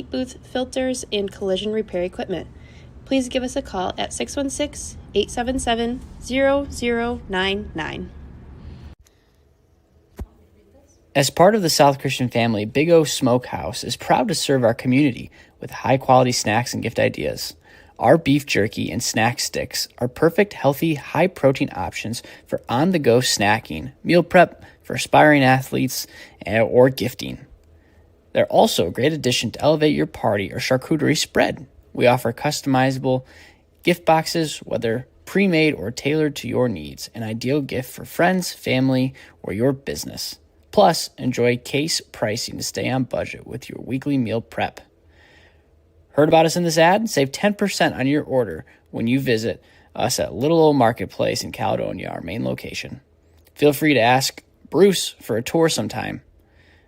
leak booth filters, and collision repair equipment. Please give us a call at 616-877-0099. As part of the South Christian family, Big O Smokehouse is proud to serve our community with high-quality snacks and gift ideas. Our beef jerky and snack sticks are perfect, healthy, high-protein options for on-the-go snacking, meal prep for aspiring athletes, or gifting. They're also a great addition to elevate your party or charcuterie spread. We offer customizable gift boxes, whether pre-made or tailored to your needs, an ideal gift for friends, family, or your business. Plus, enjoy case pricing to stay on budget with your weekly meal prep. Heard about us in this ad? Save 10% on your order when you visit us at Little Old Marketplace in Caledonia, our main location. Feel free to ask Bruce for a tour sometime.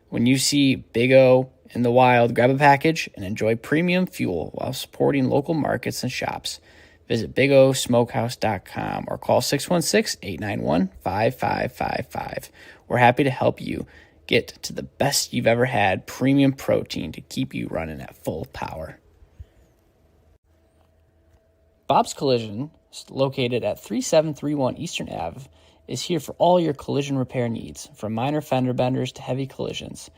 When you see Big O in the wild, grab a package and enjoy premium fuel while supporting local markets and shops. Visit bigosmokehouse.com or call 616-891-5555. We're happy to help you get to the best you've ever had premium protein to keep you running at full power. Bob's Collision, located at 3731 Eastern Ave, is here for all your collision repair needs, from minor fender benders to heavy collisions.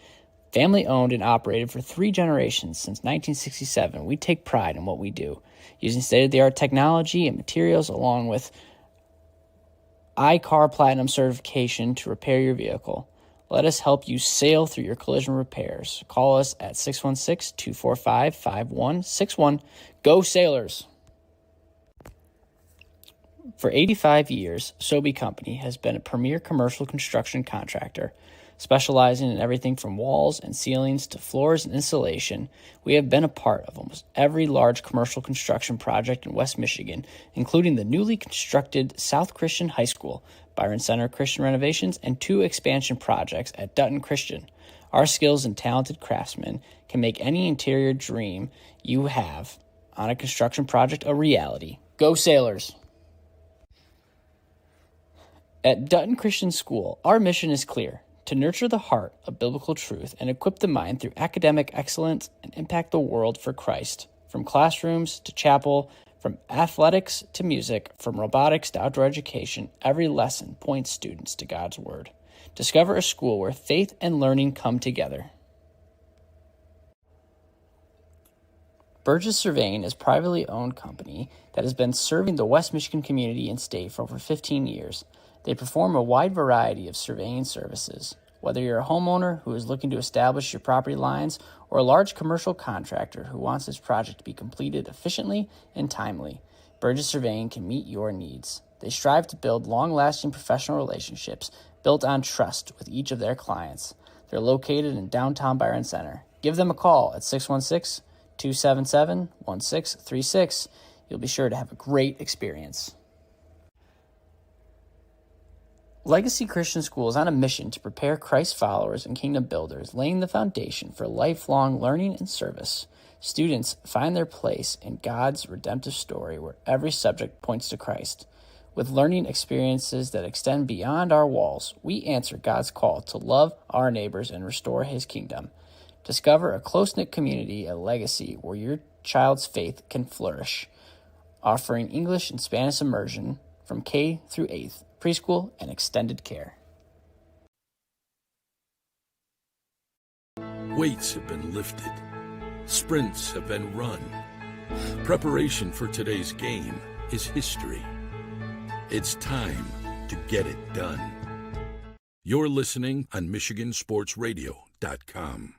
Family owned and operated for 3 generations since 1967, we take pride in what we do, using state-of-the-art technology and materials along with iCar Platinum certification to repair your vehicle. Let us help you sail through your collision repairs. Call us at 616-245-5161. Go Sailors! For 85 years, Sobey Company has been a premier commercial construction contractor. Specializing in everything from walls and ceilings to floors and insulation, we have been a part of almost every large commercial construction project in West Michigan, including the newly constructed South Christian High School, Byron Center Christian renovations, and 2 expansion projects at Dutton Christian. Our skills and talented craftsmen can make any interior dream you have on a construction project a reality. Go Sailors! At Dutton Christian School, our mission is clear: to nurture the heart of biblical truth and equip the mind through academic excellence and impact the world for Christ. From classrooms to chapel, from athletics to music, from robotics to outdoor education, every lesson points students to God's Word. Discover a school where faith and learning come together. Burgess Surveying is a privately owned company that has been serving the West Michigan community and state for over 15 years. They perform a wide variety of surveying services. Whether you're a homeowner who is looking to establish your property lines or a large commercial contractor who wants his project to be completed efficiently and timely, Burgess Surveying can meet your needs. They strive to build long-lasting professional relationships built on trust with each of their clients. They're located in downtown Byron Center. Give them a call at 616-277-1636. You'll be sure to have a great experience. Legacy Christian School is on a mission to prepare Christ followers and kingdom builders, laying the foundation for lifelong learning and service. Students find their place in God's redemptive story where every subject points to Christ. With learning experiences that extend beyond our walls, we answer God's call to love our neighbors and restore His kingdom. Discover a close-knit community at Legacy where your child's faith can flourish, offering English and Spanish immersion from K through 8th, preschool, and extended care. Weights have been lifted. Sprints have been run. Preparation for today's game is history. It's time to get it done. You're listening on MichiganSportsRadio.com.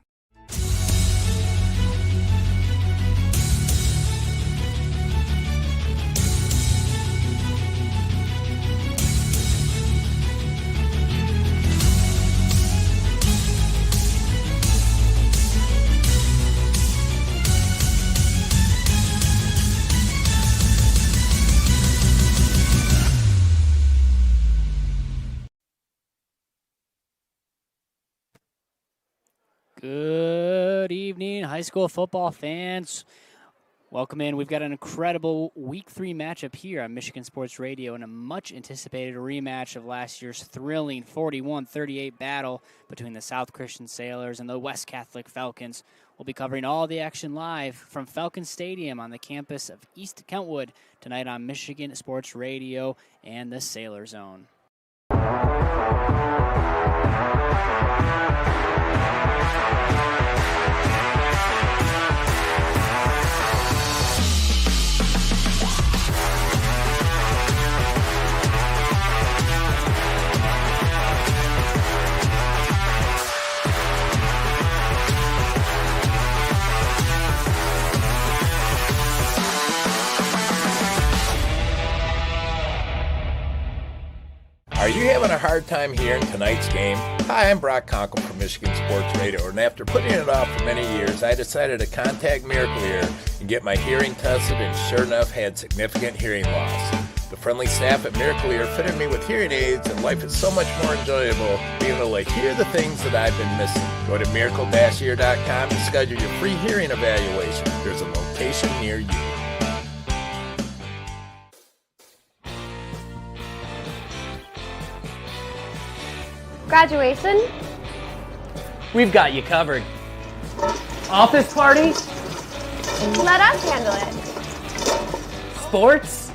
Good evening, high school football fans. Welcome in. We've got an incredible Week 3 matchup here on Michigan Sports Radio and a much-anticipated rematch of last year's thrilling 41-38 battle between the South Christian Saiors and the West Catholic Falcons. We'll be covering all the action live from Falcon Stadium on the campus of East Kentwood tonight on Michigan Sports Radio and the Sailor Zone. Are you having a hard time hearing tonight's game? Hi, I'm Brock Conkle from Michigan Sports Radio, and after putting it off for many years, I decided to contact Miracle Ear and get my hearing tested, and sure enough, had significant hearing loss. The friendly staff at Miracle Ear fitted me with hearing aids, and life is so much more enjoyable being able to hear the things that I've been missing. Go to miracle-ear.com to schedule your free hearing evaluation. There's a location near you. Graduation? We've got you covered. Office party? Let us handle it. Sports?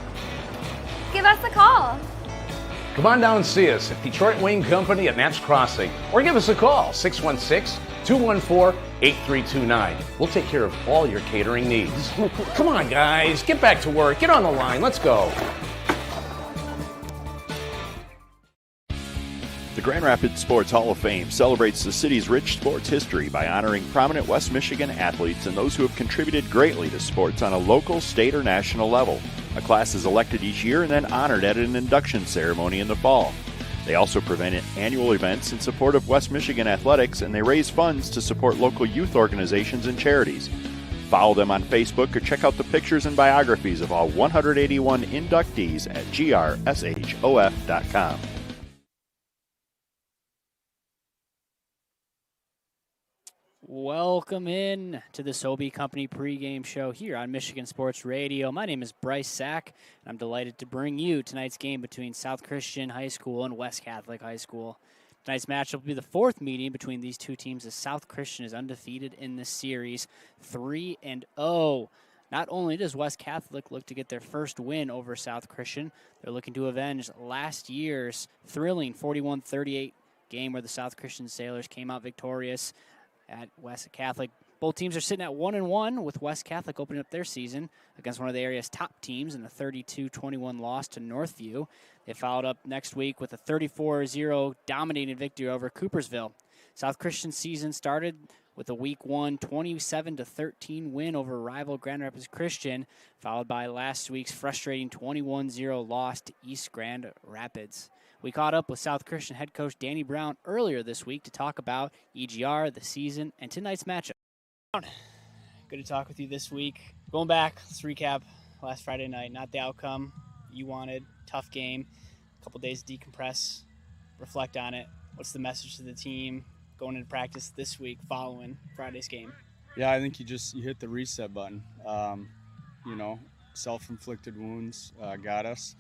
Give us a call. Come on down and see us at Detroit Wayne Company at Knapp's Crossing, or give us a call, 616-214-8329. We'll take care of all your catering needs. Come on, guys, get back to work. Get on the line. Let's go. The Grand Rapids Sports Hall of Fame celebrates the city's rich sports history by honoring prominent West Michigan athletes and those who have contributed greatly to sports on a local, state, or national level. A class is elected each year and then honored at an induction ceremony in the fall. They also prevent annual events in support of West Michigan athletics, and they raise funds to support local youth organizations and charities. Follow them on Facebook or check out the pictures and biographies of all 181 inductees at grshof.com. Welcome in to the Sobey Company pregame show here on Michigan Sports Radio. My name is Bryce Sack, and I'm delighted to bring you tonight's game between South Christian High School and West Catholic High School. Tonight's match will be the fourth meeting between these two teams as South Christian is undefeated in this series, 3-0. Not only does West Catholic look to get their first win over South Christian, they're looking to avenge last year's thrilling 41-38 game where the South Christian Sailors came out victorious at West Catholic. Both teams are sitting at 1-1, with West Catholic opening up their season against one of the area's top teams in a 32-21 loss to Northview. They followed up next week with a 34-0 dominating victory over Coopersville. South Christian's season started with a Week 1 27-13 win over rival Grand Rapids Christian, followed by last week's frustrating 21-0 loss to East Grand Rapids. We caught up with South Christian head coach Danny Brown earlier this week to talk about EGR, the season, and tonight's matchup. Good to talk with you this week. Going back, let's recap last Friday night. Not the outcome you wanted. Tough game. A couple days to decompress, reflect on it. What's the message to the team going into practice this week following Friday's game? Yeah, I think you hit the reset button. Self-inflicted wounds got us.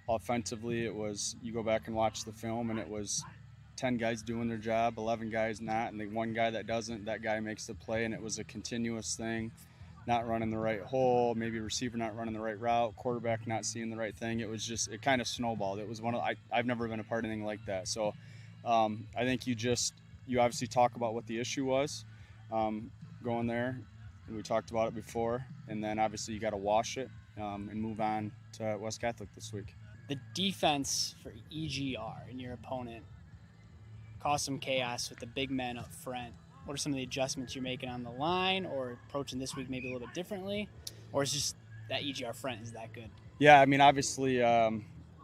Offensively, it was, you go back and watch the film, and it was 10 guys doing their job, 11 guys not, and the one guy that doesn't, that guy makes the play, and it was a continuous thing, not running the right hole, maybe receiver not running the right route, quarterback not seeing the right thing. It was just, it kind of snowballed. It was I've never been a part of anything like that. So I think you obviously talk about what the issue was going there, and we talked about it before, and then obviously you got to wash it and move on to West Catholic this week. The defense for EGR and your opponent caused some chaos with the big men up front. What are some of the adjustments you're making on the line, or approaching this week maybe a little bit differently? Or is just that EGR front is that good? Yeah, I mean, obviously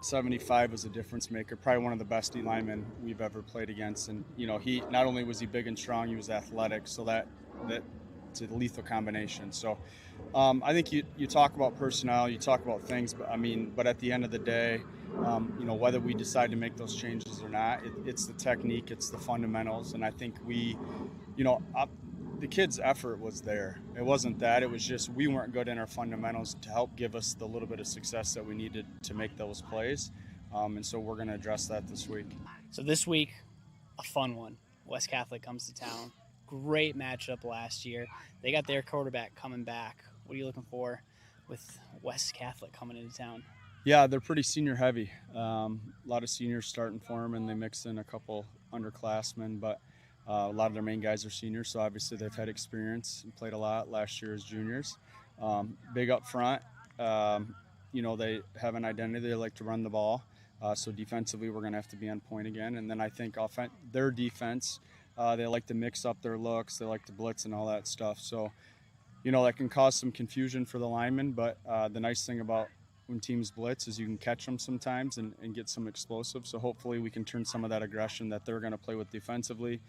75 was a difference maker, probably one of the best D linemen we've ever played against. And, he not only was he big and strong, he was athletic, so that it's a lethal combination. So I think you talk about personnel, you talk about things, but at the end of the day, whether we decide to make those changes or not, it's the technique, it's the fundamentals. And I think the the kids' effort was there. It wasn't that. It was just we weren't good in our fundamentals to help give us the little bit of success that we needed to make those plays. And so we're going to address that this week. So this week, a fun one. West Catholic comes to town. Great matchup last year. They got their quarterback coming back. What are you looking for with West Catholic coming into town? Yeah, they're pretty senior heavy. A lot of seniors starting for them, and they mix in a couple underclassmen, but a lot of their main guys are seniors, so obviously they've had experience and played a lot last year as juniors. Big up front. They have an identity. They like to run the ball. So defensively, we're going to have to be on point again. And then I think their defense, they like to mix up their looks. They like to blitz and all that stuff. So, that can cause some confusion for the linemen. But the nice thing about when teams blitz is you can catch them sometimes and get some explosive. So hopefully we can turn some of that aggression that they're going to play with defensively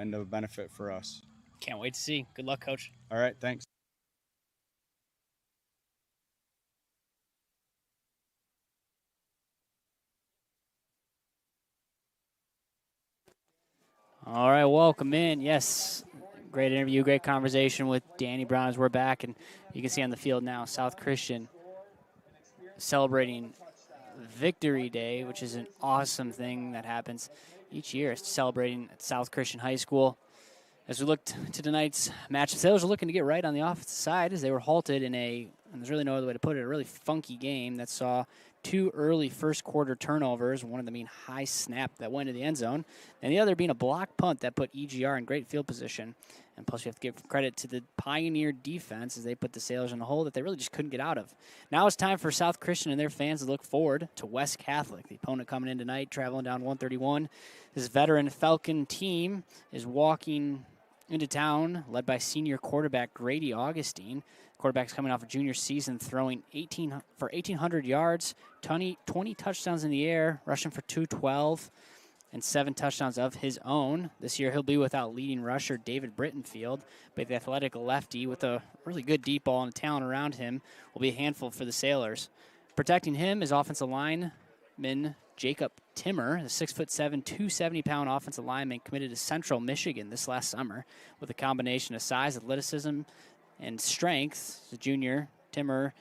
into a benefit for us. Can't wait to see. Good luck, Coach. All right, thanks. All right, welcome in. Yes, great interview, great conversation with Danny Brown as we're back. And you can see on the field now, South Christian celebrating Victory Day, which is an awesome thing that happens each year. It's celebrating at South Christian High School. As we looked to tonight's match, the Saiors are looking to get right on the offensive side as they were halted in and there's really no other way to put it, a really funky game that saw 2 early first quarter turnovers, one of them being high snap that went to the end zone, and the other being a block punt that put EGR in great field position. And plus, you have to give credit to the Pioneer defense as they put the Saiors in a hole that they really just couldn't get out of. Now it's time for South Christian and their fans to look forward to West Catholic. The opponent coming in tonight, traveling down 131. This veteran Falcon team is walking into town, led by senior quarterback Grady Augustine. Quarterback's coming off a junior season, throwing 1,800 yards, 20 touchdowns in the air, rushing for 212, and 7 touchdowns of his own. This year he'll be without leading rusher David Brittenfield, but the athletic lefty with a really good deep ball and talent around him will be a handful for the Sailors. Protecting him is offensive lineman Jacob Timmer, the 6'7", 270-pound offensive lineman committed to Central Michigan this last summer with a combination of size, athleticism, and strength. The junior, Timmer,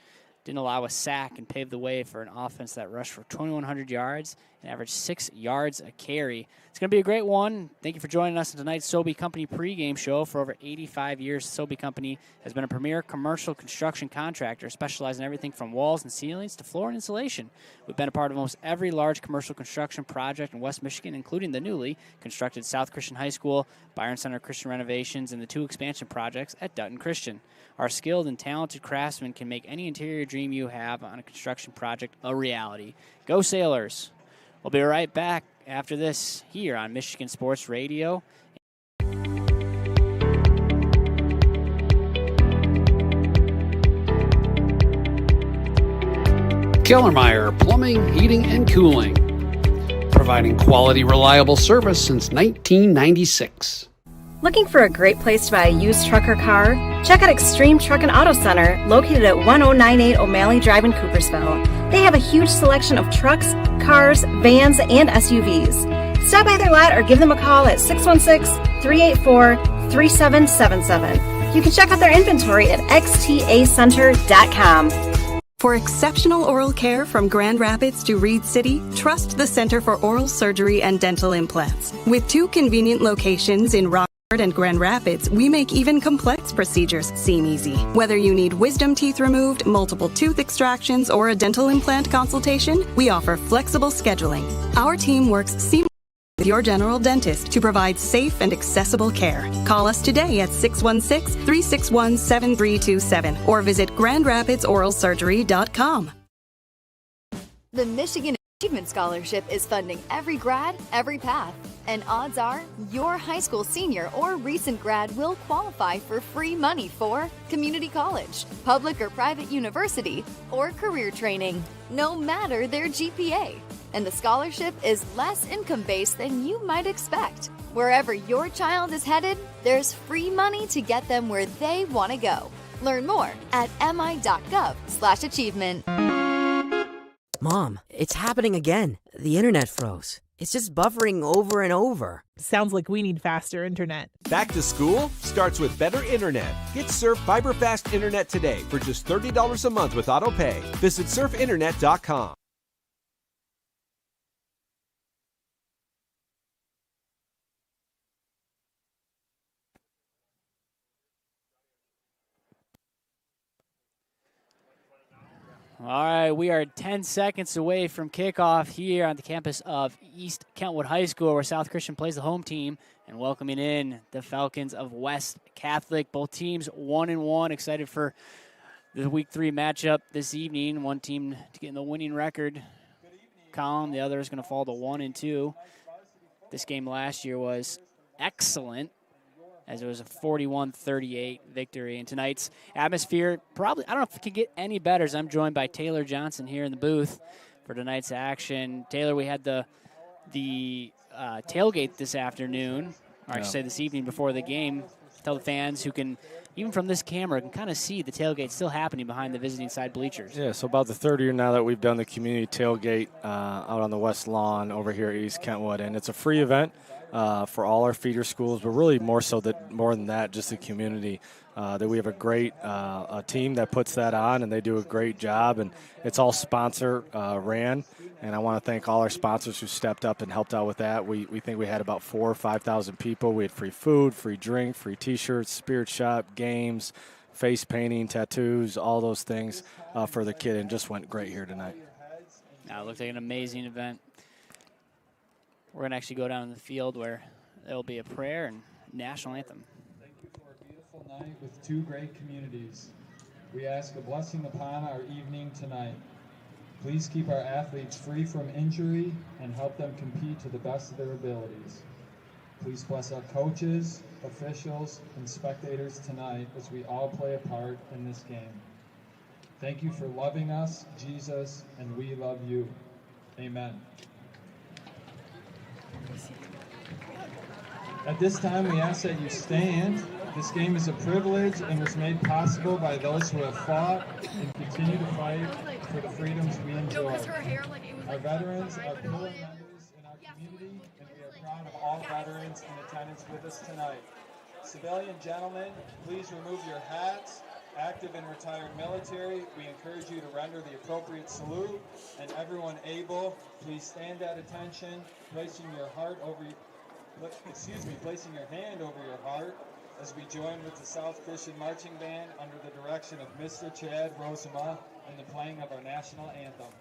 didn't allow a sack and paved the way for an offense that rushed for 2,100 yards and averaged 6 yards a carry. It's going to be a great one. Thank you for joining us in tonight's Sobey Company pregame show. For over 85 years, Sobey Company has been a premier commercial construction contractor specializing in everything from walls and ceilings to floor and insulation. We've been a part of almost every large commercial construction project in West Michigan, including the newly constructed South Christian High School, Byron Center Christian renovations, and the 2 expansion projects at Dutton Christian. Our skilled and talented craftsmen can make any interior dream you have on a construction project a reality. Go Sailors! We'll be right back after this here on Michigan Sports Radio. Kellermeyer Plumbing, Heating, and Cooling. Providing quality, reliable service since 1996. Looking for a great place to buy a used truck or car? Check out Extreme Truck and Auto Center, located at 1098 O'Malley Drive in Coopersville. They have a huge selection of trucks, cars, vans, and SUVs. Stop by their lot or give them a call at 616-384-3777. You can check out their inventory at xtacenter.com. For exceptional oral care from Grand Rapids to Reed City, trust the Center for Oral Surgery and Dental Implants. With 2 convenient locations in Rockford and Grand Rapids, we make even complex procedures seem easy. Whether you need wisdom teeth removed, multiple tooth extractions, or a dental implant consultation, we offer flexible scheduling. Our team works seamlessly with your general dentist to provide safe and accessible care. Call us today at 616-361-7327 or visit GrandRapidsOralSurgery.com. The Michigan Achievement Scholarship is funding every grad, every path. And odds are your high school senior or recent grad will qualify for free money for community college, public or private university, or career training, no matter their GPA. And the scholarship is less income-based than you might expect. Wherever your child is headed, there's free money to get them where they want to go. Learn more at mi.gov/achievement. Mom, it's happening again. The internet froze. It's just buffering over and over. Sounds like we need faster internet. Back to school starts with better internet. Get Surf Fiber Fast Internet today for just $30 a month with AutoPay. Visit surfinternet.com. All right, we are 10 seconds away from kickoff here on the campus of East Kentwood High School, where South Christian plays the home team, and welcoming in the Falcons of West Catholic. Both teams 1-1. Excited for the Week 3 matchup this evening. One team to get in the winning record column. The other is going to fall to 1-2. This game last year was excellent, as it was a 41-38 victory. And tonight's atmosphere, probably, I don't know if it can get any better, as I'm joined by Taylor Johnson here in the booth for tonight's action. Taylor, we had the tailgate this afternoon, or I should say this evening before the game. Tell the fans who can, even from this camera, can kind of see the tailgate still happening behind the visiting side bleachers. Yeah, so about the third year now that we've done the community tailgate out on the west lawn over here at East Kentwood, and it's a free event for all our feeder schools, but really more than that, just the community. That we have a great a team that puts that on, and they do a great job, and it's all sponsor ran. And I want to thank all our sponsors who stepped up and helped out with that. We think we had about 4,000 or 5,000 people. We had free food, free drink, free T-shirts, spirit shop, games, face painting, tattoos, all those things for the kid, and just went great here tonight. Now it looked like an amazing event. We're going to actually go down to the field where there will be a prayer and national anthem. Thank you for a beautiful night with two great communities. We ask a blessing upon our evening tonight. Please keep our athletes free from injury and help them compete to the best of their abilities. Please bless our coaches, officials, and spectators tonight as we all play a part in this game. Thank you for loving us, Jesus, and we love you. Amen. At this time, we ask that you stand. This game is a privilege and was made possible by those who have fought and continue to fight for the freedoms we enjoy. Our veterans are pillar members in our community, and we are proud of all veterans in attendance with us tonight. Civilian gentlemen, please remove your hats. Active and retired military, we encourage you to render the appropriate salute. And everyone able, please stand at attention, placing your hand over your heart as we join with the South Christian Marching Band under the direction of Mr. Chad Rosema in the playing of our national anthem.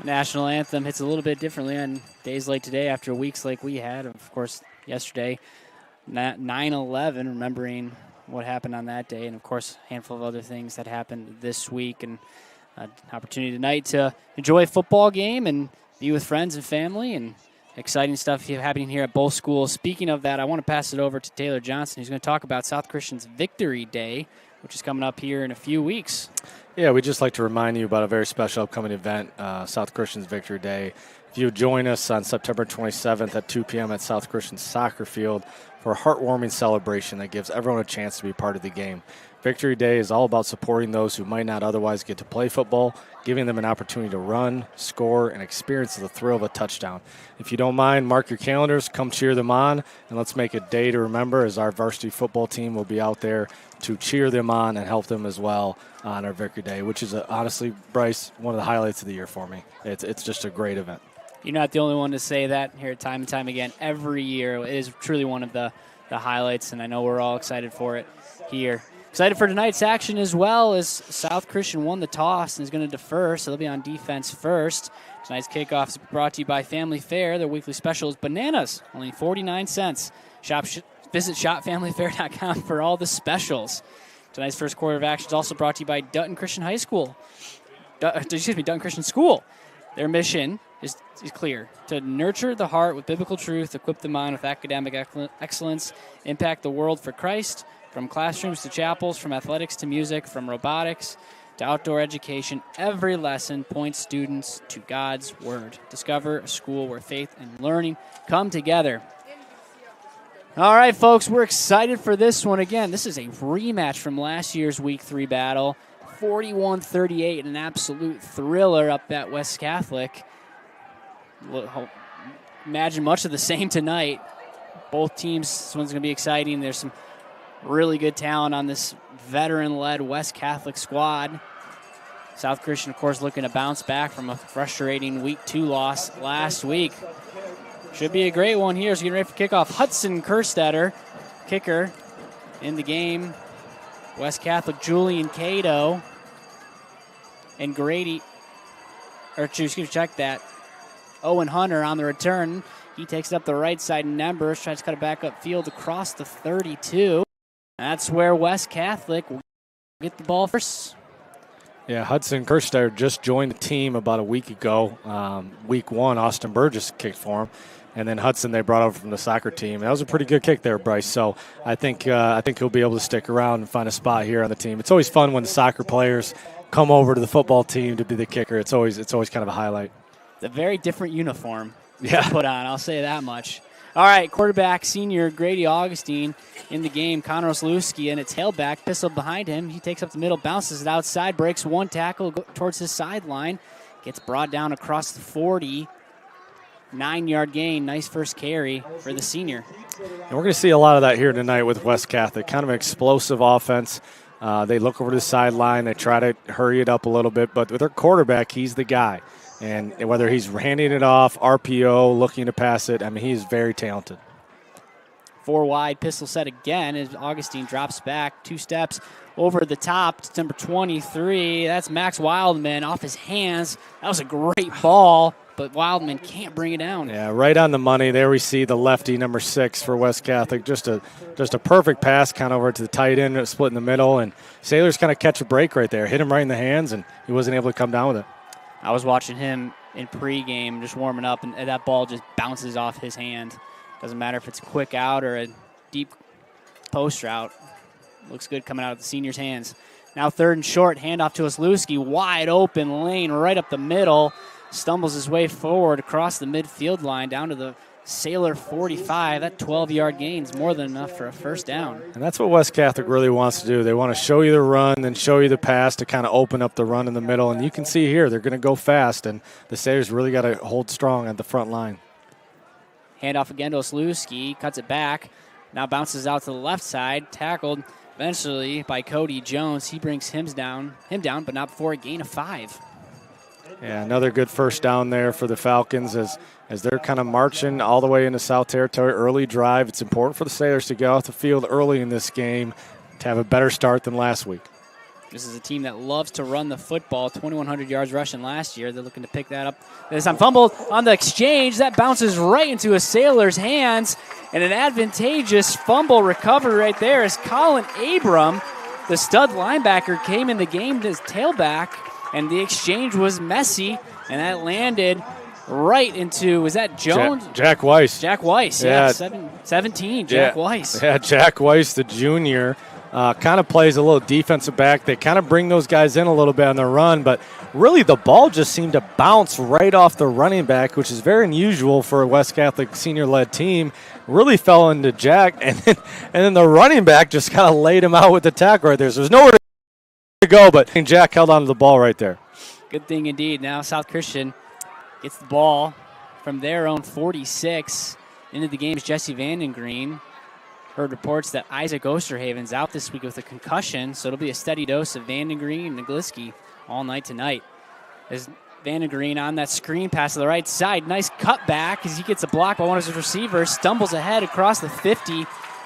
National anthem hits a little bit differently on days like today after weeks like we had. Of course, yesterday, 9/11, remembering what happened on that day, and of course, a handful of other things that happened this week, and an opportunity tonight to enjoy a football game and be with friends and family, and exciting stuff happening here at both schools. Speaking of that, I want to pass it over to Taylor Johnson, who's going to talk about South Christian's Victory Day, which is coming up here in a few weeks. Yeah, we'd just like to remind you about a very special upcoming event, South Christian's Victory Day. if you would join us on September 27th at 2 p.m. at South Christian Soccer Field for a heartwarming celebration that gives everyone a chance to be part of the game. Victory Day is all about supporting those who might not otherwise get to play football, giving them an opportunity to run, score, and experience the thrill of a touchdown. If you don't mind, mark your calendars, come cheer them on, and let's make a day to remember as our varsity football team will be out there to cheer them on and help them as well on our Victory Day, which is honestly, Bryce, one of the highlights of the year for me. It's just a great event. You're not the only one to say that here time and time again. Every year it is truly one of the highlights, and I know we're all excited for it here. Excited for tonight's action as well, as South Christian won the toss and is going to defer, so they'll be on defense first. Tonight's kickoff is brought to you by Family Fare. Their weekly special is bananas, only 49 cents. Visit shopfamilyfare.com for all the specials. Tonight's first quarter of action is also brought to you by Dutton Christian High School. Dutton Christian School. Their mission is clear: to nurture the heart with biblical truth, equip the mind with academic excellence, impact the world for Christ. From classrooms to chapels, from athletics to music, from robotics to outdoor education, every lesson points students to God's Word. Discover a school where faith and learning come together. All right, folks, we're excited for this one. Again, this is a rematch from last year's Week 3 battle. 41-38, an absolute thriller up at West Catholic. Imagine much of the same tonight. Both teams, this one's going to be exciting. There's some really good talent on this veteran-led West Catholic squad. South Christian, of course, looking to bounce back from a frustrating Week 2 loss last week. Should be a great one here. So getting ready for kickoff. Hudson Kerstetter, kicker in the game. West Catholic, Julian Cato. And Grady, check that. Owen Hunter on the return. He takes it up the right side. Numbers tries to cut it back upfield across the 32. That's where West Catholic will get the ball first. Yeah, Hudson Kerstetter just joined the team about a week ago. Week 1, Austin Burgess kicked for him. And then Hudson they brought over from the soccer team. That was a pretty good kick there, Bryce. So I think he'll be able to stick around and find a spot here on the team. It's always fun when the soccer players come over to the football team to be the kicker. It's always kind of a highlight. It's a very different uniform to put on, I'll say that much. All right, quarterback senior Grady Augustine in the game. Connor Oslewski and a tailback pistol behind him. He takes up the middle, bounces it outside, breaks one tackle towards his sideline, gets brought down across the 40. 9-yard gain. Nice first carry for the senior. And we're going to see a lot of that here tonight with West Catholic. Kind of an explosive offense. They look over the sideline. They try to hurry it up a little bit. But with their quarterback, he's the guy. And whether he's handing it off, RPO, looking to pass it, I mean, he's very talented. 4 wide, pistol set again as Augustine drops back 2 steps over the top to number 23. That's Max Wildman off his hands. That was a great ball, but Wildman can't bring it down. Yeah, right on the money. There we see the lefty, number 6 for West Catholic. Just a perfect pass kind of over to the tight end, split in the middle, and Saiors kind of catch a break right there. Hit him right in the hands, and he wasn't able to come down with it. I was watching him in pregame, just warming up, and that ball just bounces off his hand. Doesn't matter if it's a quick out or a deep post route. Looks good coming out of the senior's hands. Now 3rd and short, handoff to Oslewski. Wide open lane right up the middle. Stumbles his way forward across the midfield line down to the Sailor 45. That 12-yard gain is more than enough for a first down. And that's what West Catholic really wants to do. They want to show you the run, then show you the pass to kind of open up the run in the middle. And you can see here they're going to go fast, and the Sailors really got to hold strong at the front line. Handoff again to Oslewski. Cuts it back. Now bounces out to the left side. Tackled eventually by Cody Jones. He brings him down, but not before a gain of 5. Yeah, another good first down there for the Falcons as they're kind of marching all the way into South Territory. Early drive. It's important for the Sailors to get off the field early in this game to have a better start than last week. This is a team that loves to run the football. 2,100 yards rushing last year. They're looking to pick that up. This time fumbled on the exchange. That bounces right into a Sailor's hands. And an advantageous fumble recovery right there as Colin Abram, the stud linebacker, came in the game to his tailback. And the exchange was messy. And that landed right into, was that Jones? Jack Weiss. Jack Weiss, yeah. 17, Jack Weiss. Yeah, Jack Weiss, the junior. kind of plays a little defensive back. They kind of bring those guys in a little bit on their run, but really the ball just seemed to bounce right off the running back, which is very unusual for a West Catholic senior-led team. Really fell into Jack, and then the running back just kind of laid him out with the tackle right there. So there's nowhere to go, but Jack held on to the ball right there. Good thing indeed. Now South Christian gets the ball from their own 46. Into the game is Jesse Vandengreen. Heard reports that Isaac Osterhaven's out this week with a concussion, so it'll be a steady dose of Vandengreen and Nagliski all night tonight. As Vandengreen on that screen pass to the right side. Nice cutback as he gets a block by one of his receivers. Stumbles ahead across the 50.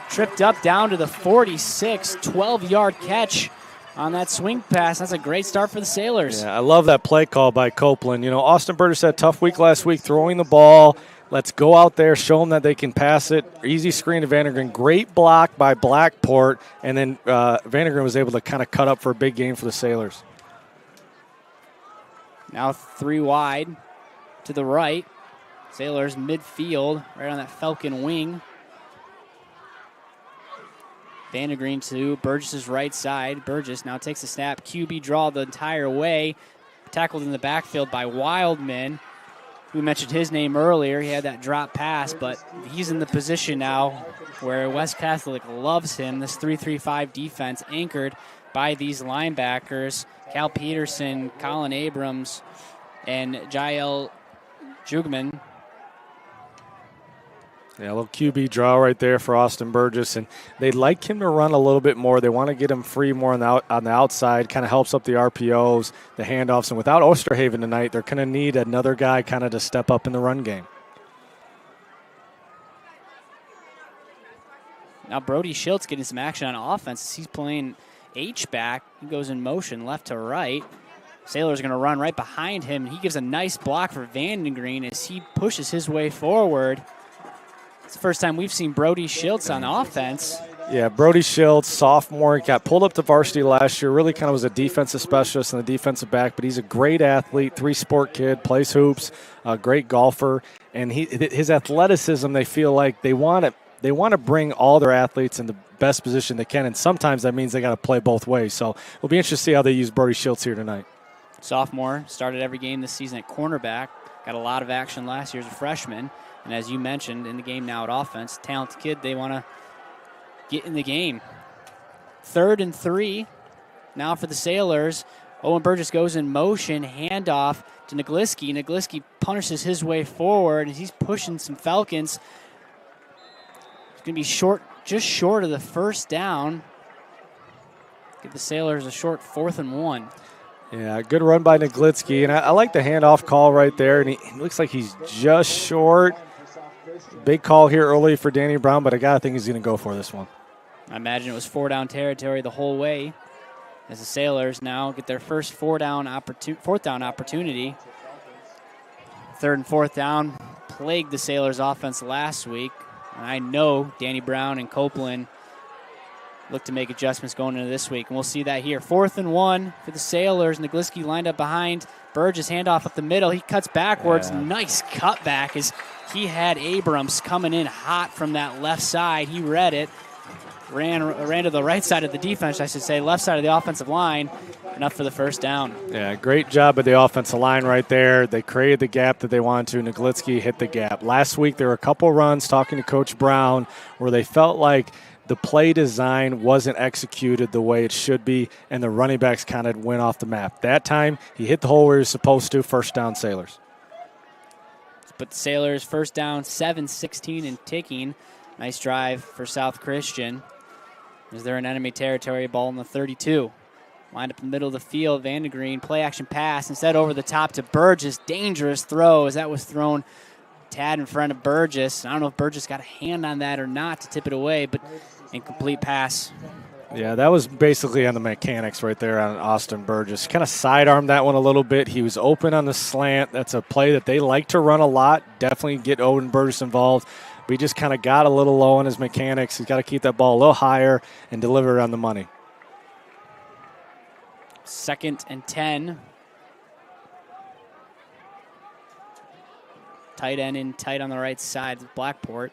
Tripped up down to the 46. 12-yard catch on that swing pass. That's a great start for the Sailors. Yeah, I love that play call by Copeland. You know, Austin Burgess had a tough week last week throwing the ball. Let's go out there, show them that they can pass it. Easy screen to Vandergren. Great block by Blackport. And then Vandergren was able to kind of cut up for a big game for the Sailors. Now 3 wide to the right. Sailors midfield, right on that Falcon wing. Vandergreen to Burgess' right side. Burgess now takes a snap. QB draw the entire way. Tackled in the backfield by Wildman. We mentioned his name earlier. He had that drop pass, but he's in the position now where West Catholic loves him. This 3-3-5 defense anchored by these linebackers, Cal Peterson, Colin Abrams, and Jael Jugman. Yeah, a little QB draw right there for Austin Burgess, and they'd like him to run a little bit more. They want to get him free more on the outside, kind of helps up the RPOs, the handoffs, and without Osterhaven tonight, they're going to need another guy kind of to step up in the run game. Now Brody Schiltz getting some action on offense. He's playing H-back. He goes in motion left to right. Sailor's going to run right behind him. He gives a nice block for Vandengreen as he pushes his way forward. It's the first time we've seen Brody Schiltz on offense. Yeah, Brody Schiltz, sophomore, got pulled up to varsity last year, really kind of was a defensive specialist and a defensive back, but he's a great athlete, 3-sport kid, plays hoops, a great golfer, and his athleticism, they feel like they want to bring all their athletes in the best position they can, and sometimes that means they got to play both ways. So we'll be interested to see how they use Brody Schiltz here tonight. Sophomore, started every game this season at cornerback, got a lot of action last year as a freshman. And as you mentioned, in the game now at offense, talented kid, they want to get in the game. 3rd and 3 now for the Sailors. Owen Burgess goes in motion, handoff to Nagliski. Nagliski punishes his way forward, and he's pushing some Falcons. It's going to be short, just short of the first down. Give the Sailors a short 4th and 1. Yeah, good run by Nagliski, and I like the handoff call right there, and he looks like he's just short. Big call here early for Danny Brown, but I got to think he's going to go for this one. I imagine it was 4-down territory the whole way as the Sailors now get their first 4th down opportunity. 3rd and 4th down plagued the Sailors' offense last week. And I know Danny Brown and Copeland look to make adjustments going into this week, and we'll see that here. 4th and 1 for the Sailors. Nagliski lined up behind Burgess, handoff up the middle. He cuts backwards. Yeah. Nice cutback as he had Abrams coming in hot from that left side. He read it, ran to the right side of the defense, I should say, left side of the offensive line, enough for the first down. Yeah, great job of the offensive line right there. They created the gap that they wanted to. Nagliski hit the gap. Last week there were a couple runs talking to Coach Brown where they felt like the play design wasn't executed the way it should be, and the running backs kind of went off the map. That time, he hit the hole where he was supposed to. First down, Sailors. But the Sailors, first down, 7-16 and ticking. Nice drive for South Christian. As they're in enemy territory, ball in the 32. Lined up in the middle of the field, Vandengreen, play action pass. Instead, over the top to Burgess. Dangerous throw as that was thrown tad in front of Burgess. I don't know if Burgess got a hand on that or not to tip it away, but incomplete pass. Yeah, that was basically on the mechanics right there on Austin Burgess. Kind of sidearmed that one a little bit. He was open on the slant. That's a play that they like to run a lot. Definitely get Owen Burgess involved. But he just kind of got a little low on his mechanics. He's got to keep that ball a little higher and deliver it on the money. 2nd and 10. Tight end in tight on the right side of Blackport.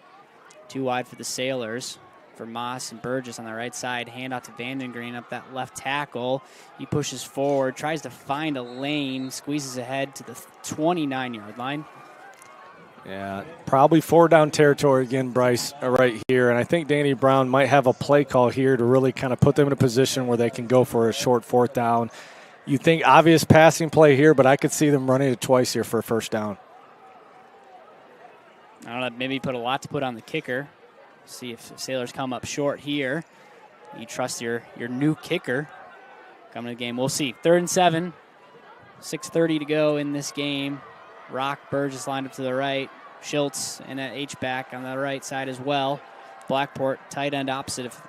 2 wide for the Sailors. Vermas and Burgess on the right side. Handoff to Vandengreen up that left tackle. He pushes forward, tries to find a lane, squeezes ahead to the 29-yard line. Yeah, probably 4-down territory again, Bryce, right here. And I think Danny Brown might have a play call here to really kind of put them in a position where they can go for a short 4th down. You think obvious passing play here, but I could see them running it twice here for a 1st down. I don't know, maybe put a lot to put on the kicker. See if Sailors come up short here. You trust your new kicker coming to the game. We'll see. 3rd and 7, 6:30 to go in this game. Rock, Burgess lined up to the right. Schultz and an H-back on the right side as well. Blackport, tight end opposite of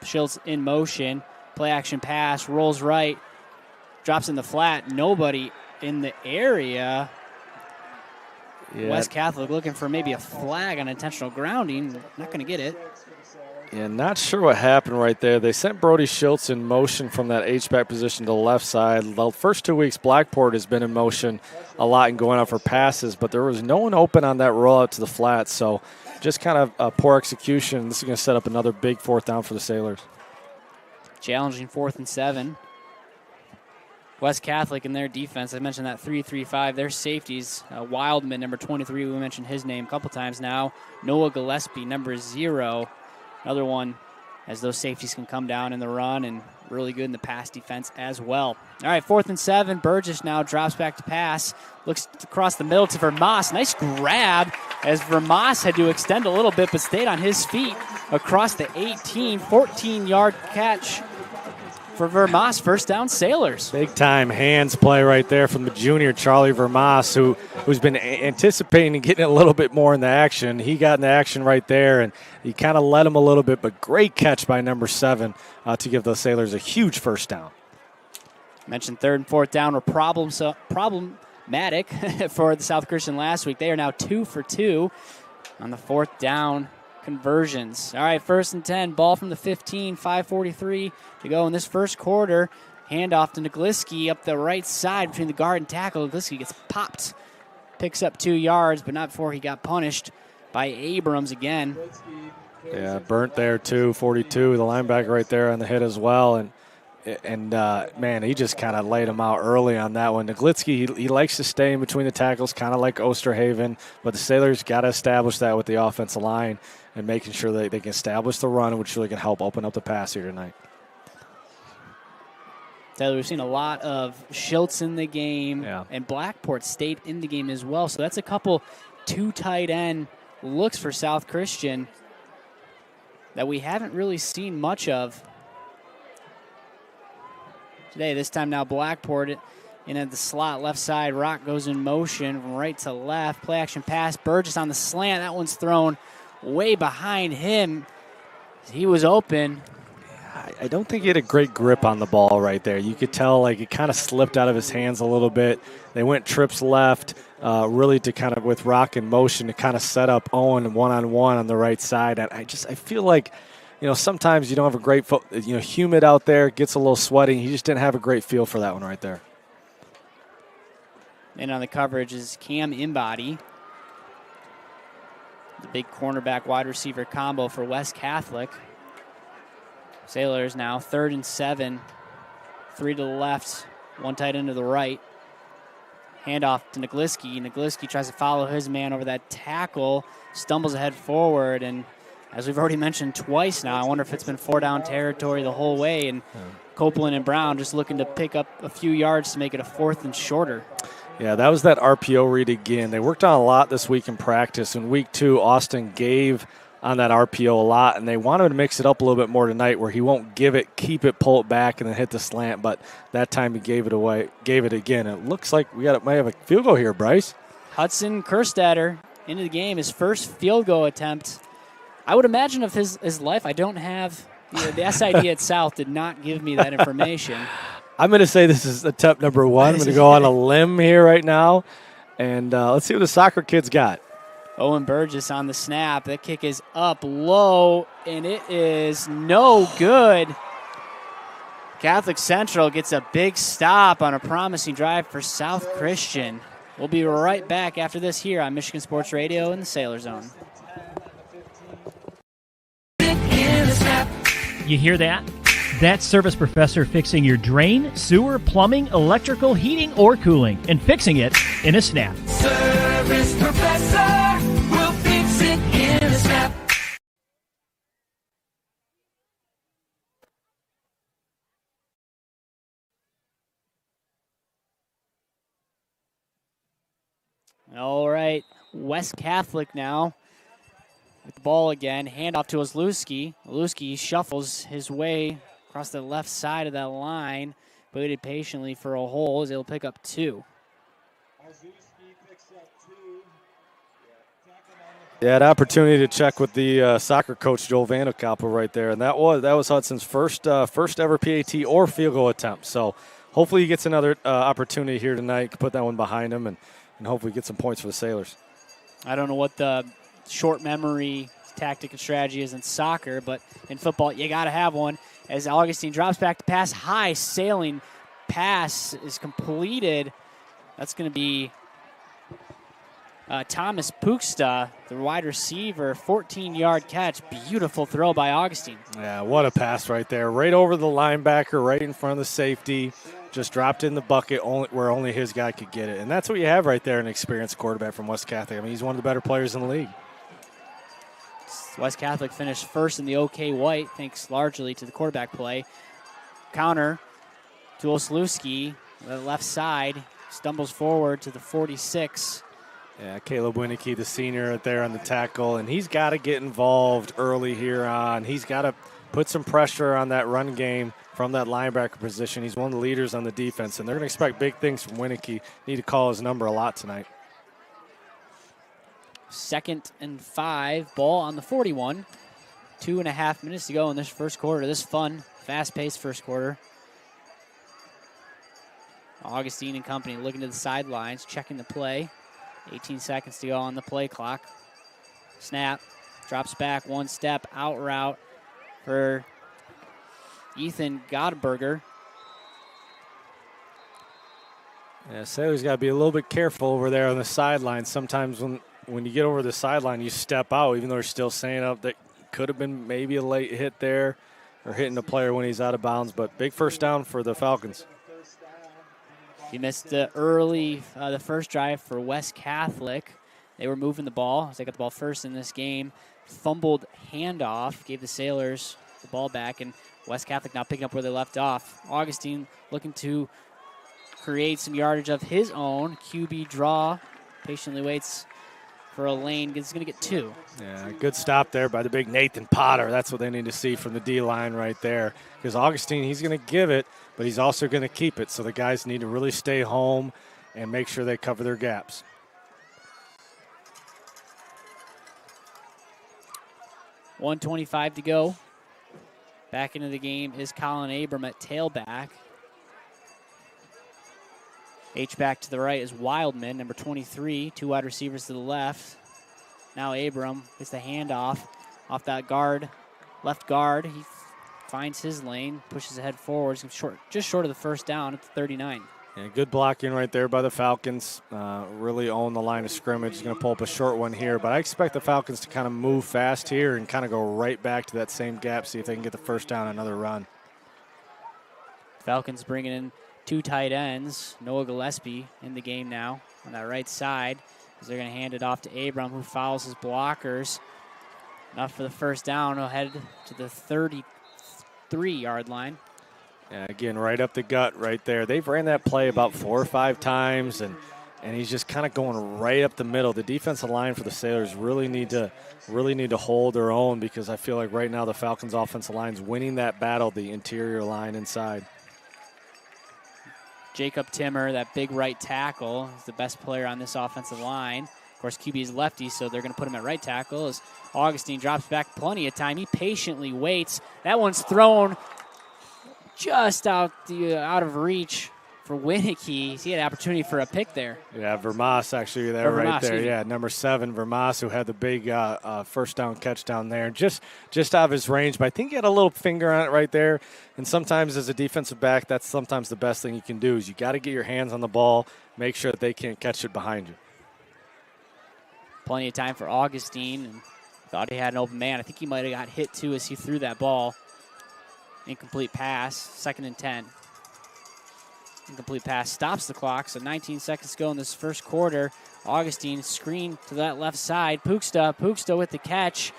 Schultz in motion. Play action pass, rolls right, drops in the flat. Nobody in the area. Yeah. West Catholic looking for maybe a flag on intentional grounding. Not going to get it. Yeah, not sure what happened right there. They sent Brody Schultz in motion from that H-back position to the left side. The first 2 weeks, Blackport has been in motion a lot and going out for passes, but there was no one open on that rollout to the flat, so just kind of a poor execution. This is going to set up another big 4th down for the Sailors. Challenging 4th and 7. West Catholic in their defense, I mentioned that 3-3-5. Their safeties, Wildman, number 23, we mentioned his name a couple times now. Noah Gillespie, number 0. Another one, as those safeties can come down in the run and really good in the pass defense as well. All right, 4th and 7. Burgess now drops back to pass. Looks across the middle to Vermas. Nice grab as Vermas had to extend a little bit but stayed on his feet across the 18. 14-yard catch for Vermas. 1st down, Sailors. Big time hands play right there from the junior Charlie Vermas, who's been anticipating and getting a little bit more in the action. He got in the action right there, and he kind of led him a little bit, but great catch by number 7 to give the Sailors a huge 1st down. Mentioned 3rd and 4th down were problematic for the South Christian last week. They are now 2 for 2 on the 4th down conversions. All right, 1st and 10, ball from the 15, 5:43 to go in this first quarter. Handoff to Nagliski up the right side between the guard and tackle. Nagliski gets popped, picks up 2 yards, but not before he got punished by Abrams again. Yeah, burnt there too, 42, the linebacker right there on the hit as well. And man, he just kind of laid him out early on that one. Nagliski, he likes to stay in between the tackles, kind of like Osterhaven, but the Sailors got to establish that with the offensive line and making sure that they can establish the run, which really can help open up the pass here tonight. Taylor, we've seen a lot of Schultz in the game, and Blackport stayed in the game as well. So that's a couple 2 tight end looks for South Christian that we haven't really seen much of today. This time now Blackport in at the slot left side. Rock goes in motion from right to left. Play action pass. Burgess on the slant. That one's thrown way behind him. He was open. I don't think he had a great grip on the ball right there. You could tell like it kind of slipped out of his hands a little bit. They went trips left, really to kind of with Rock in motion to kind of set up Owen one-on-one on the right side. And I feel like, sometimes you don't have a great, humid out there, gets a little sweaty. He just didn't have a great feel for that one right there. And on the coverage is Cam Imbody. The big cornerback wide receiver combo for West Catholic. Sailors now 3rd and 7. 3 to the left, 1 tight end to the right. Handoff to Nagliski. Nagliski tries to follow his man over that tackle, stumbles ahead forward, and as we've already mentioned twice now, I wonder if it's been 4-down territory the whole way, and Copeland and Brown just looking to pick up a few yards to make it a 4th and shorter. Yeah, that was that RPO read again. They worked on a lot this week in practice. In week 2, Austin gave on that RPO a lot, and they wanted to mix it up a little bit more tonight where he won't give it, keep it, pull it back, and then hit the slant, but that time he gave it away, gave it again. It looks like we might have a field goal here, Bryce. Hudson Kerstatter into the game, his first field goal attempt. I would imagine of his life, I don't have, the SID at South did not give me that information. I'm going to say this is attempt number 1. I'm going to go on a limb here right now, and let's see what the soccer kids got. Owen Burgess on the snap. That kick is up low, and it is no good. Catholic Central gets a big stop on a promising drive for South Christian. We'll be right back after this here on Michigan Sports Radio in the Sailor Zone. You hear that? That's Service Professor fixing your drain, sewer, plumbing, electrical, heating, or cooling, and fixing it in a snap. Service Professor will fix it in a snap. All right, West Catholic now with the ball again. Handoff to Osluski. Osluski shuffles his way across the left side of that line. Waited patiently for a hole as he'll pick up 2. Yeah, an opportunity to check with the soccer coach, Joel Vanderkoppel, right there. And that was Hudson's first ever PAT or field goal attempt. So hopefully he gets another opportunity here tonight, put that one behind him, and hopefully get some points for the Sailors. I don't know what the short memory tactic and strategy is in soccer, but in football, you got to have one. As Augustine drops back to pass, high sailing pass is completed. That's going to be Thomas Puksta, the wide receiver, 14-yard catch. Beautiful throw by Augustine. Yeah, what a pass right there. Right over the linebacker, right in front of the safety. Just dropped in the bucket where only his guy could get it. And that's what you have right there, an experienced quarterback from West Catholic. I mean, he's one of the better players in the league. West Catholic finished first in the OK White, thanks largely to the quarterback play. Counter to Osluski, the left side, stumbles forward to the 46. Yeah, Caleb Winicky, the senior, right there on the tackle, and he's got to get involved early here on. He's got to put some pressure on that run game from that linebacker position. He's one of the leaders on the defense, and they're going to expect big things from Winicky. Need to call his number a lot tonight. 2nd and 5, ball on the 41. 2.5 minutes to go in this first quarter. This fun, fast-paced first quarter. Augustine and company looking to the sidelines, checking the play. 18 seconds to go on the play clock. Snap, drops back 1 step, out route for Ethan Godberger. Yeah, Sailors got to be a little bit careful over there on the sideline. Sometimes when you get over the sideline, you step out, even though they're still saying up that could have been maybe a late hit there or hitting the player when he's out of bounds. But big first down for the Falcons. He missed the the first drive for West Catholic. They were moving the ball. They got the ball first in this game. Fumbled handoff, gave the Sailors the ball back, and West Catholic now picking up where they left off. Augustine looking to create some yardage of his own. QB draw, patiently waits for a lane. He's going to get 2. Yeah, good stop there by the big Nathan Potter. That's what they need to see from the D-line right there. Because Augustine, he's going to give it, but he's also going to keep it. So the guys need to really stay home and make sure they cover their gaps. $1:25 to go. Back into the game is Colin Abram at tailback. H-back to the right is Wildman, number 23. 2 wide receivers to the left. Now Abram gets the handoff off that guard. Left guard, he finds his lane, pushes ahead forward, just short of the first down at the 39. Yeah, good blocking right there by the Falcons. Really own the line of scrimmage. He's going to pull up a short one here, but I expect the Falcons to kind of move fast here and kind of go right back to that same gap, see if they can get the first down, another run. Falcons bringing in 2 tight ends. Noah Gillespie in the game now on that right side, as they're going to hand it off to Abram, who fouls his blockers. Enough for the first down. He'll head to the 33-yard line. Yeah, again, right up the gut right there. They've ran that play about 4 or 5 times, and he's just kind of going right up the middle. The defensive line for the Sailors really need to hold their own, because I feel like right now the Falcons' offensive line's winning that battle, the interior line inside. Jacob Timmer, that big right tackle, is the best player on this offensive line. Of course, QB is lefty, so they're going to put him at right tackle. As Augustine drops back plenty of time, he patiently waits. That one's thrown just out of reach for Winicky. He had an opportunity for a pick there. Yeah, Vermas actually there, right there. Yeah, number 7, Vermas, who had the big first down catch down there. Just out of his range, but I think he had a little finger on it right there. And sometimes as a defensive back, that's sometimes the best thing you can do is you got to get your hands on the ball, make sure that they can't catch it behind you. Plenty of time for Augustine, and thought he had an open man. I think he might have got hit too as he threw that ball. Incomplete pass, 2nd and 10. Incomplete pass stops the clock, so 19 seconds to go in this first quarter. Augustine screen to that left side. Puchsta with the catch.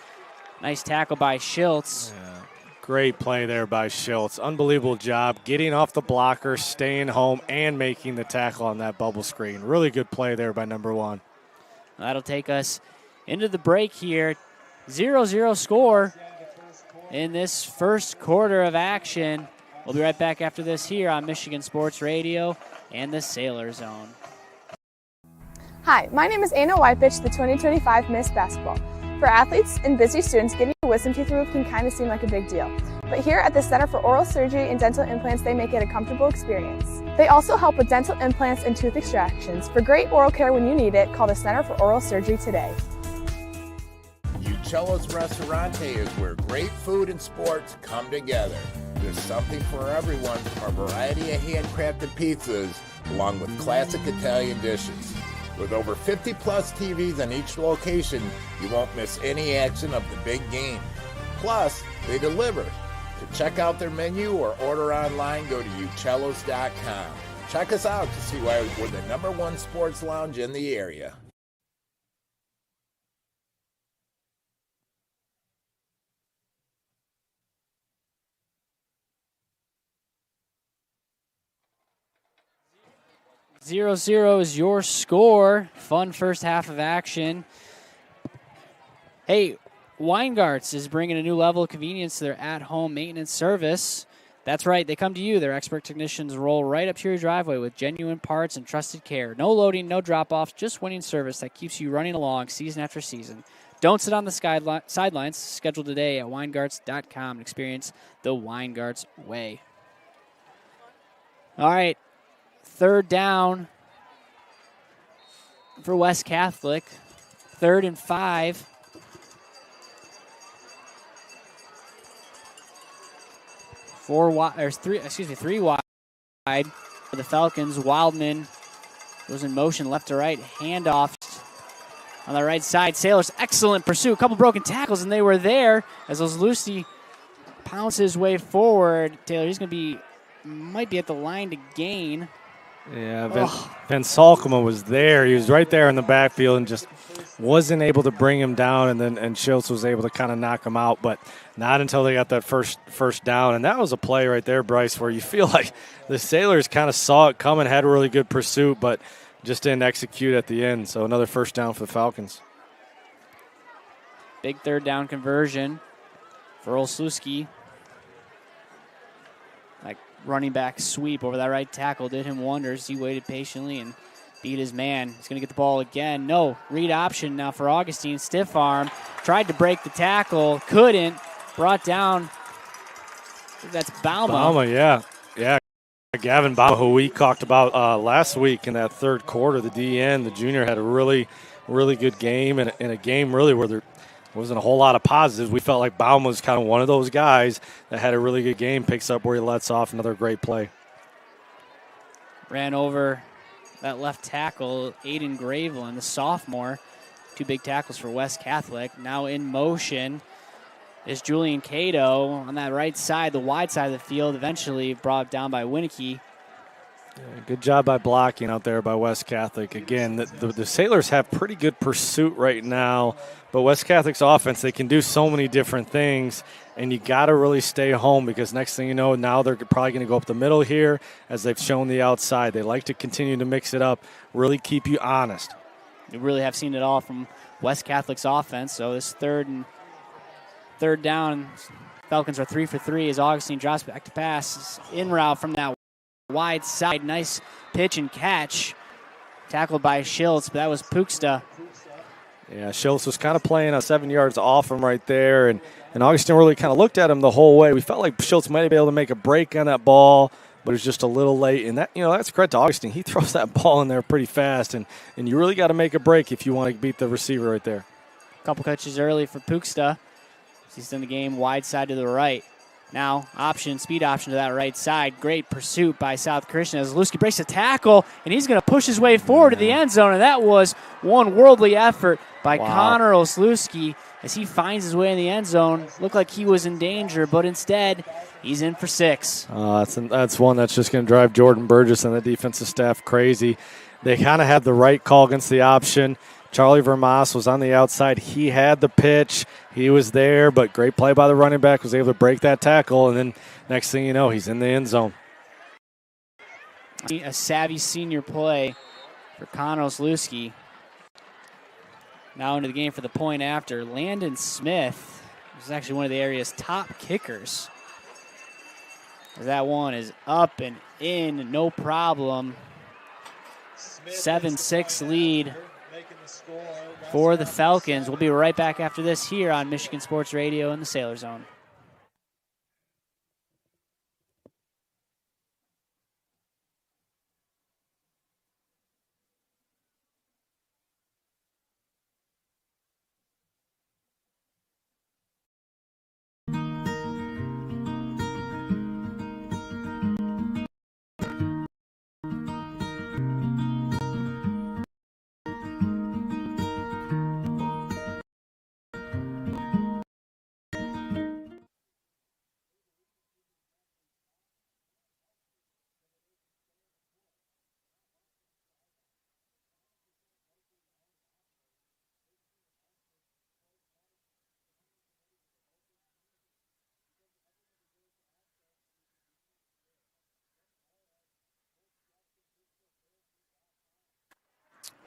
Nice tackle by Schultz. Yeah. Great play there by Schultz. Unbelievable job getting off the blocker, staying home, and making the tackle on that bubble screen. Really good play there by number 1. That'll take us into the break here. 0-0 score in this first quarter of action. We'll be right back after this here on Michigan Sports Radio and the Sailor Zone. Hi, my name is Anna Wypich, the 2025 Miss Basketball. For athletes and busy students, getting your wisdom teeth removed can kind of seem like a big deal. But here at the Center for Oral Surgery and Dental Implants, they make it a comfortable experience. They also help with dental implants and tooth extractions. For great oral care when you need it, call the Center for Oral Surgery today. Uccello's Restaurante is where great food and sports come together. There's something for everyone, from a variety of handcrafted pizzas along with classic Italian dishes. With over 50-plus TVs in each location, you won't miss any action of the big game. Plus, they deliver. To check out their menu or order online, go to uccellos.com. Check us out to see why we're the #1 sports lounge in the area. Zero is your score. Fun first half of action. Hey, Weingarts is bringing a new level of convenience to their at-home maintenance service. That's right, they come to you. Their expert technicians roll right up to your driveway with genuine parts and trusted care. No loading, no drop-offs, just winning service that keeps you running along season after season. Don't sit on the sidelines. Schedule today at Weingarts.com and experience the Weingarts way. All right. 3rd down for West Catholic. 3rd and 5. Three wide for the Falcons. Wildman goes in motion left to right. Handoff on the right side. Sailors, excellent pursuit. A couple broken tackles, and they were there as Lucy pounces his way forward. Taylor, he's going to might be at the line to gain. Yeah, Van Salkema was there. He was right there in the backfield and just wasn't able to bring him down, and Schultz was able to kind of knock him out, but not until they got that first down. And that was a play right there, Bryce, where you feel like the Sailors kind of saw it coming, had a really good pursuit, but just didn't execute at the end. So another first down for the Falcons. Big 3rd down conversion for Olszewski. Running back sweep over that right tackle did him wonders. He waited patiently and beat his man. He's going to get the ball again. No, read option now for Augustine. Stiff arm. Tried to break the tackle. Couldn't. Brought down. That's Bauma. Bauma, yeah. Gavin Bauma, who we talked about last week in that 3rd quarter, the DN, the junior, had a really, really good game, and in a game really where there wasn't a whole lot of positives. We felt like Baum was kind of one of those guys that had a really good game, picks up where he lets off. Another great play. Ran over that left tackle, Aiden Graveland, the sophomore. 2 big tackles for West Catholic. Now in motion is Julian Cato on that right side, the wide side of the field, eventually brought down by Winnicky. Yeah, good job by blocking out there by West Catholic. Again, the Sailors have pretty good pursuit right now, but West Catholic's offense, they can do so many different things, and you got to really stay home because next thing you know, now they're probably going to go up the middle here as they've shown the outside. They like to continue to mix it up, really keep you honest. We really have seen it all from West Catholic's offense, so this third down, Falcons are 3 for 3 as Augustine drops back to pass. In route from that wide side. Nice pitch and catch. Tackled by Schultz, but that was Puchsta. Yeah, Schultz was kind of playing 7 yards off him right there, and Augustine really kind of looked at him the whole way. We felt like Schultz might be able to make a break on that ball, but it was just a little late. And that's credit to Augustine. He throws that ball in there pretty fast, and you really got to make a break if you want to beat the receiver right there. A couple catches early for Puchsta. He's in the game wide side to the right. Now, speed option to that right side. Great pursuit by South Christian as Olszewski breaks a tackle, and he's going to push his way forward to the end zone, and that was one worldly effort by Connor Olszewski. as he finds his way in the end zone. Looked like he was in danger, but instead he's in for 6. That's one that's just going to drive Jordan Burgess and the defensive staff crazy. They kind of had the right call against the option. Charlie Vermas was on the outside. He had the pitch. He was there, but great play by the running back. Was able to break that tackle, and then next thing you know, he's in the end zone. A savvy senior play for Connor Osluski. Now into the game for the point after. Landon Smith is actually one of the area's top kickers. That one is up and in, no problem. 7-6 lead for the Falcons. We'll be right back after this here on Michigan Sports Radio in the Sailor Zone.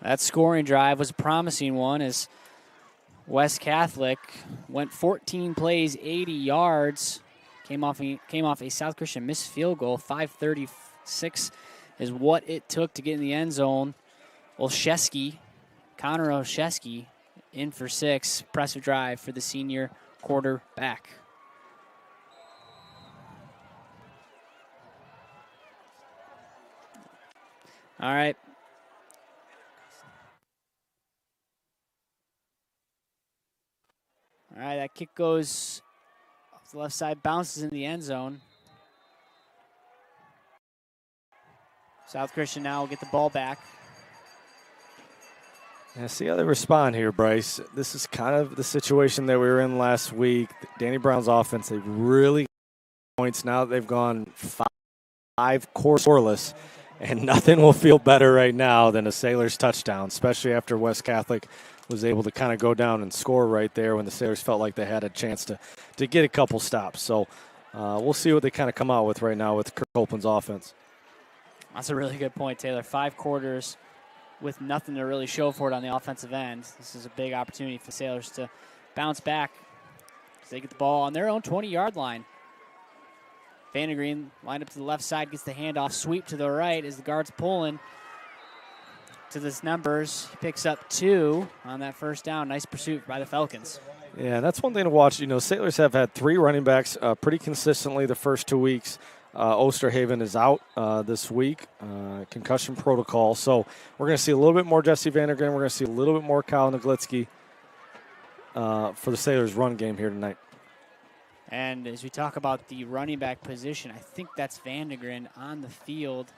That scoring drive was a promising one as West Catholic went 14 plays, 80 yards. Came off a South Christian missed field goal. 5:36 is what it took to get in the end zone. Connor Olszewski in for 6. Impressive drive for the senior quarterback. All right. All right, that kick goes off the left side, bounces in the end zone. South Christian now will get the ball back. Yeah, see how they respond here, Bryce. This is kind of the situation that we were in last week. Danny Brown's offense, they've really points now that they've gone 5 scoreless, and nothing will feel better right now than a Sailors touchdown, especially after West Catholic was able to kind of go down and score right there when the Sailors felt like they had a chance to get a couple stops. So we'll see what they kind of come out with right now with Kirk Copeland's offense. That's a really good point, Taylor. 5 quarters with nothing to really show for it on the offensive end. This is a big opportunity for the Sailors to bounce back as they get the ball on their own 20-yard line. Vandergreen lined up to the left side, gets the handoff, sweep to the right as the guard's pulling to this numbers. He picks up 2 on that first down. Nice pursuit by the Falcons. Yeah, that's one thing to watch. You know, Sailors have had 3 running backs pretty consistently the first 2 weeks. Osterhaven is out this week, concussion protocol. So we're going to see a little bit more Jesse Vandergren. We're going to see a little bit more Kyle Naglitsky for the Sailors' run game here tonight. And as we talk about the running back position, I think that's Vandergren on the field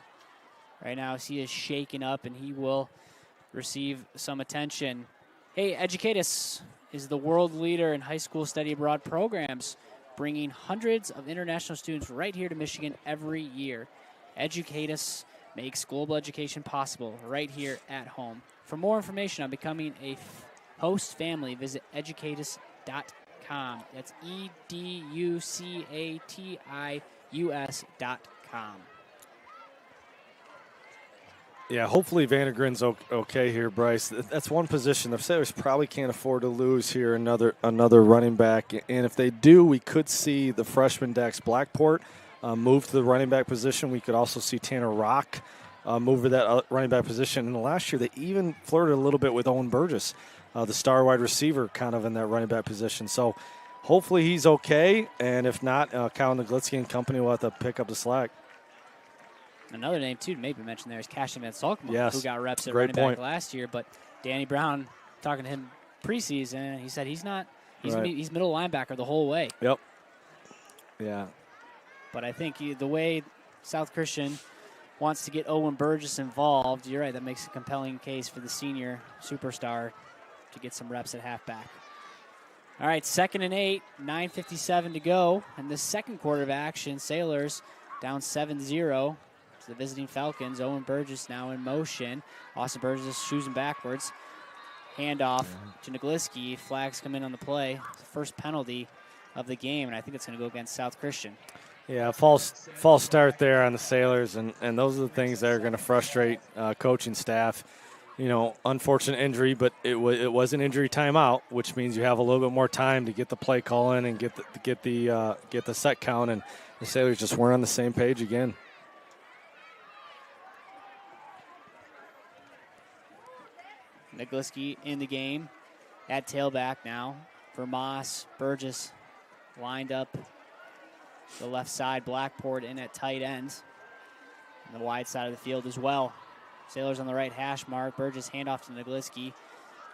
right now as he is shaken up, and he will receive some attention. Hey, Educatus is the world leader in high school study abroad programs, bringing hundreds of international students right here to Michigan every year. Educatus makes global education possible right here at home. For more information on becoming a host family, visit educatus.com. That's educatius.com. Yeah, hopefully Vandergren's okay here, Bryce. That's one position the Sailors probably can't afford to lose here, another running back. And if they do, we could see the freshman Dax Blackport move to the running back position. We could also see Tanner Rock move to that running back position. And last year, they even flirted a little bit with Owen Burgess, the star wide receiver, kind of in that running back position. So hopefully he's okay. And if not, Kyle Naglitsky and company will have to pick up the slack. Another name, too, to maybe mention there is Cashin Van Salkman, yes, who got reps at running back last year. But Danny Brown, talking to him preseason, he said he's middle linebacker the whole way. Yep. Yeah. But I think the way South Christian wants to get Owen Burgess involved, you're right, that makes a compelling case for the senior superstar to get some reps at halfback. All right, 2nd and 8, 9:57 to go. In the second quarter of action, Sailors down 7-0 to the visiting Falcons. Owen Burgess now in motion. Austin Burgess choosing backwards. Handoff to Nagliski. Flags come in on the play. It's the first penalty of the game, and I think it's going to go against South Christian. Yeah, false start there on the Sailors, and those are the things that are going to frustrate coaching staff. Unfortunate injury, but it was an injury timeout, which means you have a little bit more time to get the play call in and get the set count, and the Sailors just weren't on the same page again. Nagliski in the game at tailback now for Moss. Burgess lined up the left side. Blackport in at tight end on the wide side of the field as well. Sailors on the right hash mark. Burgess handoff to Nagliski.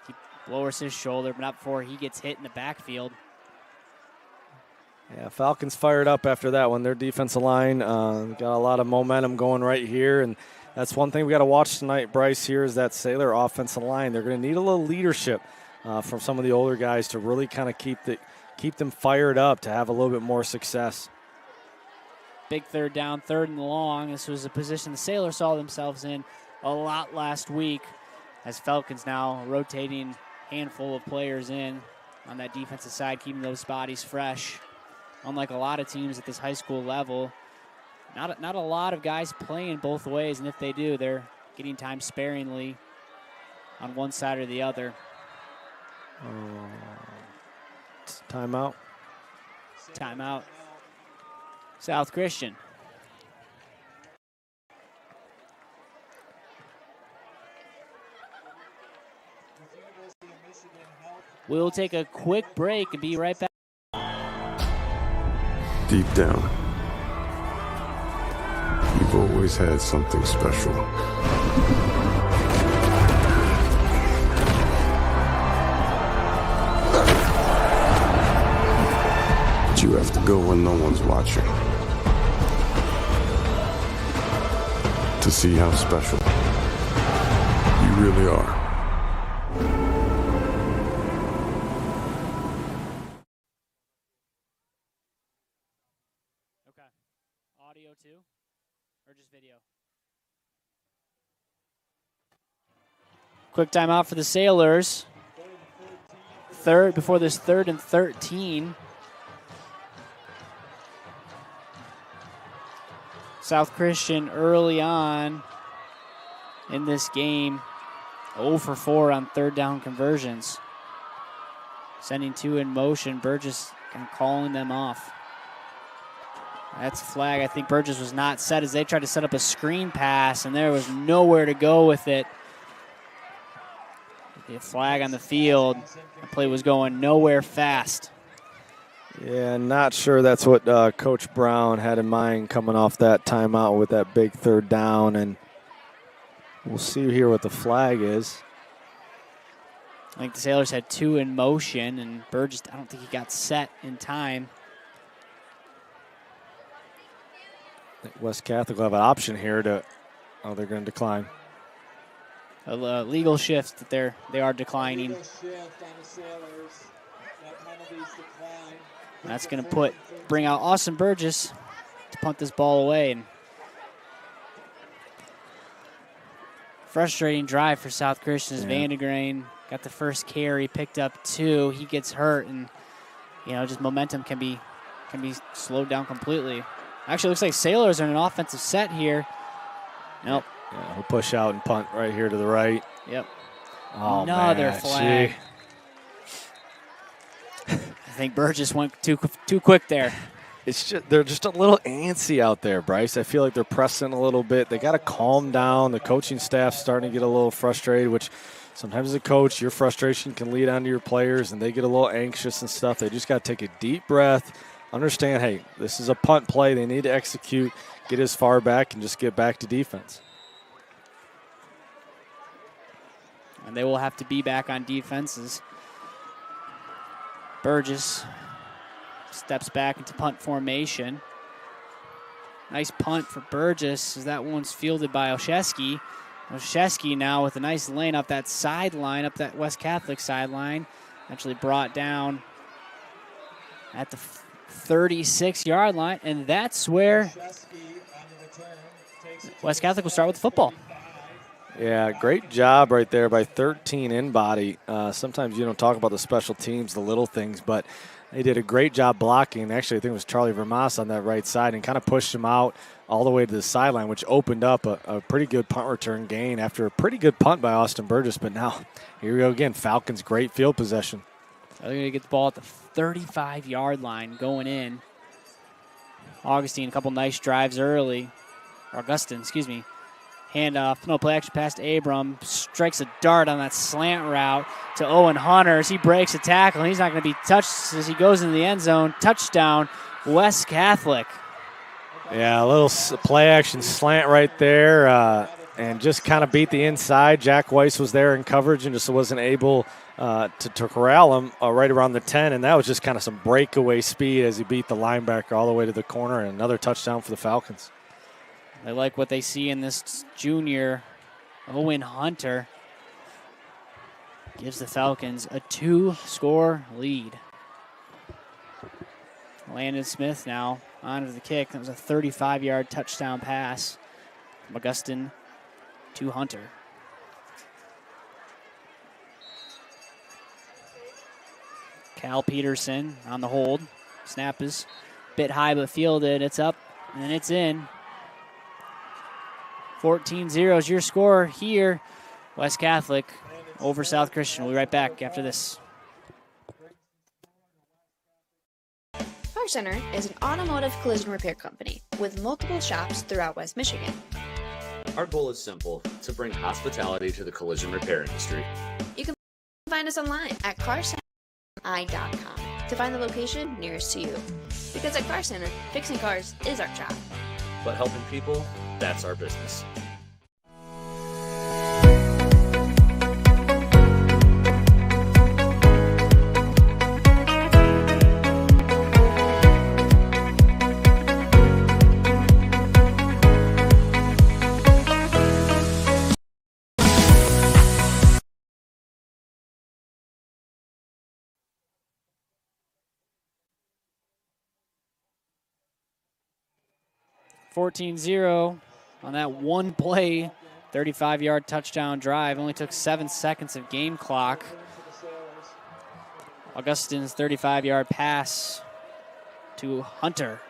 He lowers his shoulder, but not before he gets hit in the backfield. Yeah, Falcons fired up after that one. Their defensive line got a lot of momentum going right here, and that's one thing we got to watch tonight, Bryce, here is that Sailor offensive line. They're going to need a little leadership from some of the older guys to really kind of keep them fired up to have a little bit more success. Big third down, 3rd and long. This was a position the Sailors saw themselves in a lot last week, as Falcons now rotating handful of players in on that defensive side, keeping those bodies fresh. Unlike a lot of teams at this high school level, not a lot of guys playing both ways, and if they do, they're getting time sparingly on one side or the other. Timeout. Timeout. South Christian. We'll take a quick break and be right back. Deep down, you've always had something special. But you have to go when no one's watching to see how special you really are. Audio too, or just video? Quick timeout for the Sailors. Before this 3rd and 13. South Christian early on in this game, 0 for 4 on 3rd down conversions. Sending 2 in motion, Burgess kind of calling them off. That's a flag. I think Burgess was not set as they tried to set up a screen pass, and there was nowhere to go with it. The flag on the field. The play was going nowhere fast. Yeah, not sure that's what Coach Brown had in mind coming off that timeout with that big 3rd down, and we'll see here what the flag is. I think the Sailors had 2 in motion, and Burgess, I don't think he got set in time. West Catholic will have an option here to, they're going to decline. A legal shift that they are declining. And that's going to bring out Austin Burgess to punt this ball away. And frustrating drive for South Christian as Vandegrain got the first carry, picked up 2. He gets hurt, and just momentum can be slowed down completely. Actually, looks like Sailors are in an offensive set here. Nope. Yeah, we'll push out and punt right here to the right. Yep. Oh, another man, flag. I think Burgess went too quick there. They're just a little antsy out there, Bryce. I feel like they're pressing a little bit. They got to calm down. The coaching staff's starting to get a little frustrated, which sometimes as a coach, your frustration can lead onto your players, and they get a little anxious and stuff. They just got to take a deep breath. Understand, hey, this is a punt play. They need to execute, get as far back, and just get back to defense. And they will have to be back on defenses. Burgess steps back into punt formation. Nice punt for Burgess as that one's fielded by Olszewski. Olszewski now with a nice lane up that sideline, up that West Catholic sideline. Actually brought down at the 36-yard line, and that's where West Catholic will start with the football. Yeah, great job right there by 13 in body. Sometimes you don't talk about the special teams, the little things, but they did a great job blocking. Actually, I think it was Charlie Vermas on that right side and kind of pushed him out all the way to the sideline, which opened up a pretty good punt return gain after a pretty good punt by Austin Burgess. But now, here we go again. Falcons, great field possession. They're going to get the ball at the 35-yard line going in. Augustine, a couple nice drives early. Augustin, excuse me. Handoff, no play action pass to Abram. Strikes a dart on that slant route to Owen Hunter as he breaks a tackle. And he's not going to be touched as he goes into the end zone. Touchdown, West Catholic. Yeah, a little play action slant right there and just kind of beat the inside. Jack Weiss was there in coverage and just wasn't able to corral him right around the 10. And that was just kind of some breakaway speed as he beat the linebacker all the way to the corner. And another touchdown for the Falcons. They like what they see in this junior, Owen Hunter. Gives the Falcons a 2-score lead. Landon Smith now onto the kick. That was a 35-yard touchdown pass from Augustin to Hunter. Cal Peterson on the hold. Snap is a bit high but fielded. It's up and it's in. 14-0 is your score here. West Catholic over South Christian. We'll be right back after this. Car Center is an automotive collision repair company with multiple shops throughout West Michigan. Our goal is simple, to bring hospitality to the collision repair industry. You can find us online at carcenteri.com to find the location nearest to you. Because at Car Center, fixing cars is our job. But helping people, that's our business. $14-0 on that one play, 35-yard touchdown drive. Only took 7 seconds of game clock. Augustin's 35-yard pass to Hunter.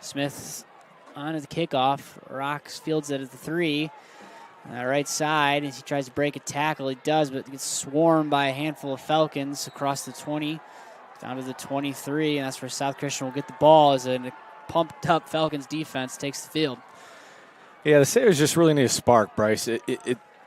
Smith on the kickoff. Rocks fields it at the 3. On the right side, as he tries to break a tackle, he does, but gets swarmed by a handful of Falcons across the 20. Down to the 23, and that's where South Christian will get the ball as a pumped-up Falcons defense takes the field. Yeah, the Saiors just really need a spark, Bryce.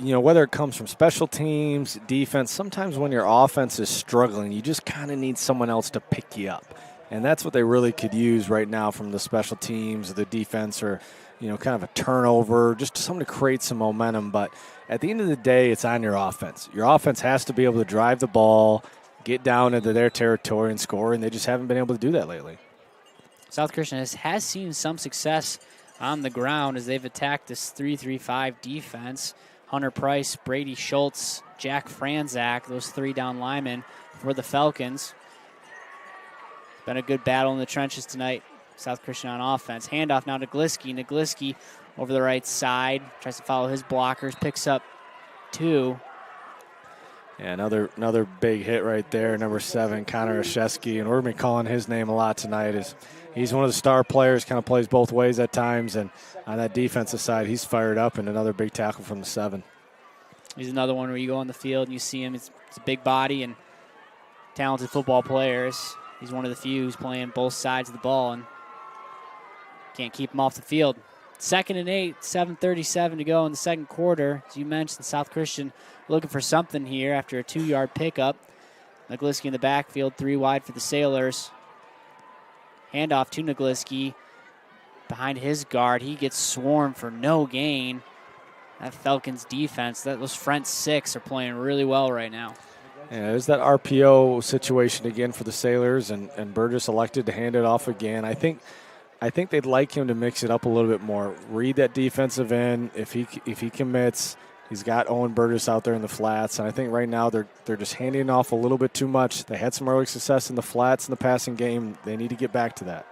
Whether it comes from special teams, defense, sometimes when your offense is struggling, you just kind of need someone else to pick you up. And that's what they really could use right now from the special teams, the defense, or, kind of a turnover, just someone to create some momentum. But at the end of the day, it's on your offense. Your offense has to be able to drive the ball, get down into their territory and score, and they just haven't been able to do that lately. South Christian has seen some success on the ground as they've attacked this 3-3-5 defense. Hunter Price, Brady Schultz, Jack Franzak, those 3 down linemen for the Falcons. Been a good battle in the trenches tonight. South Christian on offense. Handoff now to Gliski. Nagliski over the right side. Tries to follow his blockers. Picks up 2. Yeah, another big hit right there, number 7, Connor Oshesky, and we're going to be calling his name a lot tonight. He's one of the star players, kind of plays both ways at times, and on that defensive side, he's fired up, and another big tackle from the 7. He's another one where you go on the field and you see him. It's a big body and talented football players. He's one of the few who's playing both sides of the ball and can't keep him off the field. 2nd and 8, 7:37 to go in the second quarter. As you mentioned, South Christian looking for something here after a 2-yard pickup. Nagliski in the backfield, 3 wide for the Sailors. Handoff to Nagliski. Behind his guard, he gets swarmed for no gain. That Falcons defense, those front 6 are playing really well right now. Yeah, there's that RPO situation again for the Sailors, and Burgess elected to hand it off again. I think they'd like him to mix it up a little bit more. Read that defensive end. If he commits, He's got Owen Burgess out there in the flats, and I think right now they're just handing off a little bit too much. They had some early success in the flats in the passing game. They need to get back to that.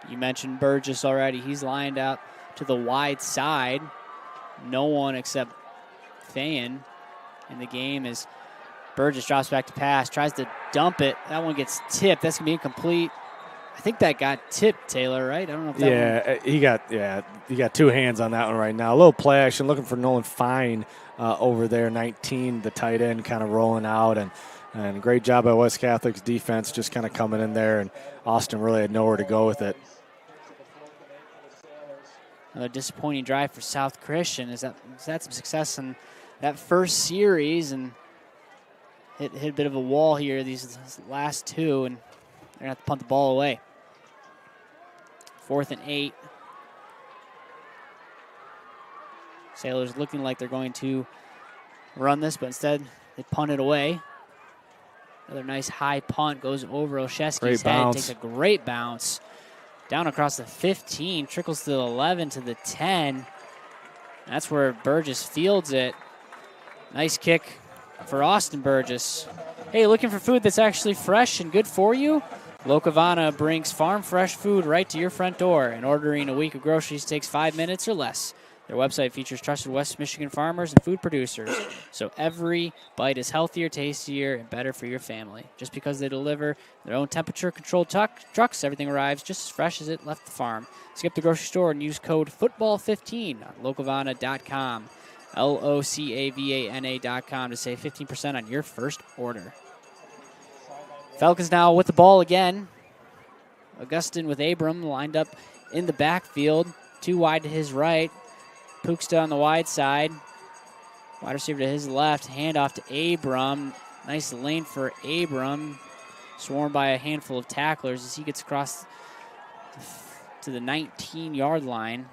You mentioned Burgess already. He's lined up to the wide side. No one except Thayen in the game as Burgess drops back to pass, tries to dump it. That one gets tipped. That's going to be incomplete. I think that got tipped, Taylor, right? I don't know if that he got two hands on that one right now. A little play action, looking for Nolan Fine over there, 19, the tight end, kind of rolling out. And great job by West Catholic's defense just kind of coming in there, and Austin really had nowhere to go with it. Another disappointing drive for South Christian. Has had some success in that first series and hit a bit of a wall here these last two, and they're going to have to punt the ball away. 4th and 8. Sailors looking like they're going to run this, but instead they punt it away. Another nice high punt goes over Olszewski's head. Takes a great bounce. Down across the 15, trickles to the 11 to the 10. That's where Burgess fields it. Nice kick for Austin Burgess. Hey, looking for food that's actually fresh and good for you? Locavana brings farm fresh food right to your front door, and ordering a week of groceries takes 5 minutes or less. Their website features trusted West Michigan farmers and food producers, so every bite is healthier, tastier, and better for your family. Just because they deliver their own temperature-controlled trucks, everything arrives just as fresh as it left the farm. Skip the grocery store and use code FOOTBALL15 on locavana.com, LOCAVANA.com to save 15% on your first order. Falcons now with the ball again. Augustin with Abram lined up in the backfield, too wide to his right. Puksta on the wide side. Wide receiver to his left. Handoff to Abram. Nice lane for Abram. Swarmed by a handful of tacklers as he gets across to the 19-yard line.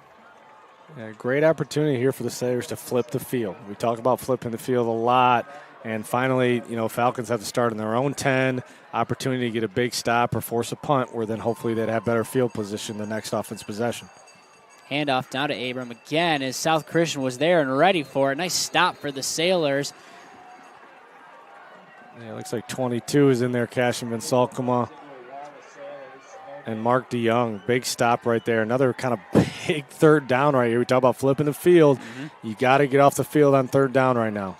Yeah, great opportunity here for the Saiors to flip the field. We talk about flipping the field a lot. And finally, Falcons have to start in their own 10. Opportunity to get a big stop or force a punt where then hopefully they'd have better field position the next offense possession. Handoff down to Abram again as South Christian was there and ready for it. Nice stop for the Sailors. Yeah, looks like 22 is in there, Cashin Van Salkema. And Mark DeYoung, big stop right there. Another kind of big third down right here. We talk about flipping the field. Mm-hmm. You got to get off the field on third down right now.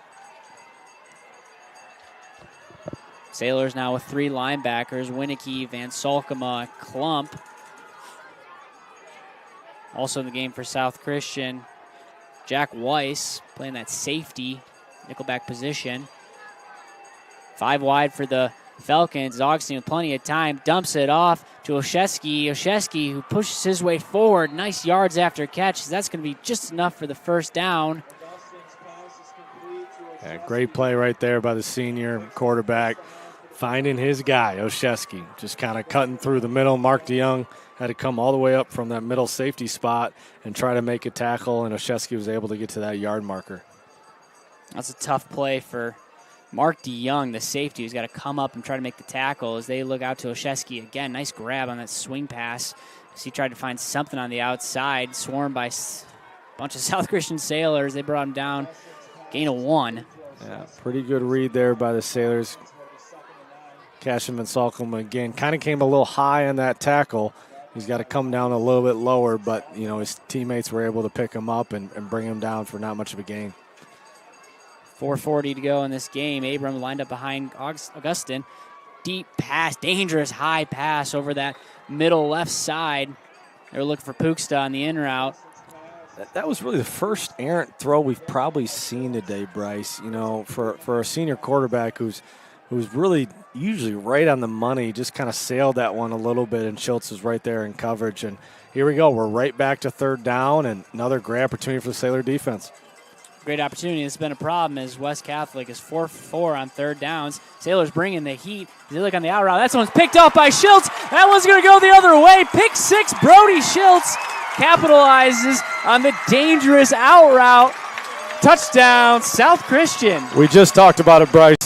Sailors now with 3 linebackers, Winicky, Van Salkema, Klump. Also in the game for South Christian, Jack Weiss playing that safety, nickelback position. 5 wide for the Falcons. Augustine with plenty of time, dumps it off to Olszewski. Olszewski who pushes his way forward. Nice yards after catch. That's going to be just enough for the first down. Yeah, great play right there by the senior quarterback. Finding his guy, Olszewski, just kind of cutting through the middle. Mark DeYoung had to come all the way up from that middle safety spot and try to make a tackle, and Olszewski was able to get to that yard marker. That's a tough play for Mark DeYoung, the safety, who's got to come up and try to make the tackle as they look out to Olszewski again. Nice grab on that swing pass as he tried to find something on the outside, swarmed by a bunch of South Christian Sailors. They brought him down, gain of 1. Yeah, pretty good read there by the Sailors. Cashin Van Salkema again kind of came a little high on that tackle. He's got to come down a little bit lower, but his teammates were able to pick him up and bring him down for not much of a gain. 4:40 to go in this game. Abram lined up behind Augustin. Deep pass, dangerous high pass over that middle left side. They're looking for Puksta on the in route. That was really the first errant throw we've probably seen today, Bryce. For a senior quarterback who's really usually right on the money, just kind of sailed that one a little bit, and Schultz is right there in coverage. And here we go. We're right back to third down, and another great opportunity for the Sailor defense. Great opportunity. It's been a problem as West Catholic is 4 for 4 on third downs. Sailors bringing the heat. They look on the out route. That one's picked up by Schultz. That one's going to go the other way. Pick 6, Brody Schultz capitalizes on the dangerous out route. Touchdown, South Christian. We just talked about it, Bryce.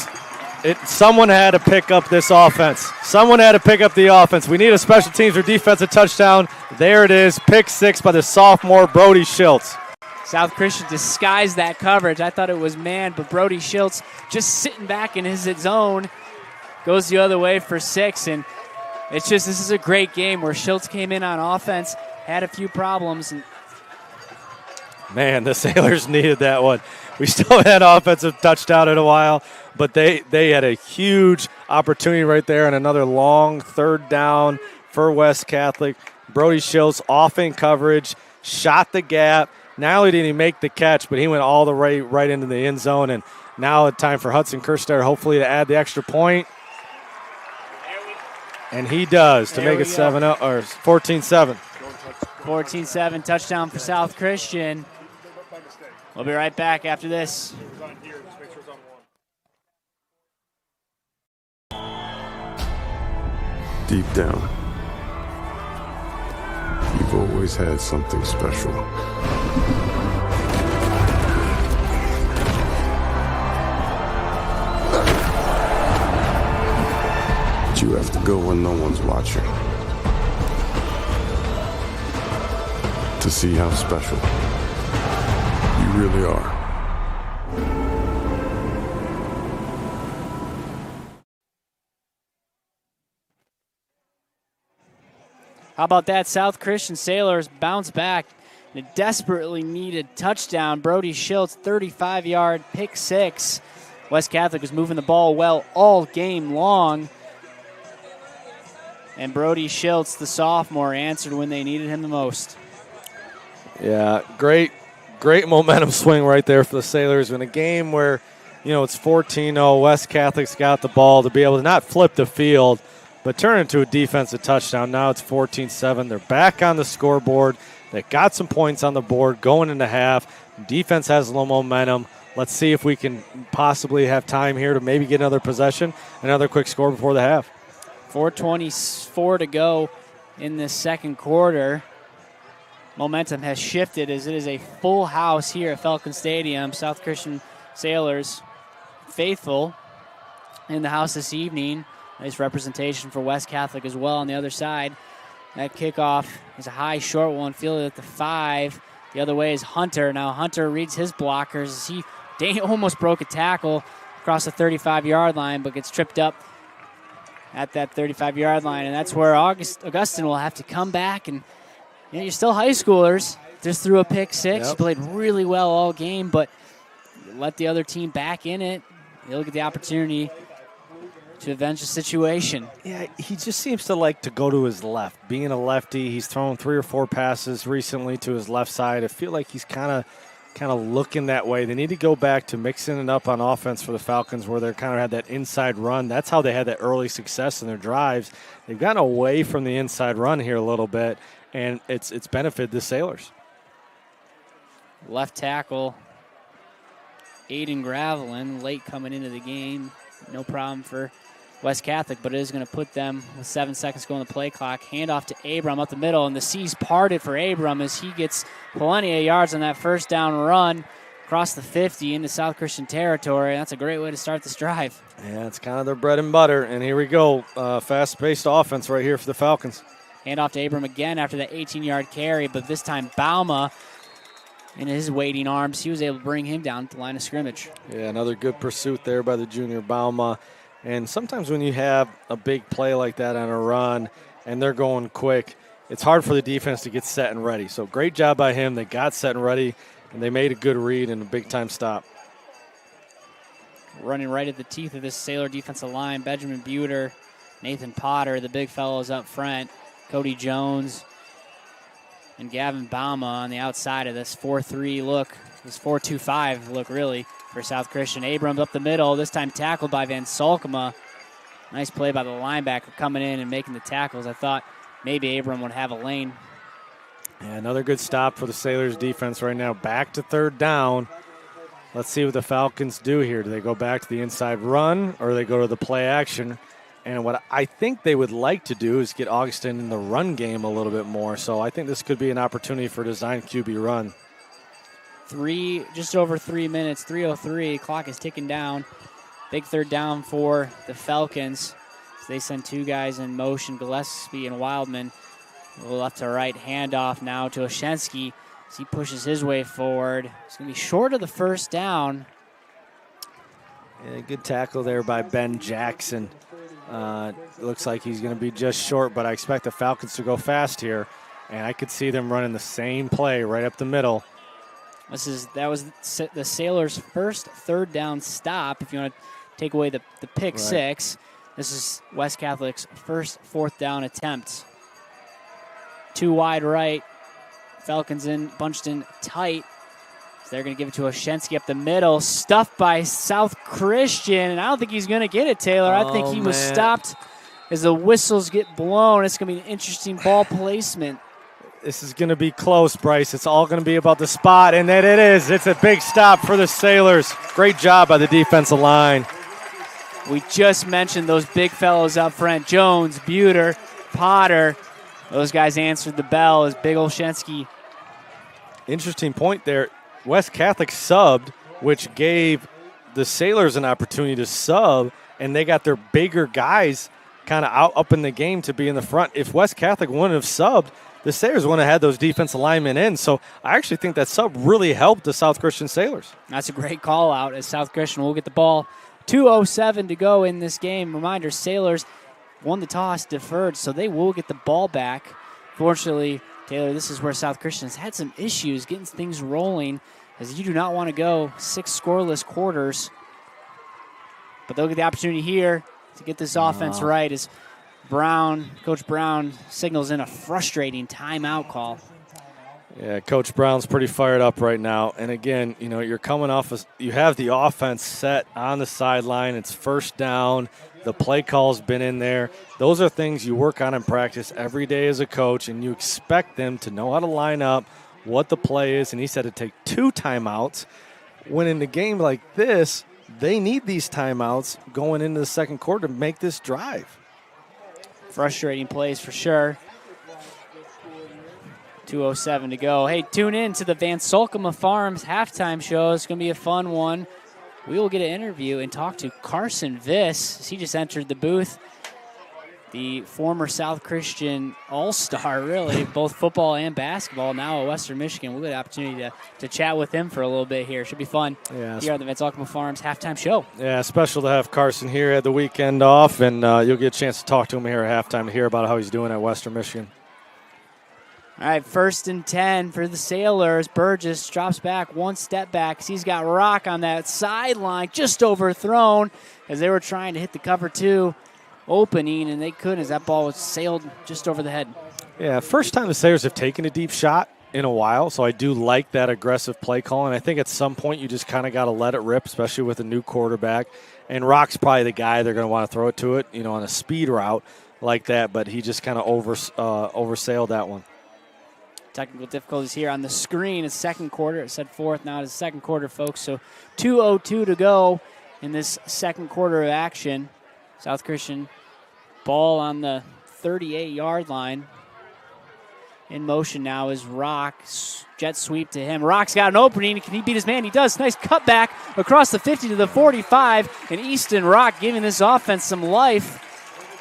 Someone had to pick up this offense. Someone had to pick up the offense. We need a special teams or defensive touchdown. There it is, pick 6 by the sophomore Brody Schultz. South Christian disguised that coverage. I thought it was man, but Brody Schultz just sitting back in his zone goes the other way for 6. And it's just, this is a great game where Schultz came in on offense, had a few problems. And man, the Sailors needed that one. We still had offensive touchdown in a while, but they had a huge opportunity right there and another long third down for West Catholic. Brody Schultz off in coverage, shot the gap. Not only did he make the catch, but he went all the way right into the end zone. And now it's time for Hudson Kerstetter hopefully to add the extra point. And he does to make it 7-0 or 14-7. 14-7 touchdown for South Christian. We'll be right back after this. Deep down, you've always had something special. But you have to go when no one's watching to see how special you really are. How about that? South Christian Sailors bounce back. A desperately needed touchdown. Brody Schultz, 35-yard pick 6. West Catholic was moving the ball well all game long. And Brody Schultz, the sophomore, answered when they needed him the most. Yeah, great momentum swing right there for the Sailors in a game where, it's 14-0. West Catholic's got the ball to be able to not flip the field, but turn into a defensive touchdown. Now it's 14-7. They're back on the scoreboard. They got some points on the board going into half. Defense has a little momentum. Let's see if we can possibly have time here to maybe get another possession, another quick score before the half. 4:24 to go in this second quarter. Momentum has shifted as it is a full house here at Falcon Stadium. South Christian Sailors faithful in the house this evening. Nice representation for West Catholic as well on the other side. That kickoff is a high, short one, fielded at the 5. The other way is Hunter. Now Hunter reads his blockers. He almost broke a tackle across the 35-yard line, but gets tripped up at that 35-yard line. And that's where Augustin will have to come back. And you're still high schoolers. Just threw a pick 6. Yep. You played really well all game, but let the other team back in it. You'll get the opportunity to avenge the situation. Yeah, he just seems to like to go to his left. Being a lefty, he's thrown 3 or 4 passes recently to his left side. I feel like he's kind of looking that way. They need to go back to mixing it up on offense for the Falcons where they kind of had that inside run. That's how they had that early success in their drives. They've gotten away from the inside run here a little bit, and it's benefited the Sailors. Left tackle, Aiden Gravelin, late coming into the game. No problem for West Catholic, but it is going to put them with 7 seconds to go on the play clock. Handoff to Abram up the middle, and the C's parted for Abram as he gets plenty of yards on that first down run across the 50 into South Christian territory. That's a great way to start this drive. Yeah, it's kind of their bread and butter, and here we go. Fast-paced offense right here for the Falcons. Handoff to Abram again after that 18-yard carry, but this time Bauma in his waiting arms, he was able to bring him down to the line of scrimmage. Yeah, another good pursuit there by the junior Bauma. And sometimes when you have a big play like that on a run and they're going quick, it's hard for the defense to get set and ready. So great job by him. They got set and ready, and they made a good read and a big-time stop. Running right at the teeth of this Sailor defensive line, Benjamin Buter, Nathan Potter, the big fellows up front, Cody Jones, and Gavin Bauma on the outside of this 4-3 look, this 4-2-5 look really for South Christian. Abrams up the middle, this time tackled by Van Salkema. Nice play by the linebacker coming in and making the tackles. I thought maybe Abram would have a lane. Yeah, another good stop for the Sailors defense right now. Back to third down. Let's see what the Falcons do here. Do they go back to the inside run or do they go to the play action? And what I think they would like to do is get Augustin in the run game a little bit more. So I think this could be an opportunity for design QB run. Just over 3 minutes, 3:03. Clock is ticking down. Big third down for the Falcons. So they send 2 guys in motion, Gillespie and Wildman. Left to right, handoff now to Oshensky. As he pushes his way forward. It's going to be short of the first down. Yeah, good tackle there by Ben Jackson. Looks like he's going to be just short, but I expect the Falcons to go fast here, and I could see them running the same play right up the middle. That was the Saiors' first third down stop, if you want to take away the pick six. This is West Catholic's first fourth down attempt. 2 wide right. Falcons bunched in tight. So they're going to give it to Oshensky up the middle. Stuffed by South Christian. And I don't think he's going to get it, Taylor. I think he was stopped as the whistles get blown. It's going to be an interesting ball placement. This is going to be close, Bryce. It's all going to be about the spot, and then it is. It's a big stop for the Saiors. Great job by the defensive line. We just mentioned those big fellows up front. Jones, Buter, Potter. Those guys answered the bell as Big Olszewski. Interesting point there. West Catholic subbed, which gave the Saiors an opportunity to sub, and they got their bigger guys kind of up in the game to be in the front. If West Catholic wouldn't have subbed, the Saiors wouldn't have had those defensive linemen in. So I actually think that sub really helped the South Christian Saiors. That's a great call out as South Christian will get the ball. 2:07 to go in this game. Reminder, Saiors won the toss, deferred, so they will get the ball back. Fortunately, Taylor, this is where South Christian has had some issues getting things rolling, as you do not want to go 6 scoreless quarters. But they'll get the opportunity here to get this offense right as Coach Brown signals in a frustrating timeout call. Yeah, Coach Brown's pretty fired up right now. And again, you're coming off you have the offense set on the sideline. It's first down. The play call's been in there. Those are things you work on in practice every day as a coach, and you expect them to know how to line up, what the play is. And he said to take 2 timeouts. When in a game like this, they need these timeouts going into the second quarter to make this drive. Frustrating plays for sure. 2:07 to go. Hey, tune in to the Van Solkema Farms halftime show. It's going to be a fun one. We will get an interview and talk to Carson Viss. He just entered the booth. The former South Christian all-star, really, both football and basketball, now at Western Michigan. We'll get an opportunity to chat with him for a little bit here. Should be fun here on the Van Solkema Farms halftime show. Yeah, special to have Carson here at the weekend off, and you'll get a chance to talk to him here at halftime to hear about how he's doing at Western Michigan. All right, 1st and 10 for the Saiors. Burgess drops back 1 step back. He's got Rock on that sideline, just overthrown as they were trying to hit the cover 2 opening, and they couldn't as that ball was sailed just over the head. Yeah, first time the Saiors have taken a deep shot in a while, so I do like that aggressive play call, and I think at some point you just kind of got to let it rip, especially with a new quarterback. And Rock's probably the guy they're going to want to throw it to it, on a speed route like that, but he just kind of oversailed that one. Technical difficulties here on the screen. It's second quarter. It said fourth. Now it's second quarter, folks. So 2:02 to go in this second quarter of action. South Christian ball on the 38-yard line. In motion now is Rock. Jet sweep to him. Rock's got an opening. Can he beat his man? He does. Nice cutback across the 50 to the 45. And Easton Rock giving this offense some life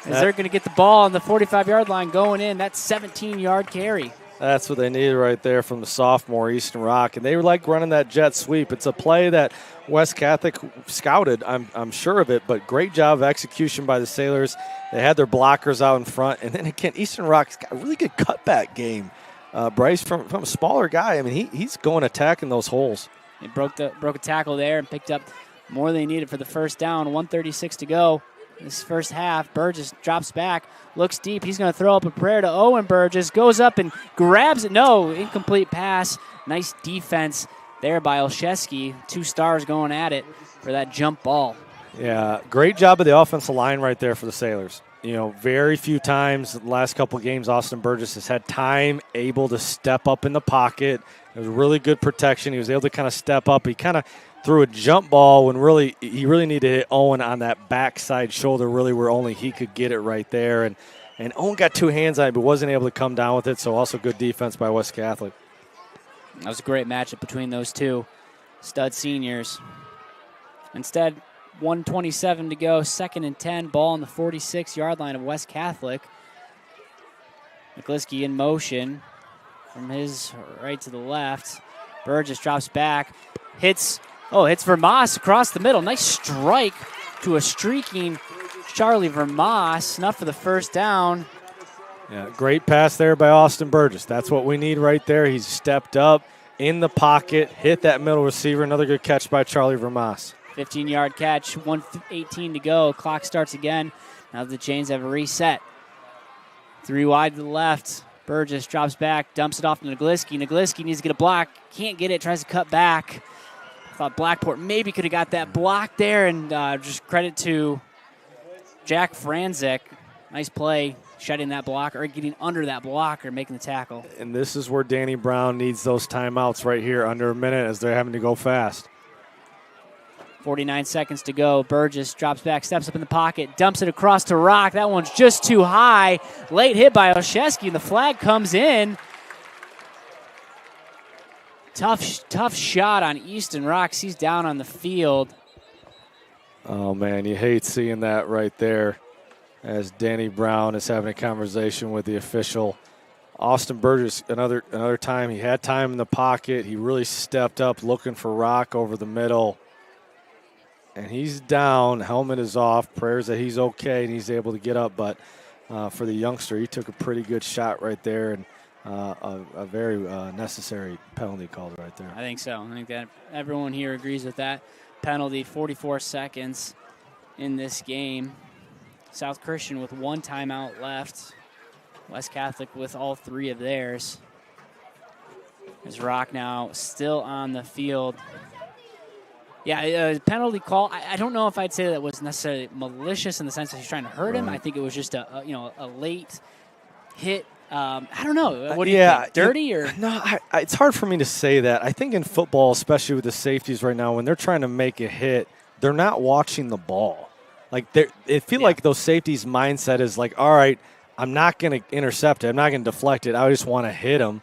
as they're going to get the ball on the 45-yard line going in. That's 17-yard carry. That's what they needed right there from the sophomore Easton Rock. And they were like running that jet sweep. It's a play that West Catholic scouted, I'm sure of it, but great job of execution by the Saiors. They had their blockers out in front. And then again, Easton Rock's got a really good cutback game. Bryce, from a smaller guy, I mean, he's going attacking those holes. He broke a tackle there and picked up more than he needed for the first down. 1:36 to go. This first half, Burgess drops back, looks deep. He's going to throw up a prayer to Owen Burgess. Goes up and grabs it. No, incomplete pass. Nice defense there by Olszewski. 2 stars going at it for that jump ball. Yeah, great job of the offensive line right there for the Saiors. Very few times in the last couple of games, Austin Burgess has had time able to step up in the pocket. It was really good protection. He was able to kind of step up. He kind of threw a jump ball when he really needed to hit Owen on that backside shoulder, really where only he could get it right there. And Owen got 2 hands on it, but wasn't able to come down with it, so also good defense by West Catholic. That was a great matchup between those two stud seniors. Instead, 1:27 to go, 2nd and 10, ball on the 46-yard line of West Catholic. McCliskey in motion. from his right to the left. Burgess drops back, hits Vermas across the middle. Nice strike to a streaking Charlie Vermas, enough for the first down. Yeah, great pass there by Austin Burgess. That's what we need right there. He's stepped up in the pocket, hit that middle receiver. Another good catch by Charlie Vermas. 15-yard catch, 1:18 to go. Clock starts again. Now the chains have reset. 3 wide to the left. Burgess drops back, dumps it off to Nagliski. Nagliski needs to get a block. Can't get it, tries to cut back. Thought Blackport maybe could have got that block there, and just credit to Jack Franzik. Nice play, shedding that block, or getting under that block, or making the tackle. And this is where Danny Brown needs those timeouts right here, under a minute, as they're having to go fast. 49 seconds to go. Burgess drops back, steps up in the pocket, dumps it across to Rock. That one's just too high. Late hit by Olszewski, and the flag comes in. Tough shot on Easton Rocks. He's down on the field. Oh, man, you hate seeing that right there as Danny Brown is having a conversation with the official. Austin Burgess, another time, he had time in the pocket. He really stepped up looking for Rock over the middle. And he's down. Helmet is off. Prayers that he's okay and he's able to get up. But for the youngster, he took a pretty good shot right there, and a very necessary penalty called right there. I think so. I think that everyone here agrees with that penalty. 44 seconds in this game. South Christian with 1 timeout left. West Catholic with all 3 of theirs. There's Rock now still on the field. Yeah, penalty call. I don't know if I'd say that was necessarily malicious in the sense that he's trying to hurt him. I think it was just a late hit. I don't know. What do you think? Dirty or no? It's hard for me to say that. I think in football, especially with the safeties right now, when they're trying to make a hit, they're not watching the ball. Like it feel like those safeties' mindset is like, all right, I'm not going to intercept it. I'm not going to deflect it. I just want to hit him.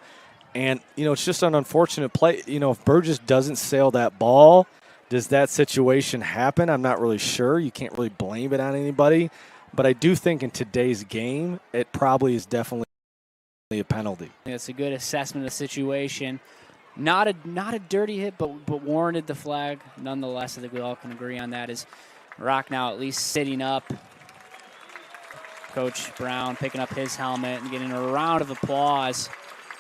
And it's just an unfortunate play. If Burgess doesn't sail that ball, does that situation happen? I'm not really sure. You can't really blame it on anybody. But I do think in today's game, it probably is definitely a penalty. It's a good assessment of the situation. Not a dirty hit, but warranted the flag. Nonetheless, I think we all can agree on that. Is Rock now at least sitting up. Coach Brown picking up his helmet and getting a round of applause,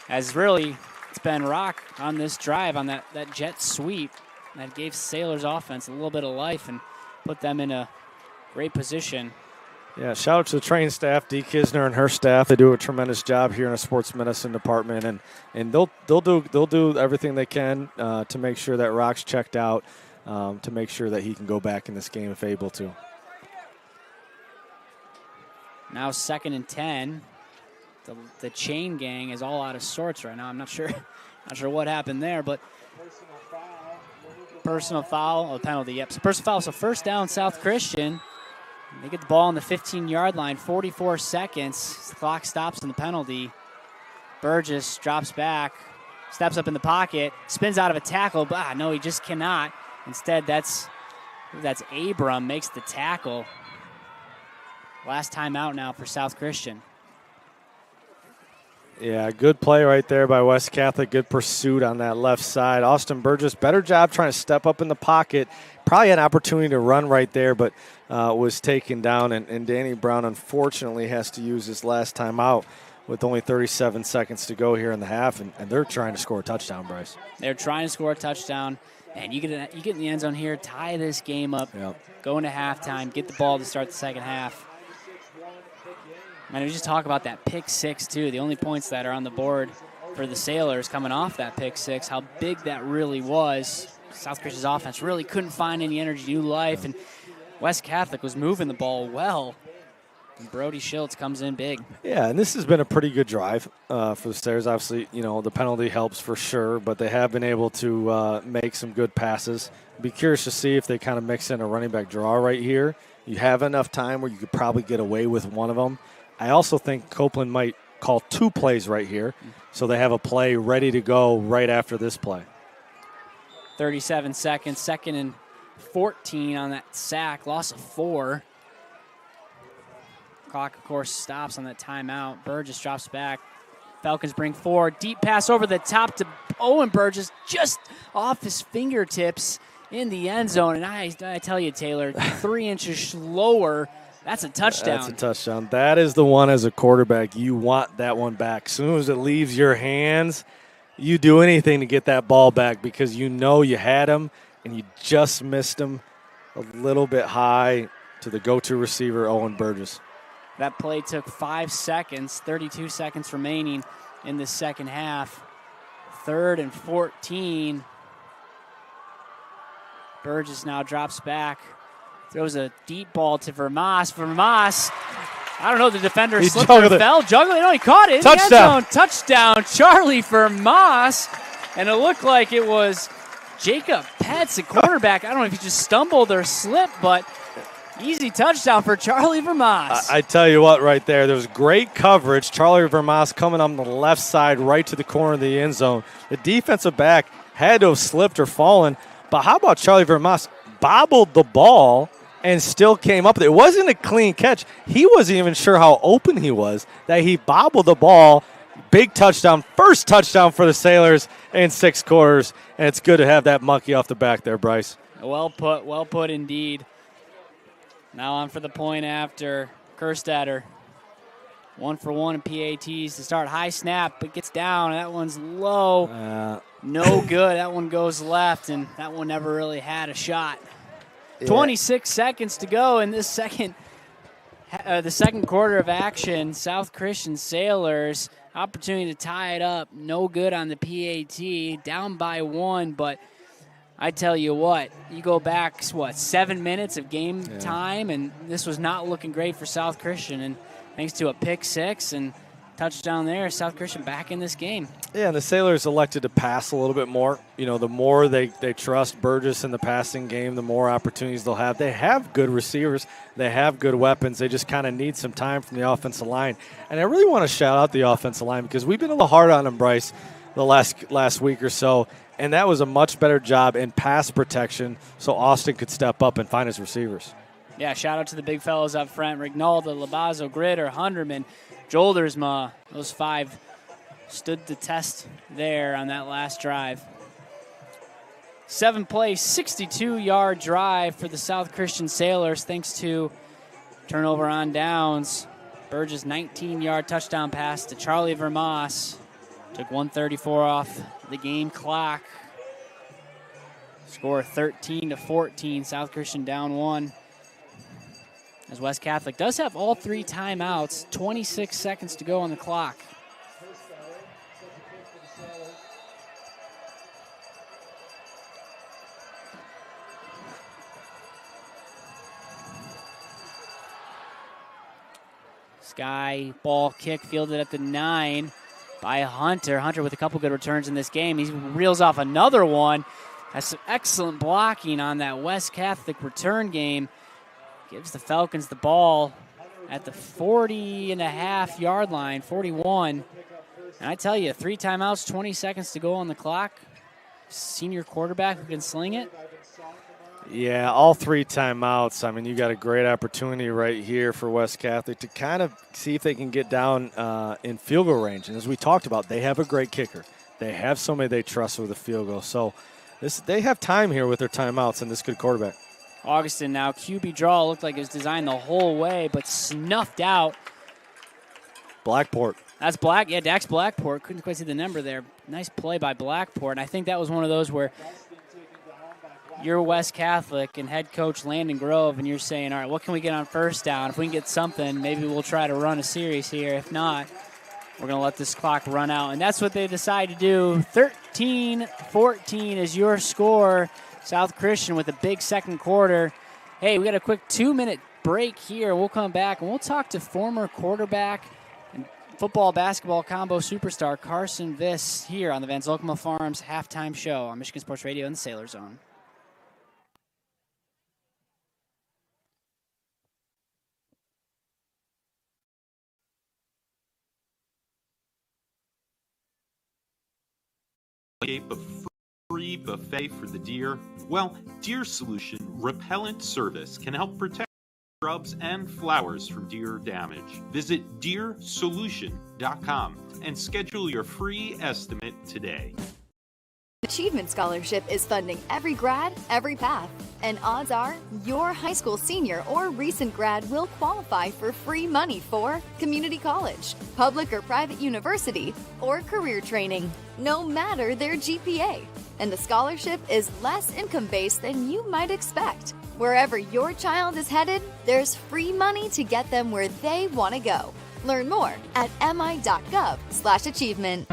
as really it's been Rock on this drive on that jet sweep that gave Sailors offense a little bit of life and put them in a great position. Yeah, shout out to the training staff, Dee Kisner and her staff. They do a tremendous job here in the sports medicine department, and they'll do everything they can to make sure that Rock's checked out, to make sure that he can go back in this game if able to. Now 2nd and 10. The chain gang is all out of sorts right now. I'm not sure what happened there, but personal foul, penalty. Yep, so personal foul. So first down, South Christian. They get the ball on the 15-yard line, 44 seconds. The clock stops in the penalty. Burgess drops back, steps up in the pocket, spins out of a tackle. But no, he just cannot. Instead, that's Abram makes the tackle. Last time out now for South Christian. Yeah, good play right there by West Catholic. Good pursuit on that left side. Austin Burgess, better job trying to step up in the pocket. Probably had an opportunity to run right there, but was taken down. And Danny Brown, unfortunately, has to use his last time out with only 37 seconds to go here in the half. And they're trying to score a touchdown, Bryce. They're trying to score a touchdown. And you get in the end zone here, tie this game up, go into halftime, get the ball to start the second half. And we just talk about that pick six, too. The only points that are on the board for the Sailors coming off that pick six, how big that really was. South Christian's offense really couldn't find any energy, new life, and West Catholic was moving the ball well. And Brody Schultz comes in big. Yeah, and this has been a pretty good drive for the Sailors. Obviously, the penalty helps for sure, but they have been able to make some good passes. Be curious to see if they kind of mix in a running back draw right here. You have enough time where you could probably get away with one of them. I also think Copeland might call 2 plays right here, so they have a play ready to go right after this play. 37 seconds, 2nd and 14 on that sack, loss of 4. Clock, of course, stops on that timeout. Burgess drops back, Falcons bring 4. Deep pass over the top to Owen Burgess, just off his fingertips in the end zone. And I tell you, Taylor, 3 inches slower, that's a touchdown. That's a touchdown. That is the one as a quarterback. You want that one back. As soon as it leaves your hands, you do anything to get that ball back because you know you had him and you just missed him a little bit high to the go-to receiver, Owen Burgess. That play took 5 seconds, 32 seconds remaining in the second half. 3rd and 14. Burgess now drops back, throws a deep ball to Vermas. Vermas, I don't know, the defender slipped or fell, juggling. No, he caught it in the end zone. Touchdown, Charlie Vermas. And it looked like it was Jacob Petz, the quarterback. I don't know if he just stumbled or slipped, but easy touchdown for Charlie Vermas. I tell you what, right there was great coverage. Charlie Vermas coming on the left side right to the corner of the end zone. The defensive back had to have slipped or fallen. But how about Charlie Vermas bobbled the ball and still came up with it? It wasn't a clean catch. He wasn't even sure how open he was that he bobbled the ball. Big touchdown, first touchdown for the Saiors in 6 quarters. And it's good to have that monkey off the back there, Bryce. Well put indeed. Now on for the point after. Kerstetter, 1 for 1 in PATs to start. High snap, but gets down. That one's low. No good. That one goes left, and that one never really had a shot. Yeah. 26 seconds to go in this the second quarter of action. South Christian Sailors, opportunity to tie it up. No good on the PAT. Down by 1, but I tell you what, you go back, 7 minutes of game time, and this was not looking great for South Christian. And thanks to a pick 6 and touchdown there, South Christian back in this game. Yeah, and the Sailors elected to pass a little bit more. You know, the more they trust Burgess in the passing game, the more opportunities they'll have. They have good receivers. They have good weapons. They just kind of need some time from the offensive line. And I really want to shout out the offensive line because we've been a little hard on them, Bryce, the last week or so. And that was a much better job in pass protection so Austin could step up and find his receivers. Yeah, shout out to the big fellows up front. Rignaldo, Labazo, Gritter, Hunderman, Joldersma. Those 5 stood the test there on that last drive. 7-play, 62-yard drive for the South Christian Sailors thanks to turnover on downs. Burgess' 19-yard touchdown pass to Charlie Vermas. Took 1:34 off the game clock. Score 13-14. South Christian down 1. As West Catholic does have all 3 timeouts. 26 seconds to go on the clock. Sky ball kick fielded at the 9 by Hunter. Hunter with a couple good returns in this game. He reels off another one. Has some excellent blocking on that West Catholic return game. Gives the Falcons the ball at the 40.5-yard line, 41. And I tell you, 3 timeouts, 20 seconds to go on the clock. Senior quarterback who can sling it. Yeah, all 3 timeouts. I mean, you got a great opportunity right here for West Catholic to kind of see if they can get down in field goal range. And as we talked about, they have a great kicker. They have somebody they trust with a field goal. So they have time here with their timeouts and this good quarterback. Augustin now, QB draw looked like it was designed the whole way, but snuffed out. Blackport. That's Dax Blackport. Couldn't quite see the number there. Nice play by Blackport. And I think that was one of those where you're West Catholic and head coach Landon Grove, and you're saying, all right, what can we get on first down? If we can get something, maybe we'll try to run a series here. If not, we're going to let this clock run out. And that's what they decide to do. 13-14 is your score. South Christian with a big second quarter. Hey, we got a quick 2-minute break here. We'll come back, and we'll talk to former quarterback and football-basketball combo superstar Carson Viss here on the Van Zolkema Farms halftime show on Michigan Sports Radio and the Sailor Zone. A free buffet for the deer? Well, Deer Solution Repellent Service can help protect shrubs and flowers from deer damage. Visit deersolution.com and schedule your free estimate today. Achievement Scholarship is funding every grad, every path. And odds are your high school senior or recent grad will qualify for free money for community college, public or private university, or career training, no matter their GPA. And the scholarship is less income-based than you might expect. Wherever your child is headed, there's free money to get them where they want to go. Learn more at mi.gov/achievement.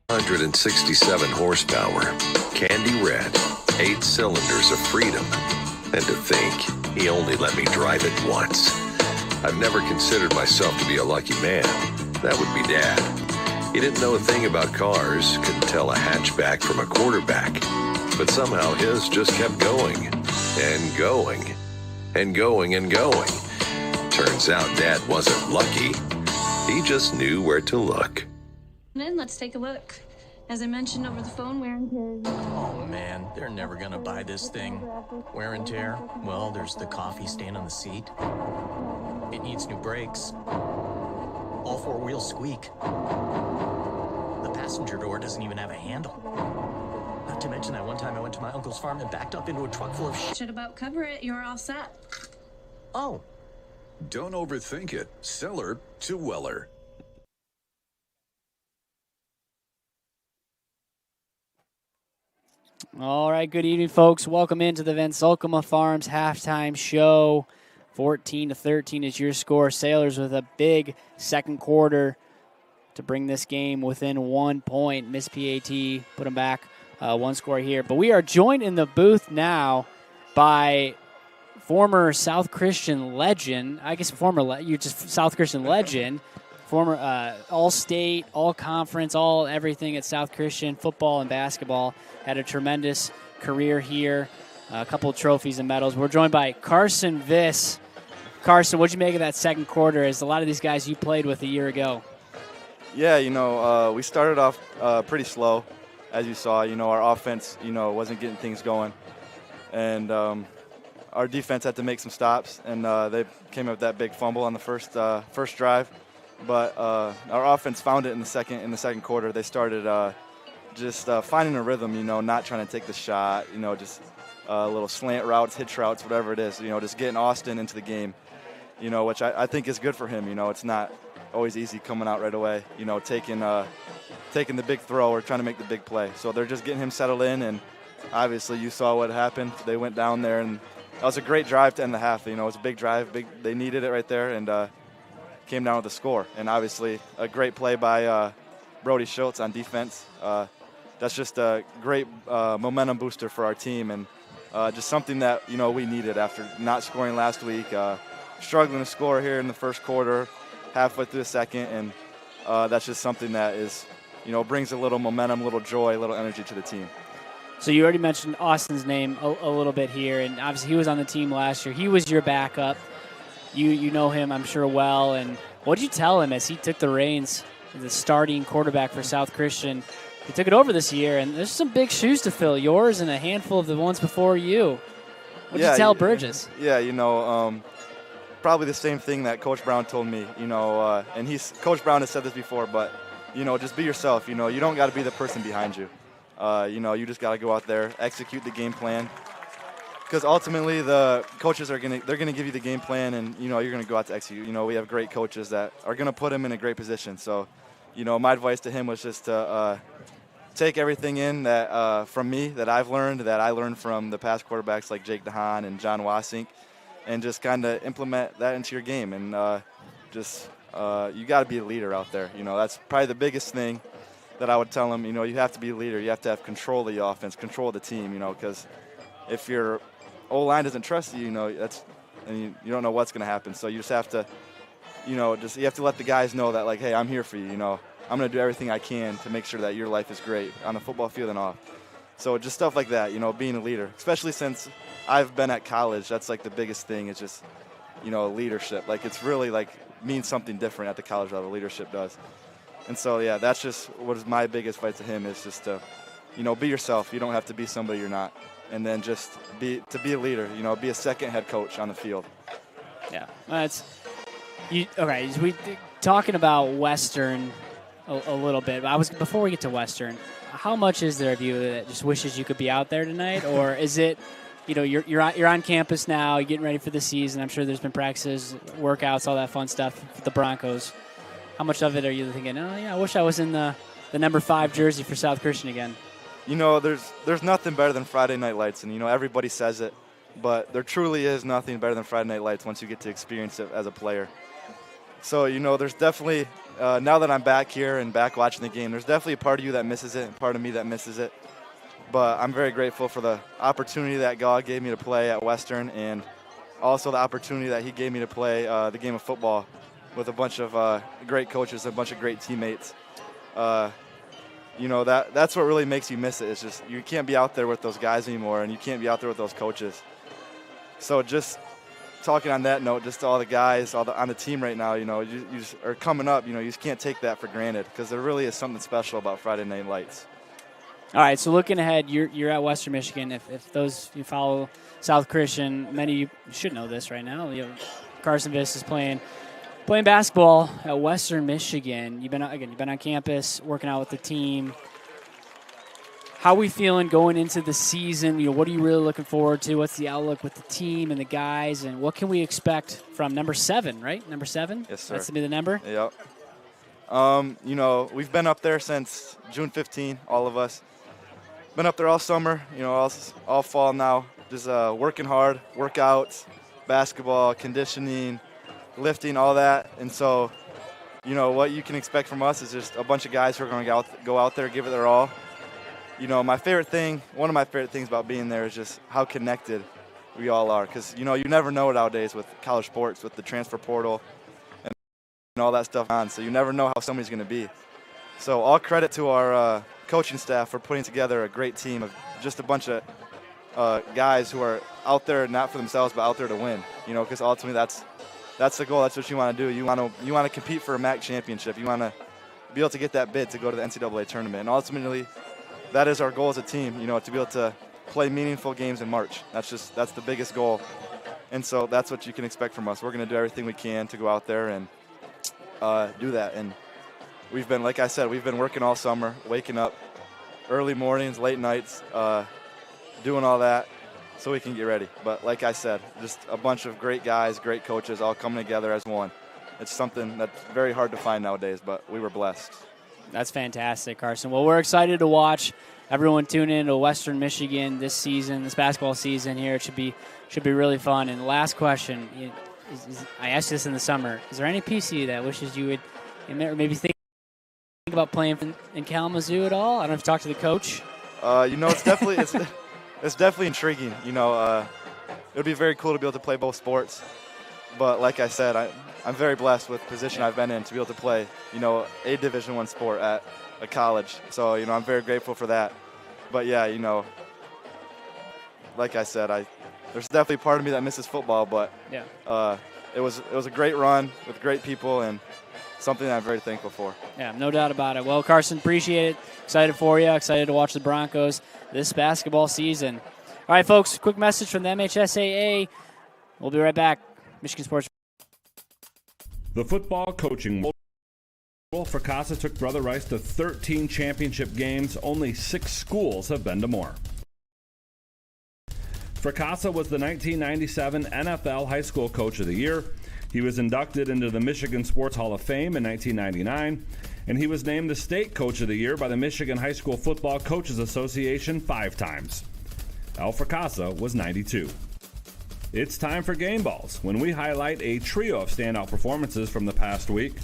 167 horsepower, candy red, 8 cylinders of freedom. And to think, he only let me drive it once. I've never considered myself to be a lucky man. That would be Dad. He didn't know a thing about cars, couldn't tell a hatchback from a quarterback. But somehow his just kept going, and going, and going, and going. Turns out Dad wasn't lucky. He just knew where to look. Then let's take a look. As I mentioned over the phone, wear and tear. Oh man, they're never gonna buy this thing. Wear and tear? Well, there's the coffee stain on the seat. It needs new brakes. All 4 wheels squeak. The passenger door doesn't even have a handle. Not to mention that one time I went to my uncle's farm and backed up into a truck full of shit. Should about cover it. You're all set. Oh. Don't overthink it. Seller to Weller. All right, good evening, folks. Welcome into the Vansulkema Farms halftime show. 14-13 is your score. Sailors with a big second quarter to bring this game within 1 point. Miss PAT put them back one score here. But we are joined in the booth now by former South Christian legend. I guess you're just South Christian legend. Former all-state, all-conference, all everything at South Christian, football and basketball. Had a tremendous career here, a couple of trophies and medals. We're joined by Carson Viss. Carson, what'd you make of that second quarter as a lot of these guys you played with a year ago? Yeah, we started off pretty slow, as you saw. Our offense, wasn't getting things going. And our defense had to make some stops, and they came up with that big fumble on the first drive. But our offense found it in the second quarter. They started just finding a rhythm, not trying to take the shot, just little slant routes, hitch routes, whatever it is, just getting Austin into the game, which I think is good for him. It's not always easy coming out right away, taking the big throw or trying to make the big play. So they're just getting him settled in, and obviously you saw what happened. They went down there, and that was a great drive to end the half. It was a big drive. They needed it right there, and came down with a score. And obviously a great play by Brody Schultz on defense. That's just a great momentum booster for our team, and just something that we needed after not scoring last week, struggling to score here in the first quarter, halfway through the second, and that's just something that is brings a little momentum, a little joy, a little energy to the team. So you already mentioned Austin's name a little bit here, and obviously he was on the team last year. He was your backup. You know him, I'm sure, well. And what did you tell him as he took the reins as the starting quarterback for South Christian? He took it over this year, and there's some big shoes to fill, yours and a handful of the ones before you. What did you tell Burgess? Yeah, probably the same thing that Coach Brown told me, and Coach Brown has said this before, but, just be yourself. You don't got to be the person behind you. You just got to go out there, execute the game plan. Because ultimately the coaches they're going to give you the game plan, and you're going to go out to execute. We have great coaches that are going to put him in a great position. So, my advice to him was just to take everything in that from me that I've learned, that I learned from the past quarterbacks like Jake DeHaan and John Wasink, and just kind of implement that into your game. And you got to be a leader out there. That's probably the biggest thing that I would tell him. You have to be a leader. You have to have control of the offense, control of the team. Because if your O-line doesn't trust you, and you don't know what's going to happen. So you just have to, you have to let the guys know that, like, hey, I'm here for you. I'm going to do everything I can to make sure that your life is great on the football field and off. So just stuff like that, being a leader, especially since I've been at college. That's like the biggest thing is just, leadership. Like, it's really like means something different at the college level. Leadership does. And so, yeah, that's just what is my biggest advice to him is just to, be yourself. You don't have to be somebody you're not. And then just be a leader, be a second head coach on the field. Yeah, okay. We talking about Western a little bit. Before we get to Western, how much is there of you that just wishes you could be out there tonight, or is it, you're on campus now, you're getting ready for the season. I'm sure there's been practices, workouts, all that fun stuff with the Broncos. How much of it are you thinking? Oh yeah, I wish I was in the number 5 jersey for South Christian again. There's nothing better than Friday Night Lights, and everybody says it, but there truly is nothing better than Friday Night Lights once you get to experience it as a player. So there's definitely now that I'm back here and back watching the game, there's definitely a part of you that misses it, and part of me that misses it. But I'm very grateful for the opportunity that God gave me to play at Western, and also the opportunity that He gave me to play the game of football with a bunch of great coaches, a bunch of great teammates. That's what really makes you miss it. It's just you can't be out there with those guys anymore, and you can't be out there with those coaches. So just talking on that note, just to all the guys on the team right now, you just are coming up. You just can't take that for granted because there really is something special about Friday Night Lights. All right, so looking ahead, you're at Western Michigan. If those you follow South Christian, many of you should know this right now. Carson Viss is playing basketball at Western Michigan. You've been on campus working out with the team. How are we feeling going into the season? What are you really looking forward to? What's the outlook with the team and the guys, and what can we expect from number 7? Right, number 7. Yes, sir. That's to be the number. Yep. We've been up there since June 15. All of us been up there all summer. All fall now. Just working hard, workouts, basketball, conditioning, lifting, all that. And so, what you can expect from us is just a bunch of guys who are going to go out there, give it their all. One of my favorite things about being there is just how connected we all are. Because, you never know nowadays with college sports, with the transfer portal and all that stuff on. So you never know how somebody's going to be. So all credit to our coaching staff for putting together a great team of just a bunch of guys who are out there not for themselves but out there to win. Because ultimately that's the goal. That's what you want to do. You want to compete for a MAC championship. You want to be able to get that bid to go to the NCAA tournament. And ultimately, that is our goal as a team. To be able to play meaningful games in March. That's the biggest goal. And so that's what you can expect from us. We're going to do everything we can to go out there and do that. And we've been, like I said, we've been working all summer, waking up early mornings, late nights, doing all that so we can get ready. But like I said, just a bunch of great guys, great coaches all coming together as one. It's something that's very hard to find nowadays, but we were blessed. That's fantastic, Carson. Well, we're excited to watch everyone tune in to Western Michigan this season, this basketball season here. It should be really fun. And the last question, I asked this in the summer. Is there any PC that wishes you would maybe think about playing in Kalamazoo at all? I don't know if you talked to the coach. It's definitely it's definitely intriguing. It would be very cool to be able to play both sports. But like I said, I'm very blessed with the position I've been in to be able to play, a Division I sport at a college. So, I'm very grateful for that. But yeah, like I said, there's definitely part of me that misses football. But yeah, it was a great run with great people and something that I'm very thankful for. Yeah, no doubt about it. Well, Carson, appreciate it. Excited for you. Excited to watch the Broncos this basketball season. All right, folks, quick message from the MHSAA. We'll be right back. Michigan Sports. The football coaching. Fracassa took Brother Rice to 13 championship games. Only 6 schools have been to more. Fracassa was the 1997 NFL High School Coach of the Year. He was inducted into the Michigan Sports Hall of Fame in 1999, and he was named the State Coach of the Year by the Michigan High School Football Coaches Association 5 times. Al Fracassa was 92. It's time for Game Balls, when we highlight a trio of standout performances from the past week.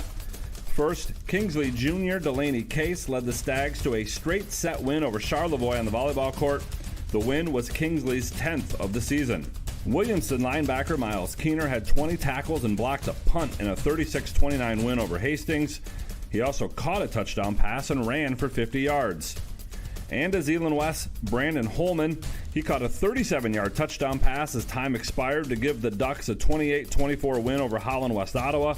First, Kingsley Jr. Delaney Case led the Stags to a straight set win over Charlevoix on the volleyball court. The win was Kingsley's 10th of the season. Williamson linebacker Miles Keener had 20 tackles and blocked a punt in a 36-29 win over Hastings. He also caught a touchdown pass and ran for 50 yards. And as Zeeland West, Brandon Holman, he caught a 37-yard touchdown pass as time expired to give the Ducks a 28-24 win over Holland West Ottawa.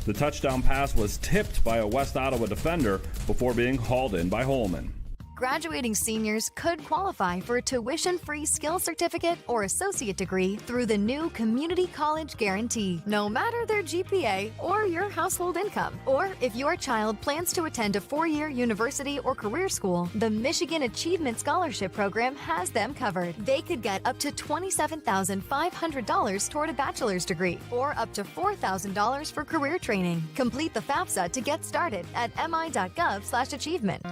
The touchdown pass was tipped by a West Ottawa defender before being hauled in by Holman. Graduating seniors could qualify for a tuition-free skills certificate or associate degree through the new Community College Guarantee, no matter their GPA or your household income. Or if your child plans to attend a 4-year university or career school, the Michigan Achievement Scholarship Program has them covered. They could get up to $27,500 toward a bachelor's degree or up to $4,000 for career training. Complete the FAFSA to get started at mi.gov/achievement.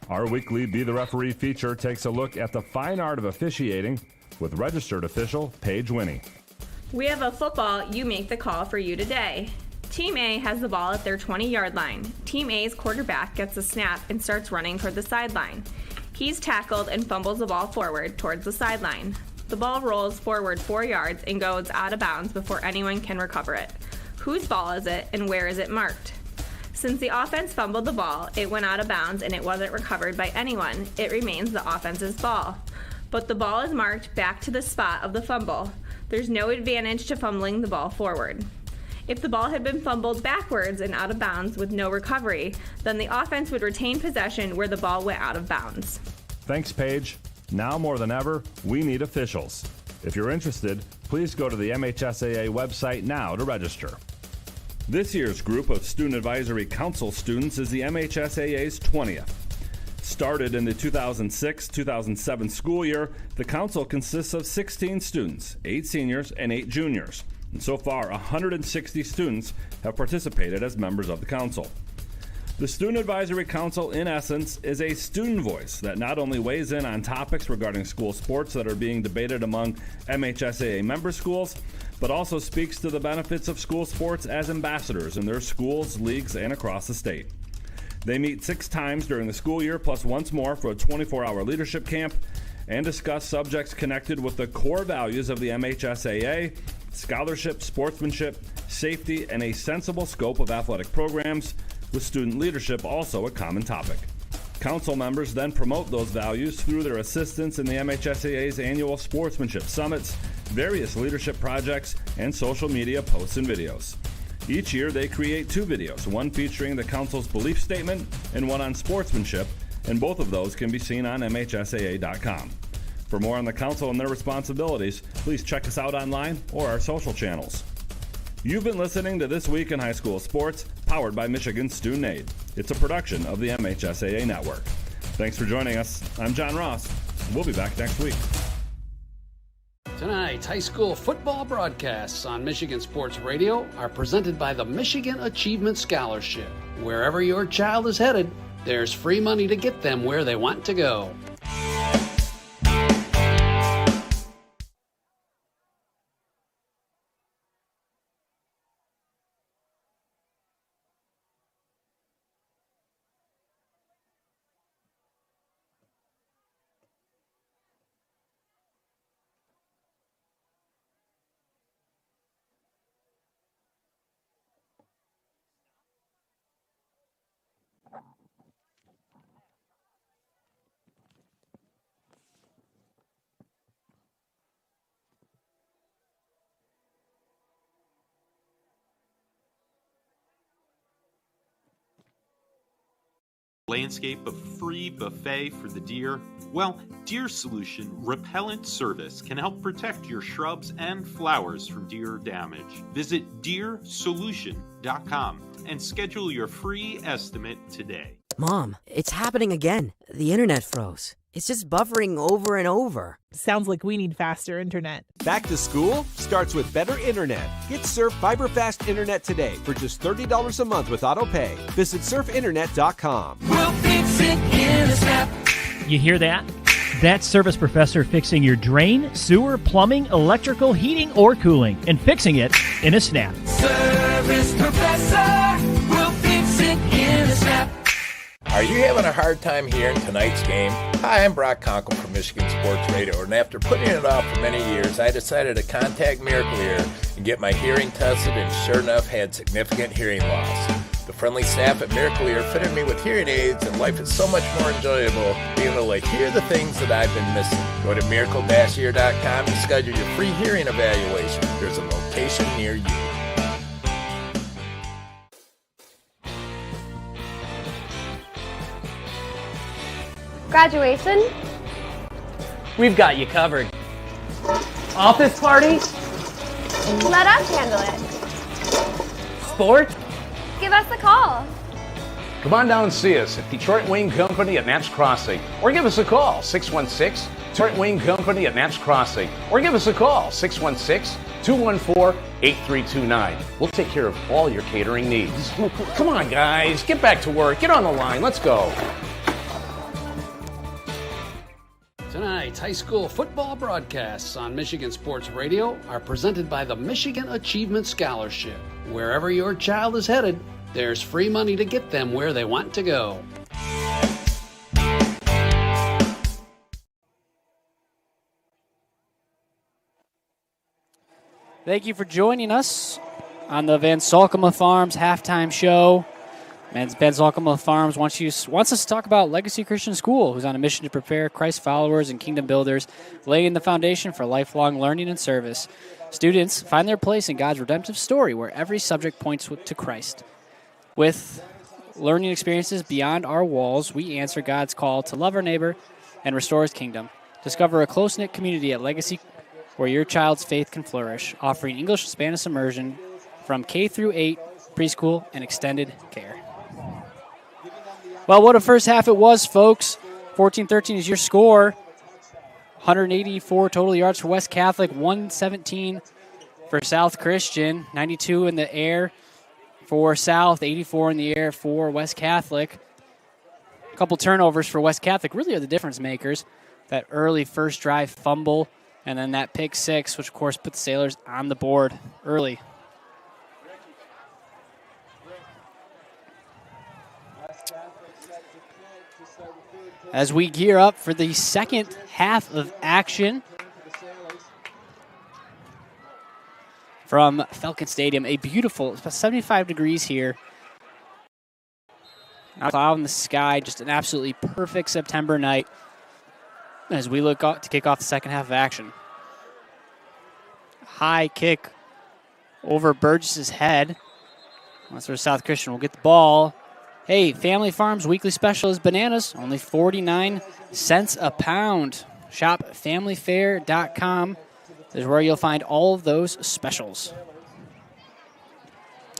Our weekly Be the Referee feature takes a look at the fine art of officiating with registered official Paige Winnie. We have a football you make the call for you today. Team A has the ball at their 20-yard line. Team A's quarterback gets a snap and starts running toward the sideline. He's tackled and fumbles the ball forward towards the sideline. The ball rolls forward 4 yards and goes out of bounds before anyone can recover it. Whose ball is it and where is it marked? Since the offense fumbled the ball, it went out of bounds and it wasn't recovered by anyone, it remains the offense's ball. But the ball is marked back to the spot of the fumble. There's no advantage to fumbling the ball forward. If the ball had been fumbled backwards and out of bounds with no recovery, then the offense would retain possession where the ball went out of bounds. Thanks, Paige. Now more than ever, we need officials. If you're interested, please go to the MHSAA website now to register. This year's group of Student Advisory Council students is the MHSAA's 20th. Started in the 2006-2007 school year, the council consists of 16 students, 8 seniors and 8 juniors. And so far, 160 students have participated as members of the council. The Student Advisory Council, in essence, is a student voice that not only weighs in on topics regarding school sports that are being debated among MHSAA member schools, but also speaks to the benefits of school sports as ambassadors in their schools, leagues, and across the state. They meet 6 times during the school year, plus once more for a 24-hour leadership camp, and discuss subjects connected with the core values of the MHSAA: scholarship, sportsmanship, safety, and a sensible scope of athletic programs, with student leadership also a common topic. Council members then promote those values through their assistance in the MHSAA's annual sportsmanship summits, various leadership projects, and social media posts and videos. Each year they create 2 videos, one featuring the council's belief statement and one on sportsmanship, and both of those can be seen on MHSAA.com. For more on the council and their responsibilities, please check us out online or our social channels. You've been listening to This Week in High School Sports, powered by Michigan Student Aid. It's a production of the MHSAA Network. Thanks for joining us. I'm John Ross. We'll be back next week. Tonight's high school football broadcasts on Michigan Sports Radio are presented by the Michigan Achievement Scholarship. Wherever your child is headed, there's free money to get them where they want to go. Landscape of free buffet for the deer? Well, Deer Solution Repellent Service can help protect your shrubs and flowers from deer damage. Visit deersolution.com and schedule your free estimate today. Mom, it's happening again. The internet froze. It's just buffering over and over. Sounds like we need faster internet. Back to school starts with better internet. Get Surf Fiber Fast Internet today for just $30 a month with AutoPay. Visit surfinternet.com. We'll fix it in a snap. You hear that? That's Service Professor fixing your drain, sewer, plumbing, electrical, heating, or cooling, and fixing it in a snap. Service Professor will fix it in a snap. Are you having a hard time hearing tonight's game? Hi, I'm Brock Conkle from Michigan Sports Radio, and after putting it off for many years, I decided to contact Miracle Ear and get my hearing tested, and sure enough, had significant hearing loss. The friendly staff at Miracle Ear fitted me with hearing aids, and life is so much more enjoyable being able to hear the things that I've been missing. Go to miracle-ear.com to schedule your free hearing evaluation. There's a location near you. Graduation? We've got you covered. Office party? Let us handle it. Sports? Give us a call. Come on down and see us at Detroit Wayne Company at Knapp's Crossing, or give us a call, 616 Detroit Wayne Company at Knapp's Crossing, or give us a call, 616-214-8329. We'll take care of all your catering needs. Come on, guys, get back to work. Get on the line. Let's go. Tonight's high school football broadcasts on Michigan Sports Radio are presented by the Michigan Achievement Scholarship. Wherever your child is headed, there's free money to get them where they want to go. Thank you for joining us on the Van Salkema Farms halftime show. Van Salkema Farms wants us to talk about Legacy Christian School, who's on a mission to prepare Christ followers and kingdom builders, laying the foundation for lifelong learning and service. Students find their place in God's redemptive story where every subject points to Christ. With learning experiences beyond our walls, we answer God's call to love our neighbor and restore his kingdom. Discover a close-knit community at Legacy where your child's faith can flourish, offering English and Spanish immersion from K through 8, preschool, and extended care. Well, what a first half it was, folks. 14-13 is your score. 184 total yards for West Catholic, 117 for South Christian, 92 in the air for South, 84 in the air for West Catholic. A couple turnovers for West Catholic really are the difference makers. That early first drive fumble and then that pick six, which of course put the Sailors on the board early. As we gear up for the second half of action from Falcon Stadium, a beautiful, it's about 75 degrees here. Cloud in the sky, just an absolutely perfect September night as we look to kick off the second half of action. High kick over Burgess's head. That's where South Christian will get the ball. Hey, Family Farms weekly special is bananas, only 49 cents a pound. Shop familyfare.com is where you'll find all of those specials.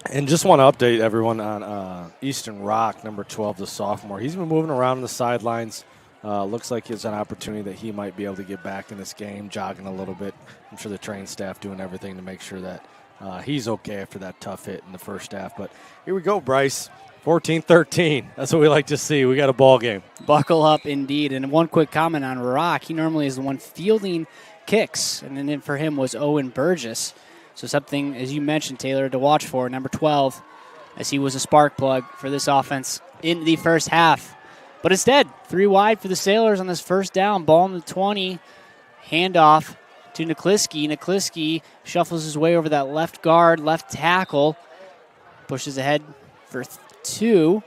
And just want to update everyone on Easton Rock, number 12, the sophomore. He's been moving around on the sidelines. Looks like it's an opportunity that he might be able to get back in this game, jogging a little bit. I'm sure the training staff doing everything to make sure that he's okay after that tough hit in the first half. But here we go, Bryce. 14-13. That's what we like to see. We got a ball game. Buckle up, indeed. And one quick comment on Rock. He normally is the one fielding kicks, and then for him was Owen Burgess. So something, as you mentioned, Taylor, to watch for, number 12, as he was a spark plug for this offense in the first half. But instead, 3 wide for the Sailors on this first down. Ball in the 20. Handoff to Nikliski. Nikliski shuffles his way over that left guard, left tackle. Pushes ahead for 2.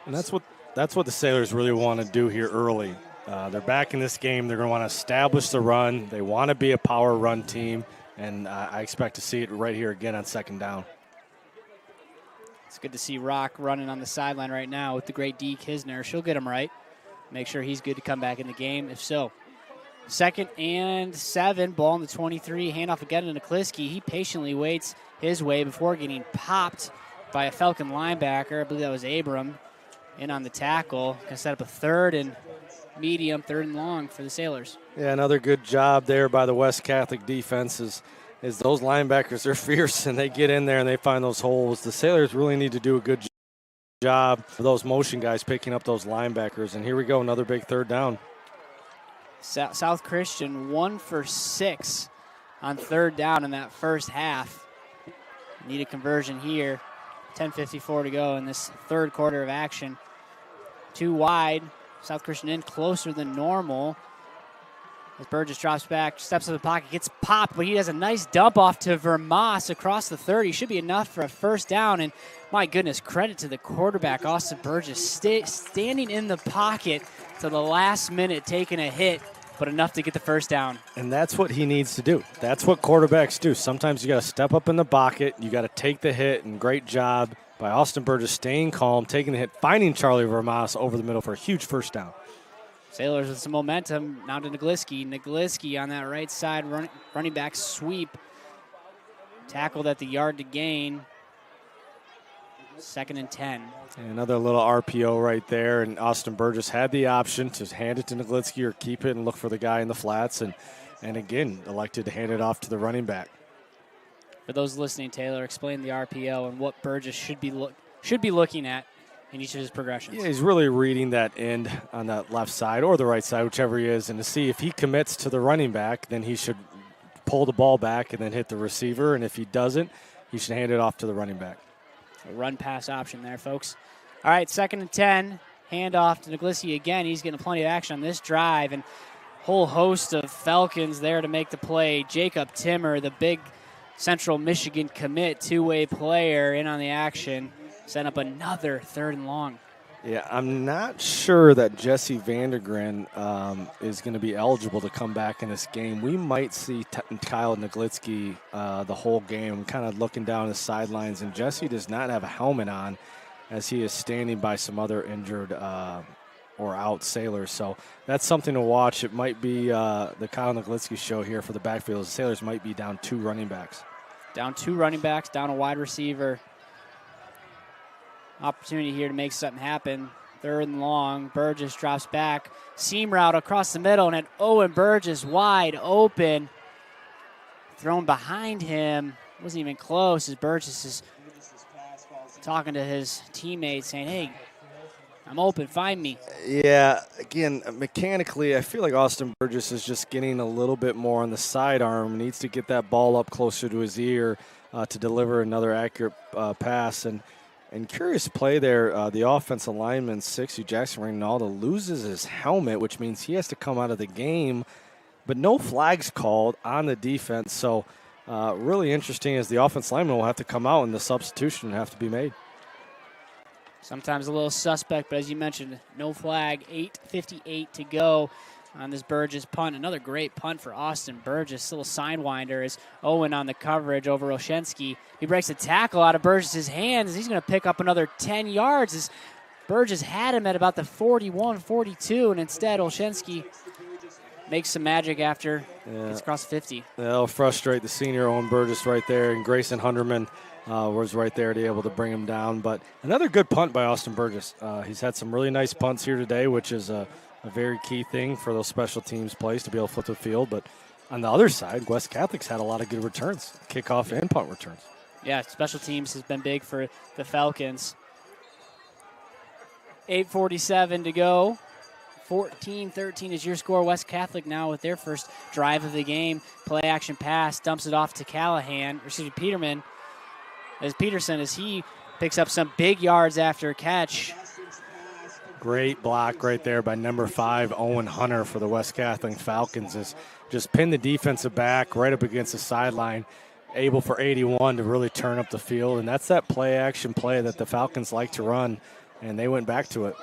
And that's what the Sailors really want to do here early. They're back in this game. They're going to want to establish the run. They want to be a power run team, and I expect to see it right here again on second down. It's good to see Rock running on the sideline right now with the great Dee Kisner. She'll get him right. Make sure he's good to come back in the game, if so. 2nd and 7, ball in the 23. Handoff again to Nikliski. He patiently waits his way before getting popped by a Falcon linebacker. I believe that was Abram in on the tackle. Going to set up a 3rd and medium, 3rd and long for the Sailors. Yeah, another good job there by the West Catholic defense is those linebackers are fierce and they get in there and they find those holes. The Sailors really need to do a good job for those motion guys picking up those linebackers. And here we go, another big 3rd down. South Christian 1 for 6 on 3rd down in that first half. Need a conversion here. 10:54 to go in this third quarter of action. Too wide. South Christian in closer than normal. As Burgess drops back, steps in the pocket, gets popped, but he has a nice dump off to Vermas across the 30. Should be enough for a first down. And my goodness, credit to the quarterback, Austin Burgess, standing in the pocket to the last minute, taking a hit, but enough to get the first down. And that's what he needs to do. That's what quarterbacks do. Sometimes you got to step up in the pocket. You got to take the hit, and great job by Austin Burgess staying calm, taking the hit, finding Charlie Vermas over the middle for a huge first down. Sailors with some momentum. Now to Nagliski. Nagliski on that right side, running back sweep. Tackled at the yard to gain. 2nd and 10. And another little RPO right there, and Austin Burgess had the option to hand it to Nagliski or keep it and look for the guy in the flats, and again, elected to hand it off to the running back. For those listening, Taylor, explain the RPO and what Burgess should be looking at in each of his progressions. Yeah, he's really reading that end on that left side or the right side, whichever he is, and to see if he commits to the running back, then he should pull the ball back and then hit the receiver, and if he doesn't, he should hand it off to the running back. A run-pass option there, folks. All right, 2nd and 10. Handoff to Nagliski again. He's getting plenty of action on this drive, and whole host of Falcons there to make the play. Jacob Timmer, the big Central Michigan commit, two-way player, in on the action. Set up another 3rd and long. Yeah, I'm not sure that Jesse Vandergren is going to be eligible to come back in this game. We might see Kyle Nagliski the whole game, kind of looking down the sidelines, and Jesse does not have a helmet on as he is standing by some other injured or out Sailors. So that's something to watch. It might be the Kyle Nagliski show here for the backfield. The Sailors might be down 2 running backs. Down 2 running backs, down a wide receiver. Opportunity here to make something happen. 3rd and long. Burgess drops back. Seam route across the middle, and at Owen Burgess wide open. Thrown behind him. Wasn't even close as Burgess is talking to his teammates saying, hey, I'm open, find me. Yeah, again, mechanically, I feel like Austin Burgess is just getting a little bit more on the sidearm. Needs to get that ball up closer to his ear to deliver another accurate pass. And curious play there, the offensive lineman, 6', Jackson Reynaldo, loses his helmet, which means he has to come out of the game, but no flags called on the defense. So really interesting as the offensive lineman will have to come out and the substitution will have to be made. Sometimes a little suspect, but as you mentioned, no flag, 8:58 to go on this Burgess punt. Another great punt for Austin Burgess. Little sidewinder as Owen on the coverage over Olszewski. He breaks a tackle out of Burgess's hands. He's going to pick up another 10 yards as Burgess had him at about the 41-42, and instead Olszewski makes some magic after it's across 50. That'll frustrate the senior Owen Burgess right there, and Grayson Hunterman was right there to be able to bring him down. But another good punt by Austin Burgess. He's had some really nice punts here today, which is a very key thing for those special teams plays to be able to flip the field. But on the other side, West Catholic's had a lot of good returns, kickoff and punt returns. Yeah, special teams has been big for the Falcons. 8:47 to go. 14-13 is your score. West Catholic now with their first drive of the game. Play action pass, dumps it off to Peterman. Peterson as he picks up some big yards after a catch. Great block right there by number 5, Owen Hunter for the West Catholic Falcons. Is just pinned the defensive back right up against the sideline, able for 81 to really turn up the field. And that's that play action play that the Falcons like to run, and they went back to it.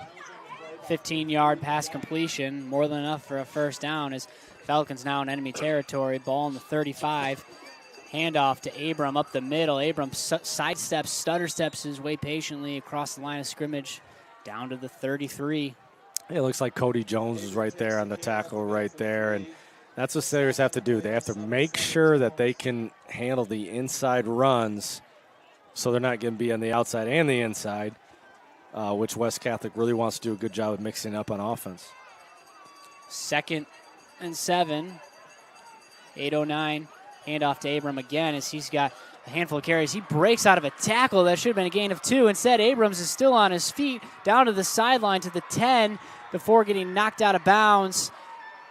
15-yard pass completion, more than enough for a first down as Falcons now in enemy territory. Ball in the 35. Handoff to Abram up the middle. Abram sidesteps, stutter steps his way patiently across the line of scrimmage down to the 33. It looks like Cody Jones is right there on the tackle right there, and that's what Saiors have to do. They have to make sure that they can handle the inside runs so they're not going to be on the outside and the inside, which West Catholic really wants to do a good job of mixing up on offense. 2nd and 7. 8:09. Handoff to Abram again as he's got a handful of carries. He breaks out of a tackle that should have been a gain of 2. Instead, Abrams is still on his feet, down to the sideline to the 10 before getting knocked out of bounds.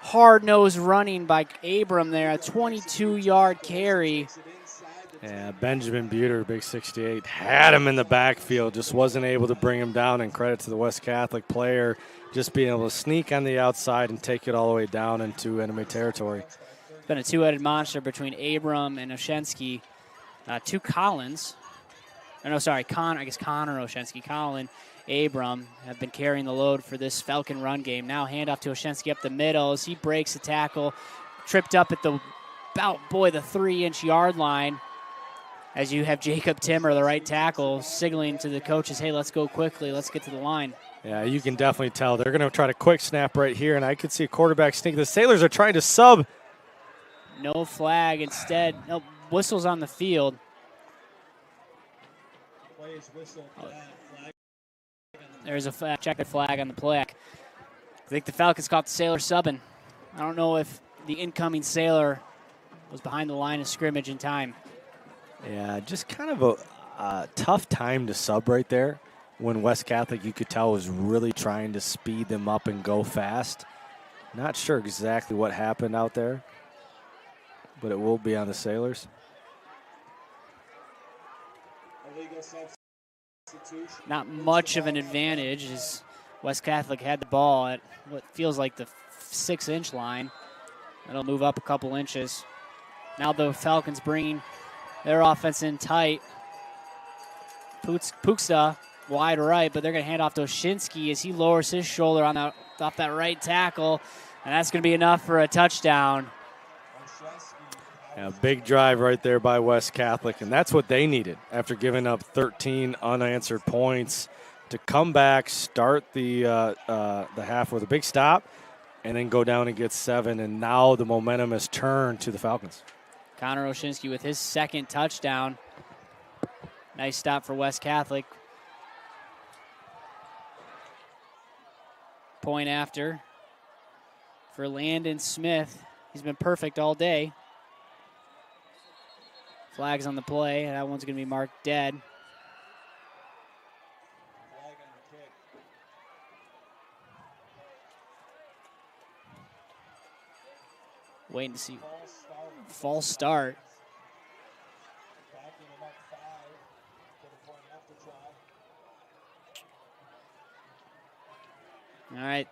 Hard-nosed running by Abram there, a 22-yard carry Yeah, Benjamin Buter, big 68, had him in the backfield, just wasn't able to bring him down, and credit to the West Catholic player just being able to sneak on the outside and take it all the way down into enemy territory. It's been a two-headed monster between Abram and Oshensky. Two Collins. Connor Oshensky. Colin, Abram have been carrying the load for this Falcon run game. Now handoff to Oshensky up the middle as he breaks the tackle. Tripped up at the 3-inch yard line. As you have Jacob Timmer, the right tackle, signaling to the coaches, hey, let's go quickly. Let's get to the line. Yeah, you can definitely tell. They're going to try to quick snap right here, and I could see a quarterback sneak. The Sailors are trying to sub. No flag. Instead, no whistles on the field. There's a checkered flag on the play. I think the Falcons caught the Sailor subbing. I don't know if the incoming Sailor was behind the line of scrimmage in time. Yeah, just kind of a tough time to sub right there when West Catholic, you could tell, was really trying to speed them up and go fast. Not sure exactly what happened out there, but it will be on the Sailors. Not much of an advantage as West Catholic had the ball at what feels like the 6-inch line. It'll move up a couple inches. Now the Falcons bringing their offense in tight. Puksta wide right, but they're going to hand off to Oshensky as he lowers his shoulder off that right tackle, and that's going to be enough for a touchdown. Yeah, big drive right there by West Catholic, and that's what they needed after giving up 13 unanswered points to come back, start the half with a big stop, and then go down and get 7, and now the momentum has turned to the Falcons. Connor Oshensky with his second touchdown. Nice stop for West Catholic. Point after for Landon Smith. He's been perfect all day. Flags on the play. That one's going to be marked dead. Waiting to see. False start. All right,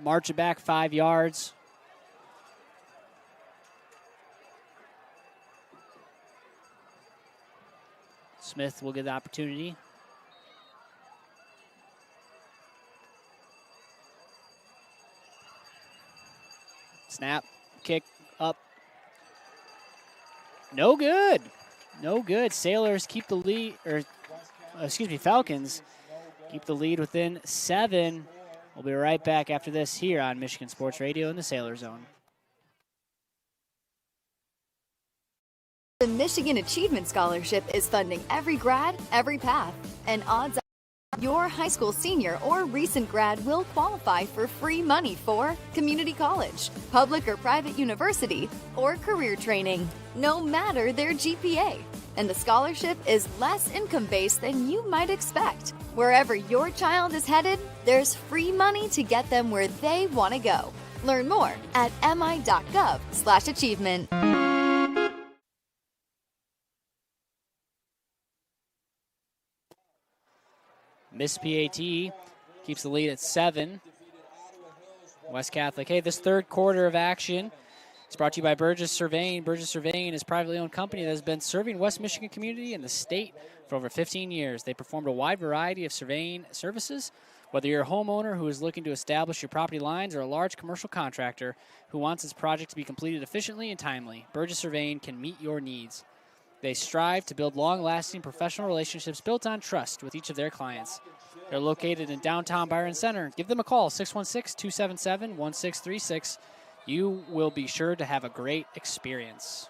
march it back 5 yards. Smith will get the opportunity. Snap, kick, up. No good. No good. Sailors keep the lead, Falcons keep the lead within 7. We'll be right back after this here on Michigan Sports Radio in the Sailor Zone. The Michigan Achievement Scholarship is funding every grad, every path, and odds are your high school senior or recent grad will qualify for free money for community college, public or private university, or career training, no matter their GPA. And the scholarship is less income-based than you might expect. Wherever your child is headed, there's free money to get them where they want to go. Learn more at mi.gov/achievement. Miss PAT keeps the lead at 7. West Catholic. Hey, this third quarter of action is brought to you by Burgess Surveying. Burgess Surveying is a privately owned company that has been serving West Michigan community and the state for over 15 years. They performed a wide variety of surveying services. Whether you're a homeowner who is looking to establish your property lines or a large commercial contractor who wants his project to be completed efficiently and timely, Burgess Surveying can meet your needs. They strive to build long-lasting professional relationships built on trust with each of their clients. They're located in downtown Byron Center. Give them a call, 616-277-1636. You will be sure to have a great experience.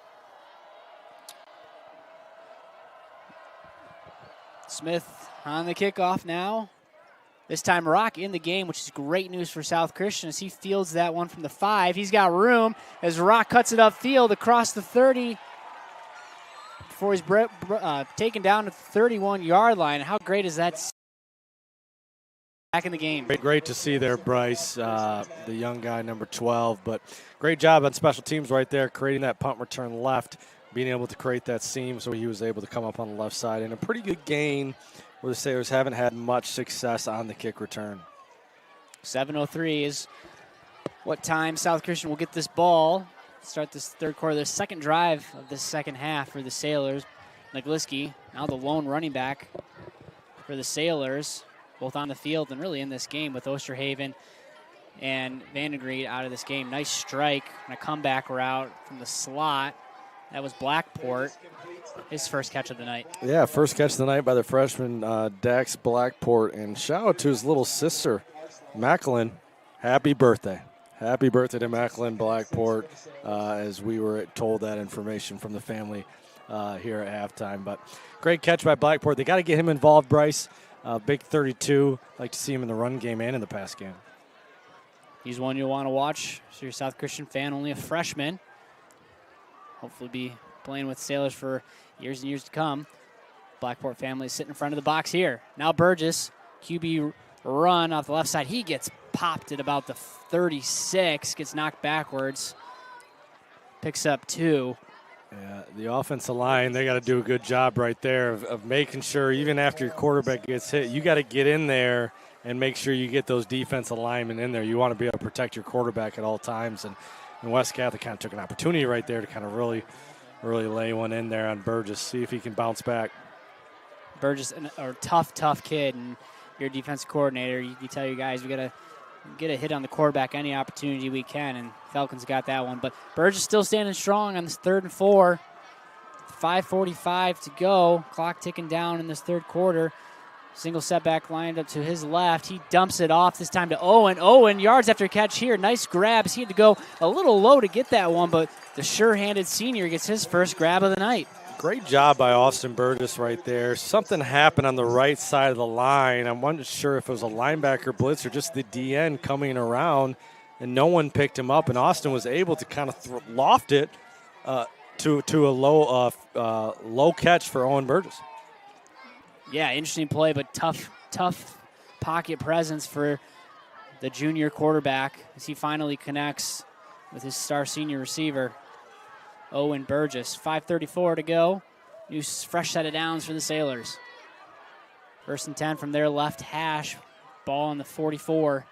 Smith on the kickoff now. This time Rock in the game, which is great news for South Christian as he fields that one from the 5. He's got room as Rock cuts it upfield across the 30 before he's taken down to the 31-yard line. How great is that? Back in the game. Great to see there, Bryce, the young guy, number 12. But great job on special teams right there, creating that punt return left. being able to create that seam, so he was able to come up on the left side. And a pretty good gain where the Saiors haven't had much success on the kick return. 7:03 is what time South Christian will get this ball. Start this third quarter, the second drive of the second half for the Sailors. Nagliski, now the lone running back for the Sailors, both on the field and really in this game with Osterhaven and Vandegried out of this game. Nice strike and a comeback route from the slot. That was Blackport, his first catch of the night. Yeah, first catch of the night by the freshman, Dax Blackport. And shout out to his little sister, Macklin. Happy birthday. Happy birthday to Macklin Blackport, as we were told that information from the family here at halftime. But great catch by Blackport. They got to get him involved, Bryce. Big 32. Like to see him in the run game and in the pass game. He's one you'll want to watch. So you're a South Christian fan, only a freshman. Hopefully be playing with Sailors for years and years to come. Blackport family sitting in front of the box here. Now Burgess, QB run off the left side. He gets popped at about the 36, gets knocked backwards, picks up 2. Yeah, the offensive line, they got to do a good job right there of making sure, even after your quarterback gets hit, you got to get in there and make sure you get those defensive linemen in there. You want to be able to protect your quarterback at all times. And West Catholic kind of took an opportunity right there to kind of really lay one in there on Burgess, see if he can bounce back. Burgess, a tough kid, and your defensive coordinator, you tell you guys, we got to get a hit on the quarterback any opportunity we can, and Falcons got that one. But Burgess still standing strong on this 3rd and 4. 5:45 to go. Clock ticking down in this third quarter. Single setback lined up to his left. He dumps it off this time to Owen. Owen, yards after catch here. Nice grabs. He had to go a little low to get that one, but the sure-handed senior gets his first grab of the night. Great job by Austin Burgess right there. Something happened on the right side of the line. I wasn't sure if it was a linebacker blitz or just the DN coming around, and no one picked him up, and Austin was able to kind of loft it to a low catch for Owen Burgess. Yeah, interesting play, but tough pocket presence for the junior quarterback as he finally connects with his star senior receiver, Owen Burgess. 5:34 to go. New fresh set of downs for the Sailors. 1st and 10 from their left hash. Ball on the 44.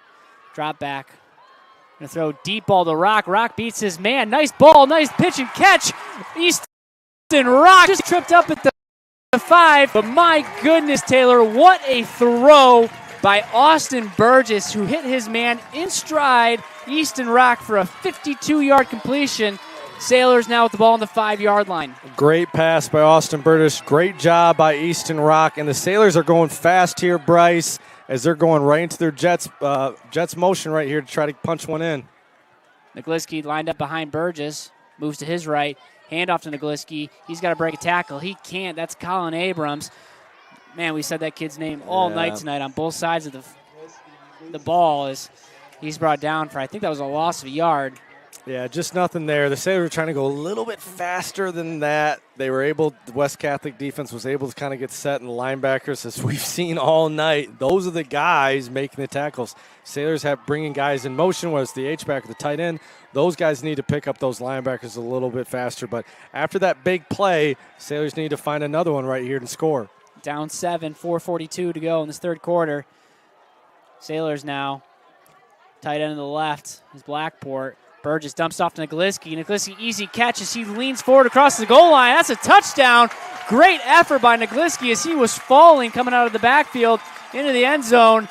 Drop back. Gonna throw deep ball to Rock. Rock beats his man. Nice ball, nice pitch and catch. Easton Rock just tripped up at the 5, but my goodness, Taylor, what a throw by Austin Burgess, who hit his man in stride. Easton Rock for a 52-yard completion. Sailors now with the ball on the 5-yard line. Great pass by Austin Burgess. Great job by Easton Rock. And the Sailors are going fast here, Bryce, as they're going right into their Jets motion right here to try to punch one in. Nagliski lined up behind Burgess, moves to his right. Handoff to Nagliski. He's got to break a tackle. He can't. That's Colin Abrams. Man, we said that kid's name all night tonight on both sides of the ball as he's brought down for, I think that was a loss of a yard. Yeah, just nothing there. The Sailors were trying to go a little bit faster than that. They were able, the West Catholic defense was able to kind of get set, and the linebackers, as we've seen all night, those are the guys making the tackles. Sailors have bringing guys in motion, whether it's the H-back or the tight end. Those guys need to pick up those linebackers a little bit faster. But after that big play, Sailors need to find another one right here to score. Down 7, 4:42 to go in this third quarter. Sailors now, tight end to the left is Blackport. Burgess dumps off to Nagliski. Nagliski, easy catch as he leans forward across the goal line. That's a touchdown. Great effort by Nagliski as he was falling coming out of the backfield into the end zone.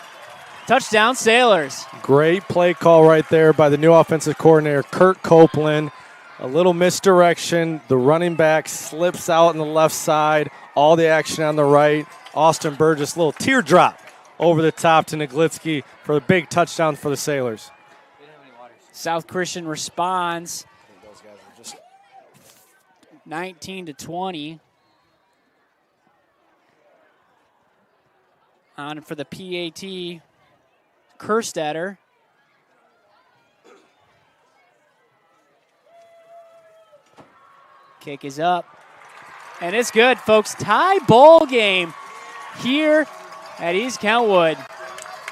Touchdown, Sailors. Great play call right there by the new offensive coordinator, Kurt Copeland. A little misdirection. The running back slips out on the left side. All the action on the right. Austin Burgess, little teardrop over the top to Nagliski for a big touchdown for the Sailors. South Christian responds 19-20. On for the PAT, Kerstetter. Kick is up. And it's good, folks. Tie ball game here at East Kentwood.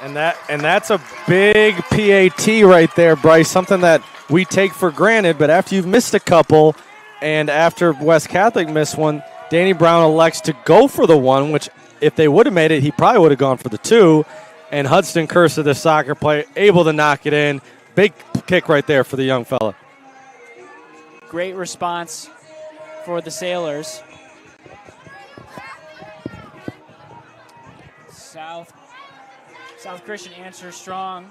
And that's a big PAT right there, Bryce, something that we take for granted, but after you've missed a couple, And after West Catholic missed one, Danny Brown elects to go for the one, which if they would have made it, he probably would have gone for the two. And Hudson Cursa, the soccer player, able to knock it in. Big kick right there for the young fella. Great response for the Sailors. South Christian answers strong.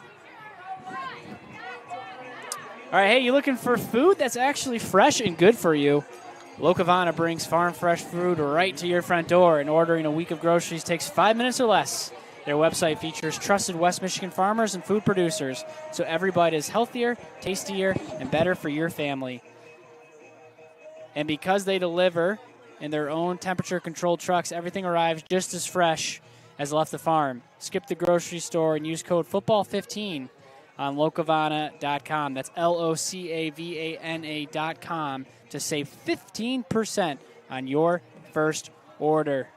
All right, hey, you looking for food that's actually fresh and good for you? Locavana brings farm fresh food right to your front door, and ordering a week of groceries takes 5 minutes or less. Their website features trusted West Michigan farmers and food producers, so every bite is healthier, tastier, and better for your family. And because they deliver in their own temperature-controlled trucks, everything arrives just as fresh as left the farm. Skip the grocery store and use code FOOTBALL15 on locavana.com. That's LOCAVANA.com to save 15% on your first order.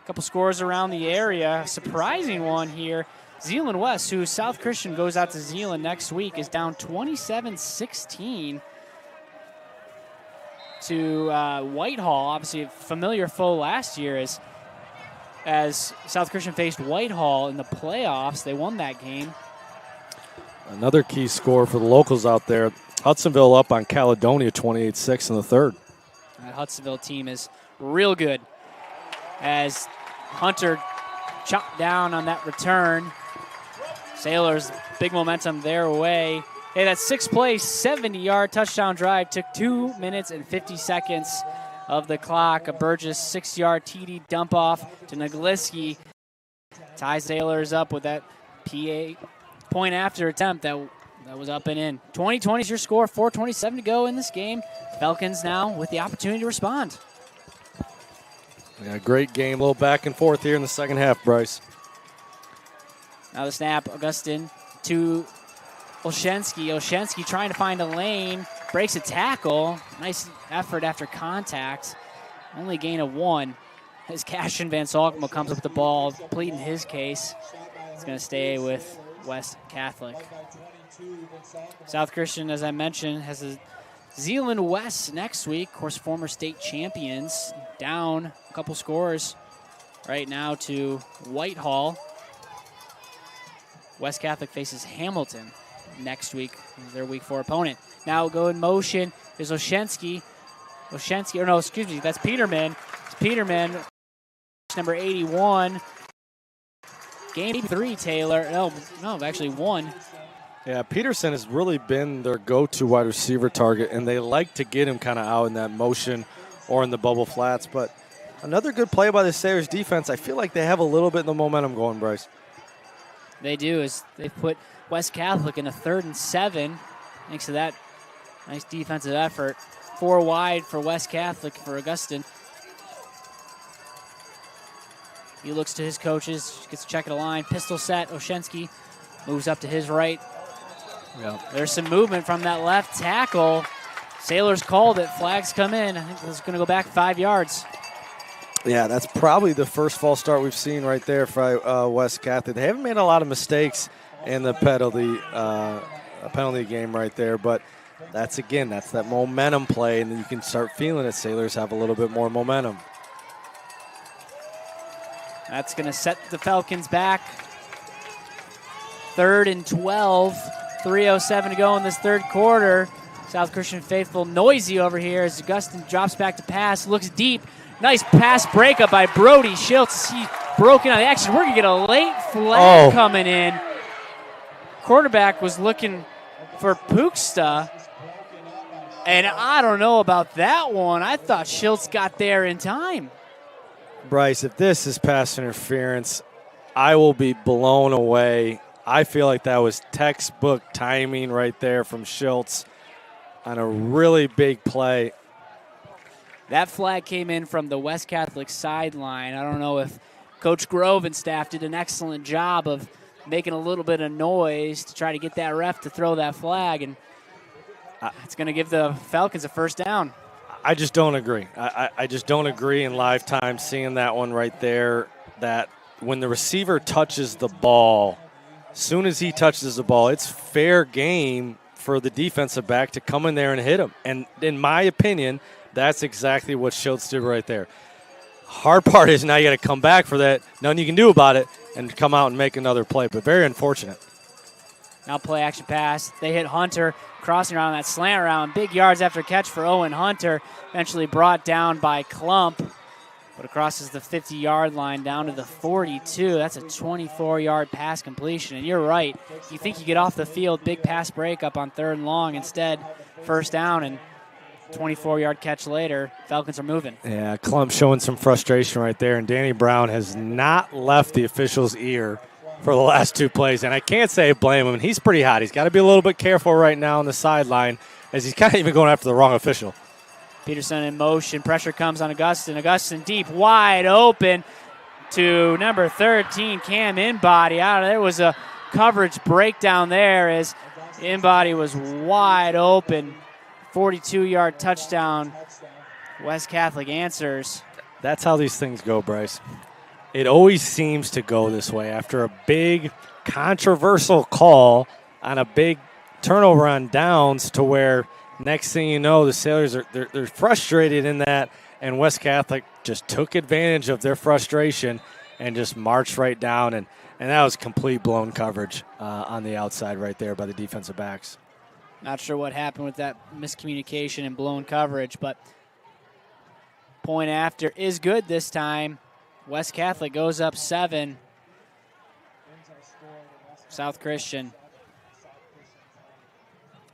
A couple scores around the area. Surprising one here. Zeeland West, who South Christian goes out to Zeeland next week, is down 27-16 to Whitehall. Obviously a familiar foe last year as South Christian faced Whitehall in the playoffs. They won that game. Another key score for the locals out there. Hudsonville up on Caledonia 28-6 in the third. That Hudsonville team is real good as Hunter chopped down on that return. Sailors, big momentum their way. Hey, that sixth-play, 70-yard touchdown drive took 2 minutes and 50 seconds of the clock. A Burgess 6-yard TD dump-off to Nagliski ties Sailors up with that PA point-after attempt that was up and in. 20-20 is your score, 4:27 to go in this game. Falcons now with the opportunity to respond. Yeah, great game. A little back and forth here in the second half, Bryce. Now the snap, Augustin to Olszewski. Olszewski trying to find a lane, breaks a tackle. Nice effort after contact. Only gain of 1. As Cashin Van Salkema comes up with the ball, pleading his case. He's going to stay with West Catholic. South Christian, as I mentioned, has a Zeeland West next week. Of course, former state champions, down a couple scores right now to Whitehall. West Catholic faces Hamilton next week, their week 4 opponent. Now go in motion is Olszewski. That's Peterman. It's Peterman, number 81. Game 3, Taylor. No, actually 1. Yeah, Peterson has really been their go-to wide receiver target, and they like to get him kind of out in that motion or in the bubble flats. But another good play by the Saiors defense. I feel like they have a little bit of the momentum going, Bryce. They do, as they put West Catholic in a 3rd and 7, thanks to that nice defensive effort. 4 wide for West Catholic for Augustin. He looks to his coaches, gets a check of the line. Pistol set, Olszewski moves up to his right. Yeah. There's some movement from that left tackle. Sailors called it. Flags come in. I think it's going to go back 5 yards. Yeah, that's probably the first false start we've seen right there for West Catholic. They haven't made a lot of mistakes in the penalty game right there, but that's that momentum play, and then you can start feeling it. Sailors have a little bit more momentum. That's going to set the Falcons back. 3rd and 12. 3:07 to go in this third quarter. South Christian faithful noisy over here as Augustin drops back to pass, looks deep. Nice pass breakup by Brody Schultz. He broken on the action. We're going to get a late flag coming in. Quarterback was looking for Puksta. And I don't know about that one. I thought Schultz got there in time. Bryce, if this is pass interference, I will be blown away. I feel like that was textbook timing right there from Schultz on a really big play. That flag came in from the West Catholic sideline. I don't know if Coach Grove and staff did an excellent job of making a little bit of noise to try to get that ref to throw that flag, and it's going to give the Falcons a first down. I just don't agree. I just don't agree in live time seeing that one right there, that when the receiver touches the ball, as soon as he touches the ball, it's fair game for the defensive back to come in there and hit him. And in my opinion, that's exactly what Schultz did right there. Hard part is now you got to come back for that. Nothing you can do about it and come out and make another play, but very unfortunate. Now play action pass. They hit Hunter crossing around that slant route. Big yards after catch for Owen Hunter. Eventually brought down by Klump. But it crosses the 50-yard line down to the 42. That's a 24-yard pass completion. And you're right. You think you get off the field, big pass breakup on 3rd and long. Instead, first down and 24-yard catch later. Falcons are moving. Yeah, Klump showing some frustration right there. And Danny Brown has not left the official's ear for the last 2 plays. And I can't say blame him. He's pretty hot. He's got to be a little bit careful right now on the sideline as he's kind of even going after the wrong official. Peterson in motion. Pressure comes on Augustin. Augustin deep, wide open to number 13, Cam Inbody. There was a coverage breakdown there as Inbody was wide open. 42-yard touchdown. West Catholic answers. That's how these things go, Bryce. It always seems to go this way. After a big controversial call on a big turnover on downs to where next thing you know, the Saiors they're frustrated in that, and West Catholic just took advantage of their frustration and just marched right down, and that was complete blown coverage on the outside right there by the defensive backs. Not sure what happened with that miscommunication and blown coverage, but point after is good this time. West Catholic goes up 7. South Christian.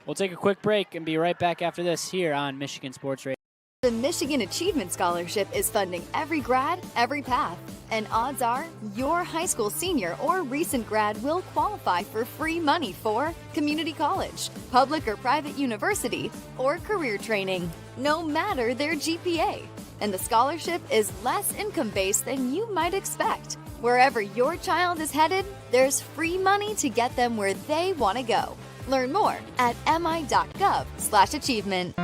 We'll take a quick break and be right back after this here on Michigan Sports Radio. The Michigan Achievement Scholarship is funding every grad, every path. And odds are your high school senior or recent grad will qualify for free money for community college, public or private university, or career training, no matter their GPA. And the scholarship is less income-based than you might expect. Wherever your child is headed, there's free money to get them where they want to go. Learn more at mi.gov/achievement.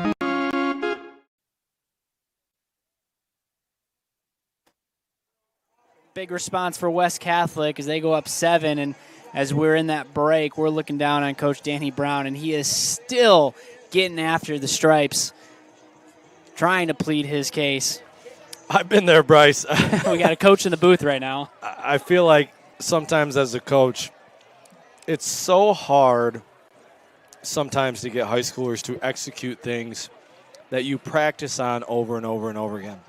Big response for West Catholic as they go up 7, and as we're in that break, we're looking down on Coach Danny Brown, and he is still getting after the stripes, trying to plead his case. I've been there, Bryce. We got a coach in the booth right now. I feel like sometimes as a coach, it's so hard sometimes to get high schoolers to execute things that you practice on over and over and over again.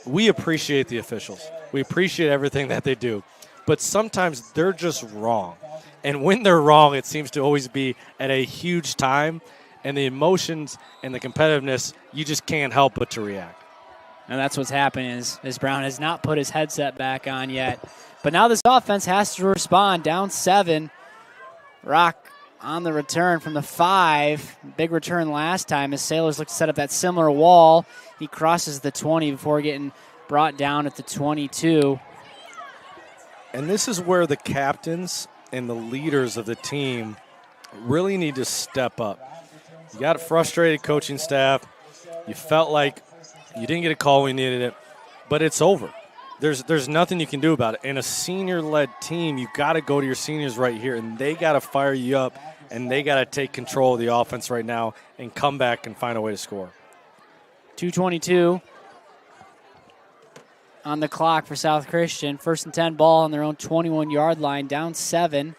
We appreciate the officials. We appreciate everything that they do. But sometimes they're just wrong. And when they're wrong, it seems to always be at a huge time. And the emotions and the competitiveness, you just can't help but to react. And that's what's happening is Brown has not put his headset back on yet. But now this offense has to respond. Down 7. Rock on the return from the 5. Big return last time as Saiors look to set up that similar wall. He crosses the 20 before getting brought down at the 22. And this is where the captains and the leaders of the team really need to step up. You got a frustrated coaching staff. You felt like you didn't get a call when you needed it, but it's over. There's nothing you can do about it. In a senior-led team, you got to go to your seniors right here, and they got to fire you up, and they got to take control of the offense right now and come back and find a way to score. 2:22 on the clock for South Christian. 1st and 10 ball on their own 21-yard line, down 7.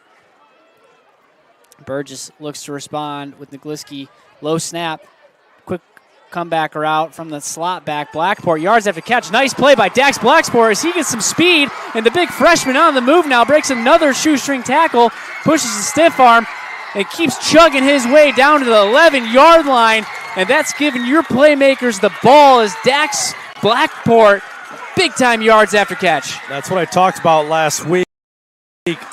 Burgess looks to respond with Nigliski. Low snap. Quick comeback route from the slot back. Blackport, yards after catch. Nice play by Dax Blackport as he gets some speed. And the big freshman on the move now breaks another shoestring tackle. Pushes the stiff arm and keeps chugging his way down to the 11-yard line. And that's giving your playmakers the ball as Dax Blackport, big-time yards after catch. That's what I talked about last week.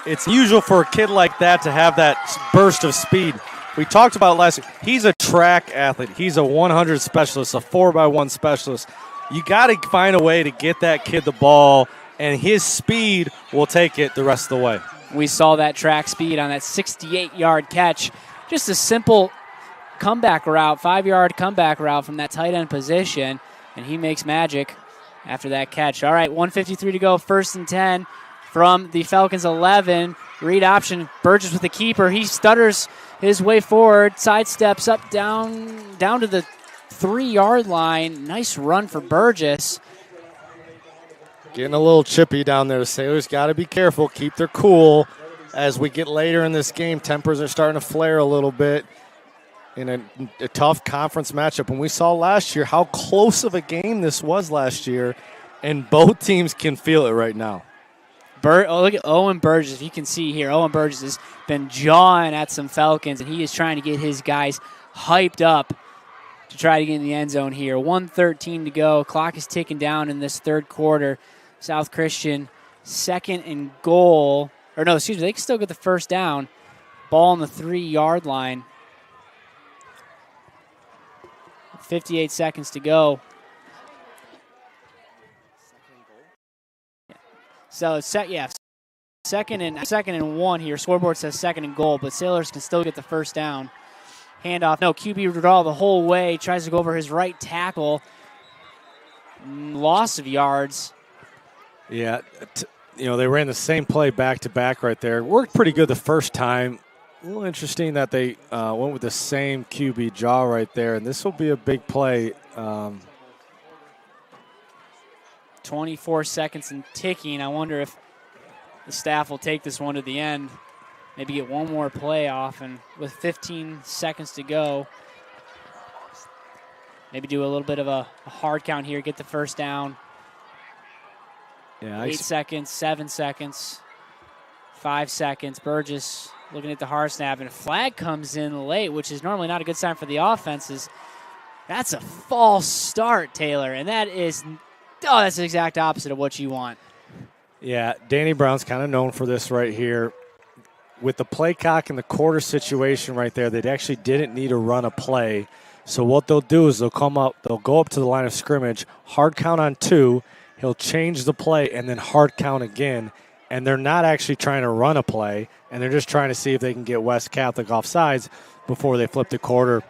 It's usual for a kid like that to have that burst of speed. We talked about it last week. He's a track athlete. He's a 100 specialist, a 4x1 specialist. You got to find a way to get that kid the ball, and his speed will take it the rest of the way. We saw that track speed on that 68-yard catch. Just a simple comeback route, 5-yard comeback route from that tight end position, and he makes magic after that catch. All right, 1:53 to go, 1st and 10 from the Falcons 11. Read option. Burgess with the keeper. He stutters his way forward. Sidesteps up down to the 3-yard line. Nice run for Burgess. Getting a little chippy down there. The Sailors got to be careful, keep their cool. As we get later in this game, tempers are starting to flare a little bit in a tough conference matchup. And we saw last year how close of a game this was last year, and both teams can feel it right now. Look at Owen Burgess. If you can see here, Owen Burgess has been jawing at some Falcons, and he is trying to get his guys hyped up to try to get in the end zone here. 1:13 to go. Clock is ticking down in this third quarter. South Christian, 2nd and goal. Or no, excuse me, they can still get the first down. Ball on the 3-yard line. 58 seconds to go. So, second and 1 here. Scoreboard says 2nd and goal, but Sailors can still get the first down. Handoff. No, QB draw the whole way. Tries to go over his right tackle. Loss of yards. Yeah, they ran the same play back-to-back right there. Worked pretty good the first time. A little interesting that they went with the same QB draw right there, and this will be a big play. 24 seconds and ticking. I wonder if the staff will take this one to the end. Maybe get one more play off, and with 15 seconds to go, maybe do a little bit of a hard count here, get the first down. Yeah, 8 seconds, 7 seconds, 5 seconds. Burgess looking at the hard snap, and a flag comes in late, which is normally not a good sign for the offenses. That's a false start, Taylor, and that's the exact opposite of what you want. Yeah, Danny Brown's kind of known for this right here. With the play cock and the quarter situation right there, they actually didn't need to run a play. So what they'll do is they'll go up to the line of scrimmage, hard count on 2, he'll change the play, and then hard count again. And they're not actually trying to run a play, and they're just trying to see if they can get West Catholic off sides before they flip the quarter.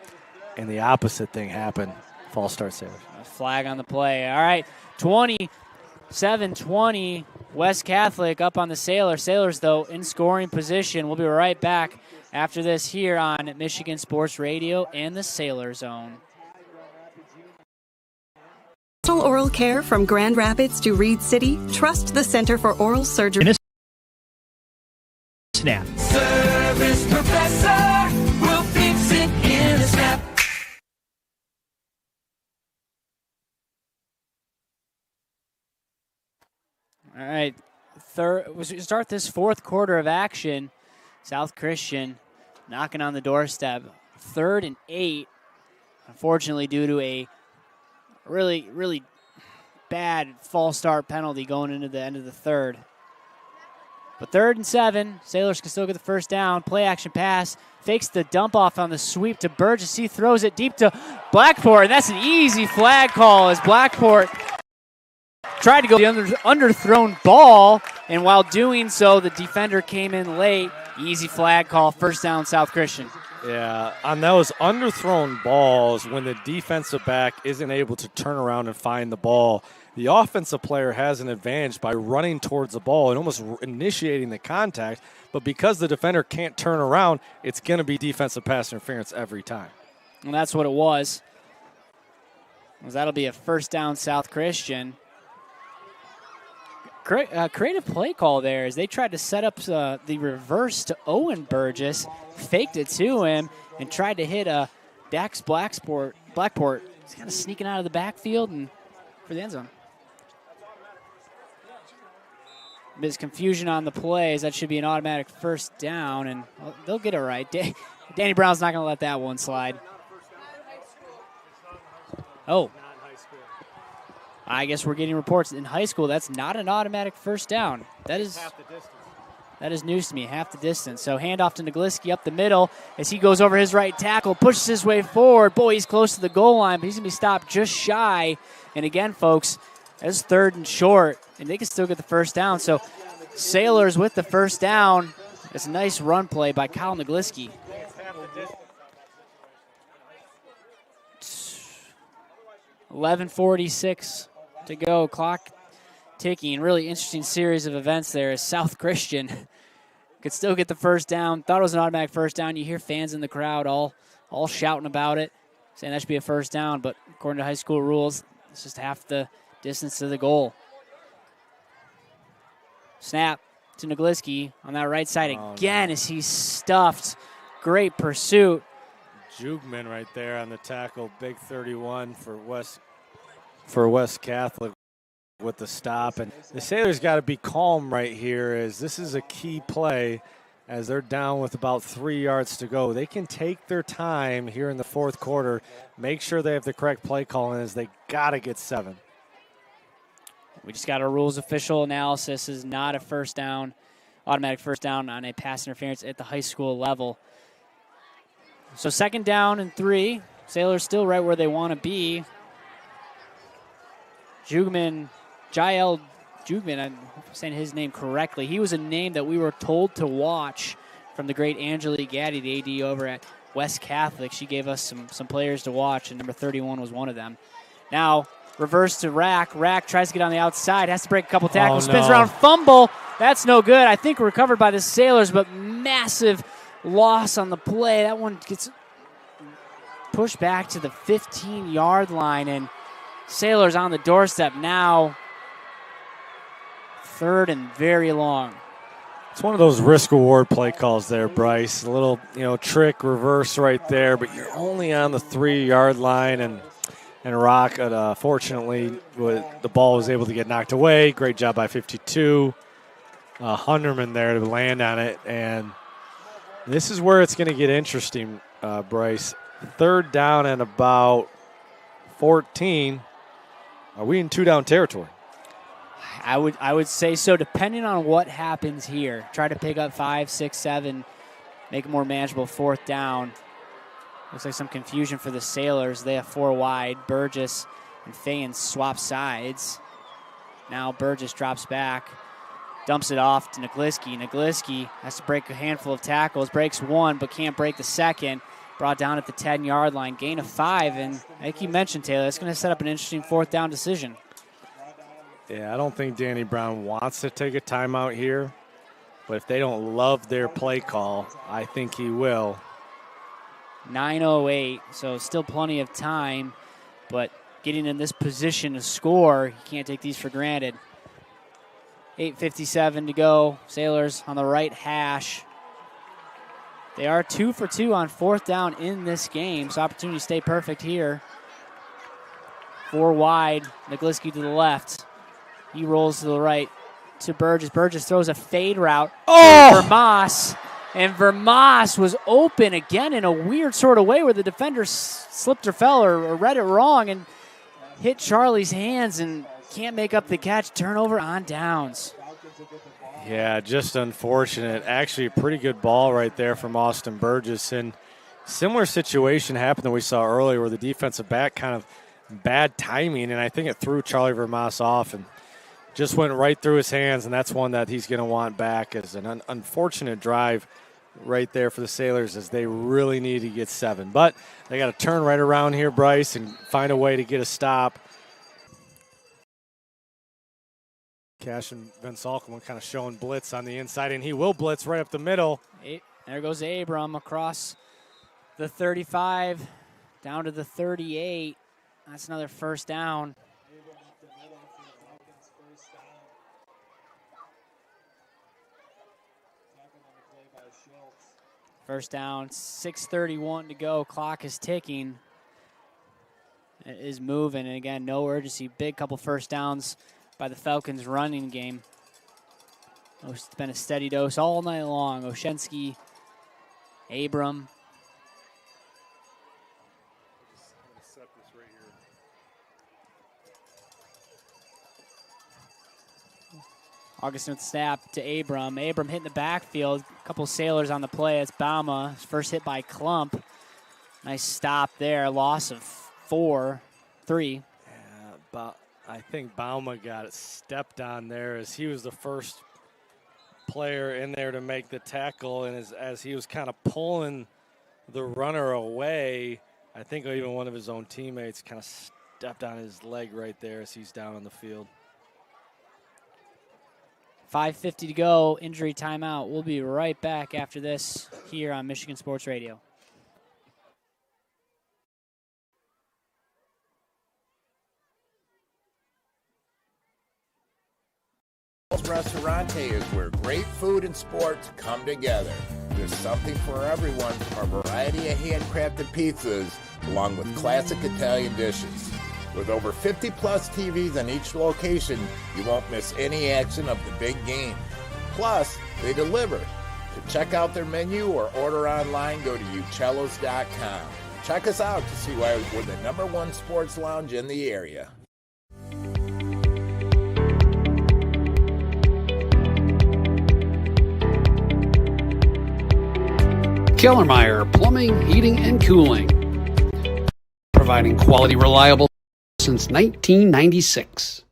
And the opposite thing happened. False start, Sailors. A flag on the play. All right, 27-20, West Catholic up on the Sailors. Sailors, though, in scoring position. We'll be right back after this here on Michigan Sports Radio and the Sailor Zone. Oral care from Grand Rapids to Reed City. Trust the Center for Oral Surgery. Snap. Service Professor will fix it in a snap. All right, we start this fourth quarter of action. South Christian knocking on the doorstep. 3rd and 8, unfortunately due to a really, really bad false start penalty going into the end of the third. But 3rd and 7, Sailors can still get the first down. Play action pass, fakes the dump off on the sweep to Burgess. He throws it deep to Blackport, and that's an easy flag call as Blackport tried to go the underthrown ball, and while doing so, the defender came in late. Easy flag call, first down, South Christian. Yeah, on those underthrown balls, when the defensive back isn't able to turn around and find the ball, the offensive player has an advantage by running towards the ball and almost initiating the contact. But because the defender can't turn around, it's going to be defensive pass interference every time. And that's what it was. That'll be a first down, South Christian. Creative play call there as they tried to set up the reverse to Owen Burgess, faked it to him, and tried to hit Dax Blackport. He's kind of sneaking out of the backfield and for the end zone. There's confusion on the plays. That should be an automatic first down, and they'll get it right. Danny Brown's not going to let that one slide. Oh. I guess we're getting reports in high school that's not an automatic first down. That is half the distance. That is news to me, half the distance. So handoff to Nagliski up the middle as he goes over his right tackle, pushes his way forward. Boy, he's close to the goal line, but he's going to be stopped just shy. And again, folks, that's 3rd and short, and they can still get the first down. So Sailors with the first down. It's a nice run play by Kyle Nagliski. 11:46 to go. Clock ticking. Really interesting series of events there as South Christian Could still get the first down. Thought it was an automatic first down. You hear fans in the crowd all shouting about it, saying that should be a first down. But according to high school rules, it's just half the distance to the goal. Snap to Nagliski on that right side again as he's stuffed. Great pursuit. Jugman right there on the tackle. Big 31 for West Catholic with the stop. And the Sailors got to be calm right here, as this is a key play as they're down with about 3 yards to go. They can take their time here in the fourth quarter, make sure they have the correct play calling, as they got to get 7. We just got a rules official analysis. Is not a first down, automatic first down on a pass interference at the high school level. So 2nd down and 3. Sailors still right where they want to be. Jael Jugman, I'm saying his name correctly. He was a name that we were told to watch from the great Angelique Gaddy, the AD over at West Catholic. She gave us some players to watch, and number 31 was one of them. Now, reverse to Rack. Rack tries to get on the outside, has to break a couple tackles, spins around, fumble. That's no good. I think recovered by the Sailors, but massive loss on the play. That one gets pushed back to the 15-yard line, and Sailors on the doorstep now. 3rd and very long. It's one of those risk-reward play calls there, Bryce. A little, trick reverse right there, but you're only on the 3-yard line, and Rock, fortunately, the ball was able to get knocked away. Great job by 52. Hunderman there to land on it, and this is where it's going to get interesting, Bryce. 3rd down and about 14. Are we in 2-down territory? I would say so, depending on what happens here. Try to pick up 5, 6, 7, make it more manageable 4th down. Looks like some confusion for the Sailors. They have 4 wide. Burgess and Fayen swap sides. Now Burgess drops back, dumps it off to Nagliski. Nagliski has to break a handful of tackles, breaks 1 but can't break the 2nd. Brought down at the 10-yard line, gain of 5, and like you mentioned, Taylor, it's going to set up an interesting 4th down decision. Yeah, I don't think Danny Brown wants to take a timeout here, but if they don't love their play call, I think he will. 9:08, so still plenty of time, but getting in this position to score, you can't take these for granted. 8:57 to go. Sailors on the right hash. They are 2 for 2 on 4th down in this game, so opportunity to stay perfect here. 4 wide, Nagliski to the left. He rolls to the right to Burgess. Burgess throws a fade route to Vermas, and Vermas was open again in a weird sort of way where the defender slipped or fell or read it wrong and hit Charlie's hands and can't make up the catch. Turnover on downs. Yeah, just unfortunate. Actually, a pretty good ball right there from Austin Burgess. And similar situation happened that we saw earlier where the defensive back kind of bad timing, and I think it threw Charlie Vermas off and just went right through his hands, and that's one that he's going to want back. As an unfortunate drive right there for the Sailors, as they really need to get 7. But they got to turn right around here, Bryce, and find a way to get a stop. Cash and Vince Alcombe kind of showing blitz on the inside, and he will blitz right up the middle. There goes Abram across the 35 down to the 38. That's another 1st down. First down, 6:31 to go. Clock is ticking. It is moving, and again, no urgency. Big couple 1st downs by the Falcons running game. It's been a steady dose all night long. Oshensky, Abram. Augustin with the snap to Abram. Abram hitting the backfield. A couple Sailors on the play. It's Bauma. His first hit by Klump. Nice stop there. Loss of 3. Yeah, but I think Bauma got it stepped on there as he was the first player in there to make the tackle. And as he was kind of pulling the runner away, I think even one of his own teammates kind of stepped on his leg right there as he's down on the field. 5:50 to go, injury timeout. We'll be right back after this here on Michigan Sports Radio. Restaurante is where great food and sports come together. There's something for everyone, from a variety of handcrafted pizzas along with classic Italian dishes. With over 50-plus TVs in each location, you won't miss any action of the big game. Plus, they deliver. To check out their menu or order online, go to ucellos.com. Check us out to see why we're the #1 sports lounge in the area. Kellermeyer Plumbing, Heating, and Cooling. Providing quality, reliable since 1996.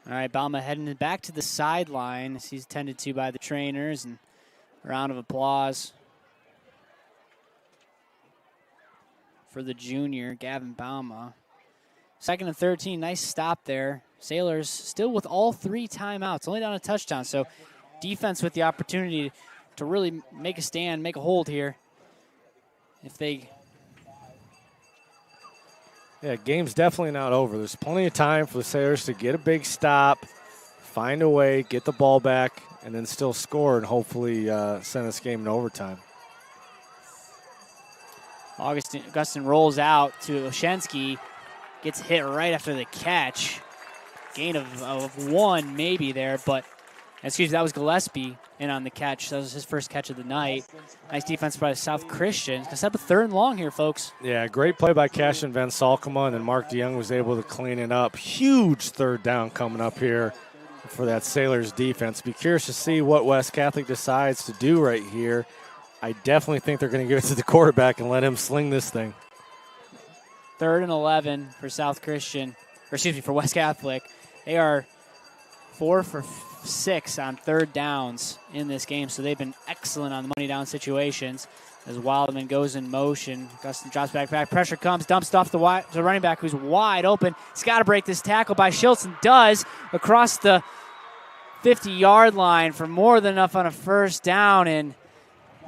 All right, Bauma heading back to the sideline as he's tended to by the trainers, and a round of applause for the junior, Gavin Bauma. 2nd and 13, nice stop there. Sailors still with all 3 timeouts, only down a touchdown. So defense with the opportunity to really make a stand, make a hold here. If they... Yeah, game's definitely not over. There's plenty of time for the Sailors to get a big stop, find a way, get the ball back, and then still score and hopefully send this game in overtime. Augustin rolls out to Oshensky, gets hit right after the catch. Gain of 1 maybe there, but excuse me, that was Gillespie in on the catch. That was his first catch of the night. Nice defense by South Christian. It's going to set up a 3rd and long here, folks. Yeah, great play by Cashin Van Salkema, and then Mark DeYoung was able to clean it up. Huge 3rd down coming up here for that Sailors defense. Be curious to see what West Catholic decides to do right here. I definitely think they're going to give it to the quarterback and let him sling this thing. 3rd and 11 for South Christian, or excuse me, for West Catholic. They are 4 for 6 on 3rd downs in this game, so they've been excellent on the money down situations. As Wildman goes in motion, Gustin drops back, pressure comes, dumps off the running back who's wide open. He's got to break this tackle by Schultz, and does, across the 50-yard line for more than enough on a 1st down. And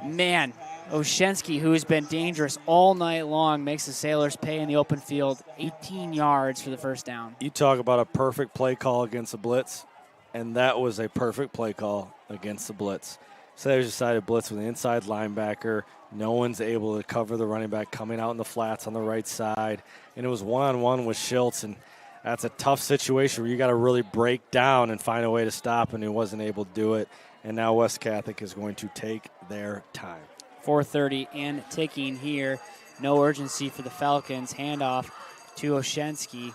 man, Oshensky, who has been dangerous all night long, makes the Sailors pay in the open field. 18 yards for the 1st down. You talk about a perfect play call against the blitz, and that was a perfect play call against the blitz. Sailors decided blitz with an inside linebacker. No one's able to cover the running back coming out in the flats on the right side, and it was one-on-one with Schultz, and that's a tough situation where you got to really break down and find a way to stop, and he wasn't able to do it. And now West Catholic is going to take their time. 4:30 and ticking here. No urgency for the Falcons. Handoff to Oshensky.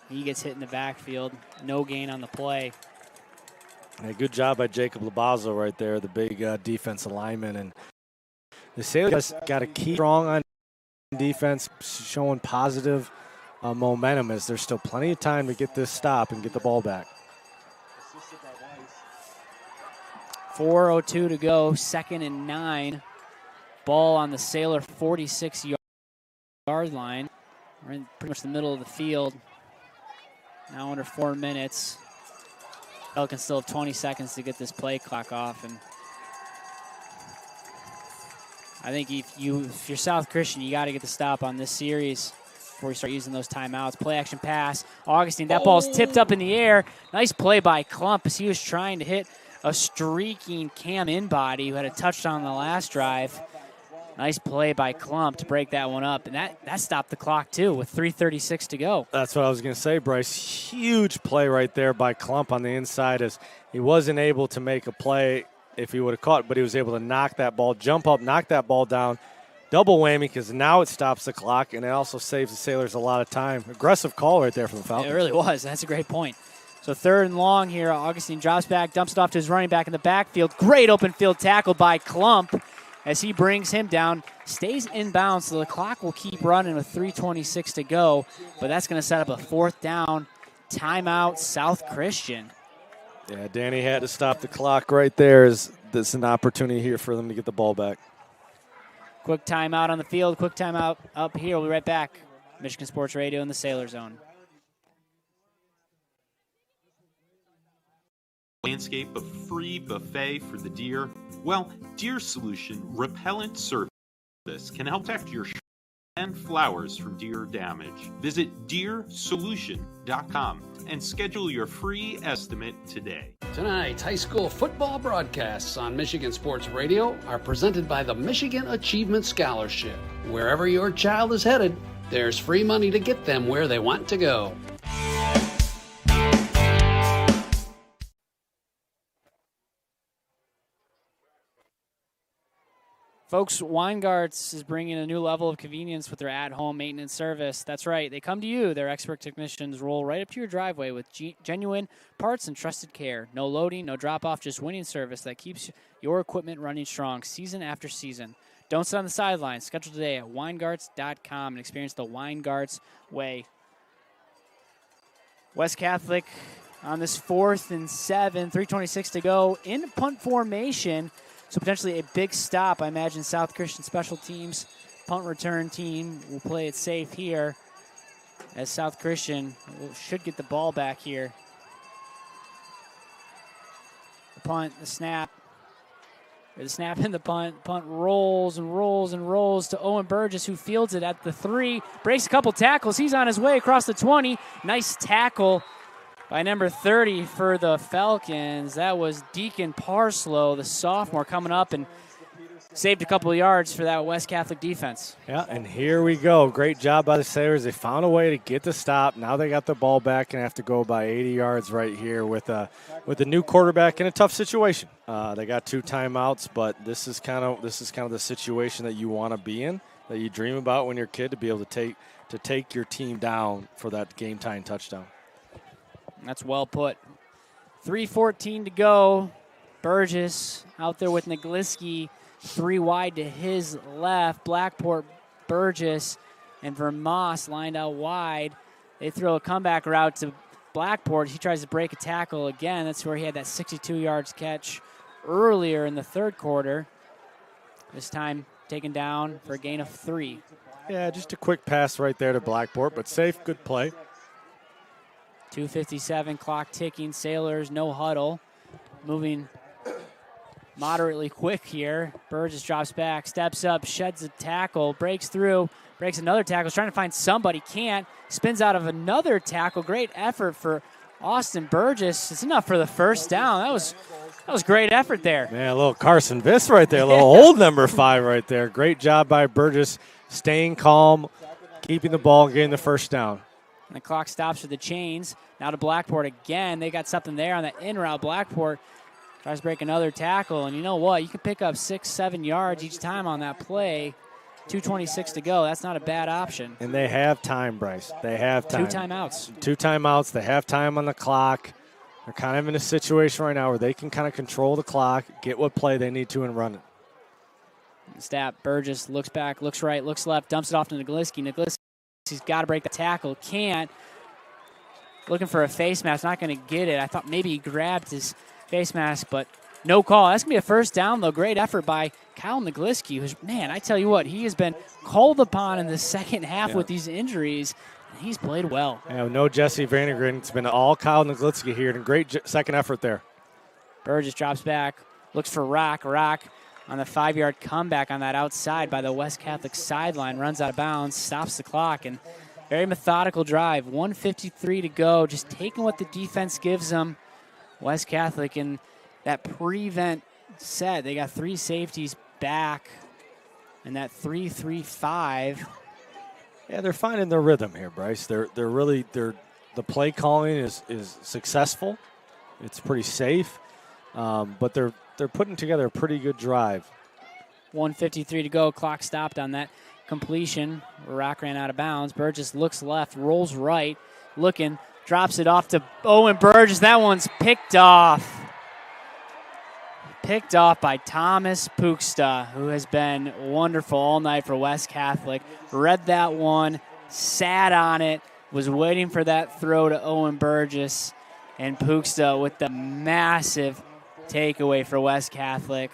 He gets hit in the backfield. No gain on the play. A good job by Jacob Labazo right there, the big defensive lineman. And the Sailors got to keep strong on defense, showing positive momentum as there's still plenty of time to get this stop and get the ball back. 4:02 to go, 2nd and 9. Ball on the Sailor 46-yard line. We're in pretty much the middle of the field. Now under 4 minutes. Falcons still have 20 seconds to get this play clock off. And I think if you're South Christian, you got to get the stop on this series before we start using those timeouts. Play action pass. Augustine, that ball's tipped up in the air. Nice play by Klump as he was trying to hit a streaking Cam Inbody who had a touchdown on the last drive. Nice play by Klump to break that one up. And that stopped the clock, too, with 3:36 to go. That's what I was going to say, Bryce. Huge play right there by Klump on the inside as he wasn't able to make a play if he would have caught, but he was able to knock that ball, jump up, knock that ball down. Double whammy because now it stops the clock, and it also saves the Sailors a lot of time. Aggressive call right there from the Falcons. It really was. That's a great point. So 3rd and long here. Augustine drops back, dumps it off to his running back in the backfield. Great open field tackle by Klump as he brings him down. Stays inbounds, so the clock will keep running with 3:26 to go. But that's going to set up a 4th down. Timeout, South Christian. Yeah, Danny had to stop the clock right there. There's an opportunity here for them to get the ball back. Quick timeout on the field. Quick timeout up here. We'll be right back. Michigan Sports Radio in the Sailor Zone. Landscape a free buffet for the deer? Well, Deer Solution Repellent Service can help protect your shrubs and flowers from deer damage. Visit deersolution.com and schedule your free estimate today. Tonight's high school football broadcasts on Michigan Sports Radio are presented by the Michigan Achievement Scholarship. Wherever your child is headed, there's free money to get them where they want to go. Folks, Weingarts is bringing a new level of convenience with their at-home maintenance service. That's right. They come to you. Their expert technicians roll right up to your driveway with genuine parts and trusted care. No loading, no drop-off, just winning service that keeps your equipment running strong season after season. Don't sit on the sidelines. Schedule today at Weingarts.com and experience the Weingarts way. West Catholic on this 4th and 7, 3:26 to go in punt formation. So potentially a big stop. I imagine South Christian Special Teams punt return team will play it safe here as South Christian should get the ball back here. The punt, the snap. The snap and the punt. Punt rolls and rolls and rolls to Owen Burgess, who fields it at the 3. Breaks a couple tackles. He's on his way across the 20. Nice tackle by number 30 for the Falcons. That was Deacon Parslow, the sophomore, coming up and saved a couple of yards for that West Catholic defense. Yeah, and here we go. Great job by the Saiors. They found a way to get the stop. Now they got the ball back and have to go by 80 yards right here with a new quarterback in a tough situation. They got 2 timeouts, but this is kind of the situation that you want to be in, that you dream about when you're a kid, to be able to take your team down for that game-tying touchdown. That's well put. 3:14 to go. Burgess out there with Nagliski, 3 wide to his left. Blackport, Burgess, and Vermoss lined out wide. They throw a comeback route to Blackport. He tries to break a tackle again. That's where he had that 62 yards catch earlier in the third quarter. This time taken down for a gain of 3. Yeah, just a quick pass right there to Blackport, but safe, good play. 2:57, clock ticking. Sailors, no huddle. Moving moderately quick here. Burgess drops back, steps up, sheds a tackle, breaks through, breaks another tackle. He's trying to find somebody, can't. Spins out of another tackle. Great effort for Austin Burgess. It's enough for the first down. That was great effort there. Man, a little Carson Viss right there, a little old number 5 right there. Great job by Burgess, staying calm, keeping the ball, and getting the first down. And the clock stops for the Chains. Now to Blackport again. They got something there on the in route. Blackport tries to break another tackle. And you know what? You can pick up 6-7 yards each time on that play. 2:26 to go. That's not a bad option. And they have time, Bryce. They have time. 2 timeouts. 2 timeouts. They have time on the clock. They're kind of in a situation right now where they can kind of control the clock, get what play they need to, and run it. Snap. Burgess looks back, looks right, looks left, dumps it off to Nagliski. He's got to break the tackle. Can't. Looking for a face mask. Not going to get it. I thought maybe he grabbed his face mask, but no call. That's going to be a first down, though. Great effort by Kyle Nagliski, who's, man, I tell you what, he has been called upon in the second half with these injuries. And he's played well. Yeah, no Jesse Vandergren. It's been all Kyle Nagliski here, and great second effort there. Burgess drops back, looks for Rock. Rock on the 5-yard comeback on that outside by the West Catholic sideline, runs out of bounds, stops the clock, and very methodical drive. 1:53 to go, just taking what the defense gives them. West Catholic in that prevent set, they got 3 safeties back, and that 3-3-5. Yeah, they're finding their rhythm here, Bryce. They're the play calling is successful. It's pretty safe, but they're putting together a pretty good drive. 1:53 to go. Clock stopped on that completion. Rock ran out of bounds. Burgess looks left, rolls right, looking, drops it off to Owen Burgess. That one's picked off. Picked off by Thomas Puksta, who has been wonderful all night for West Catholic. Read that one, sat on it, was waiting for that throw to Owen Burgess, and Puksta with the massive takeaway for West Catholic.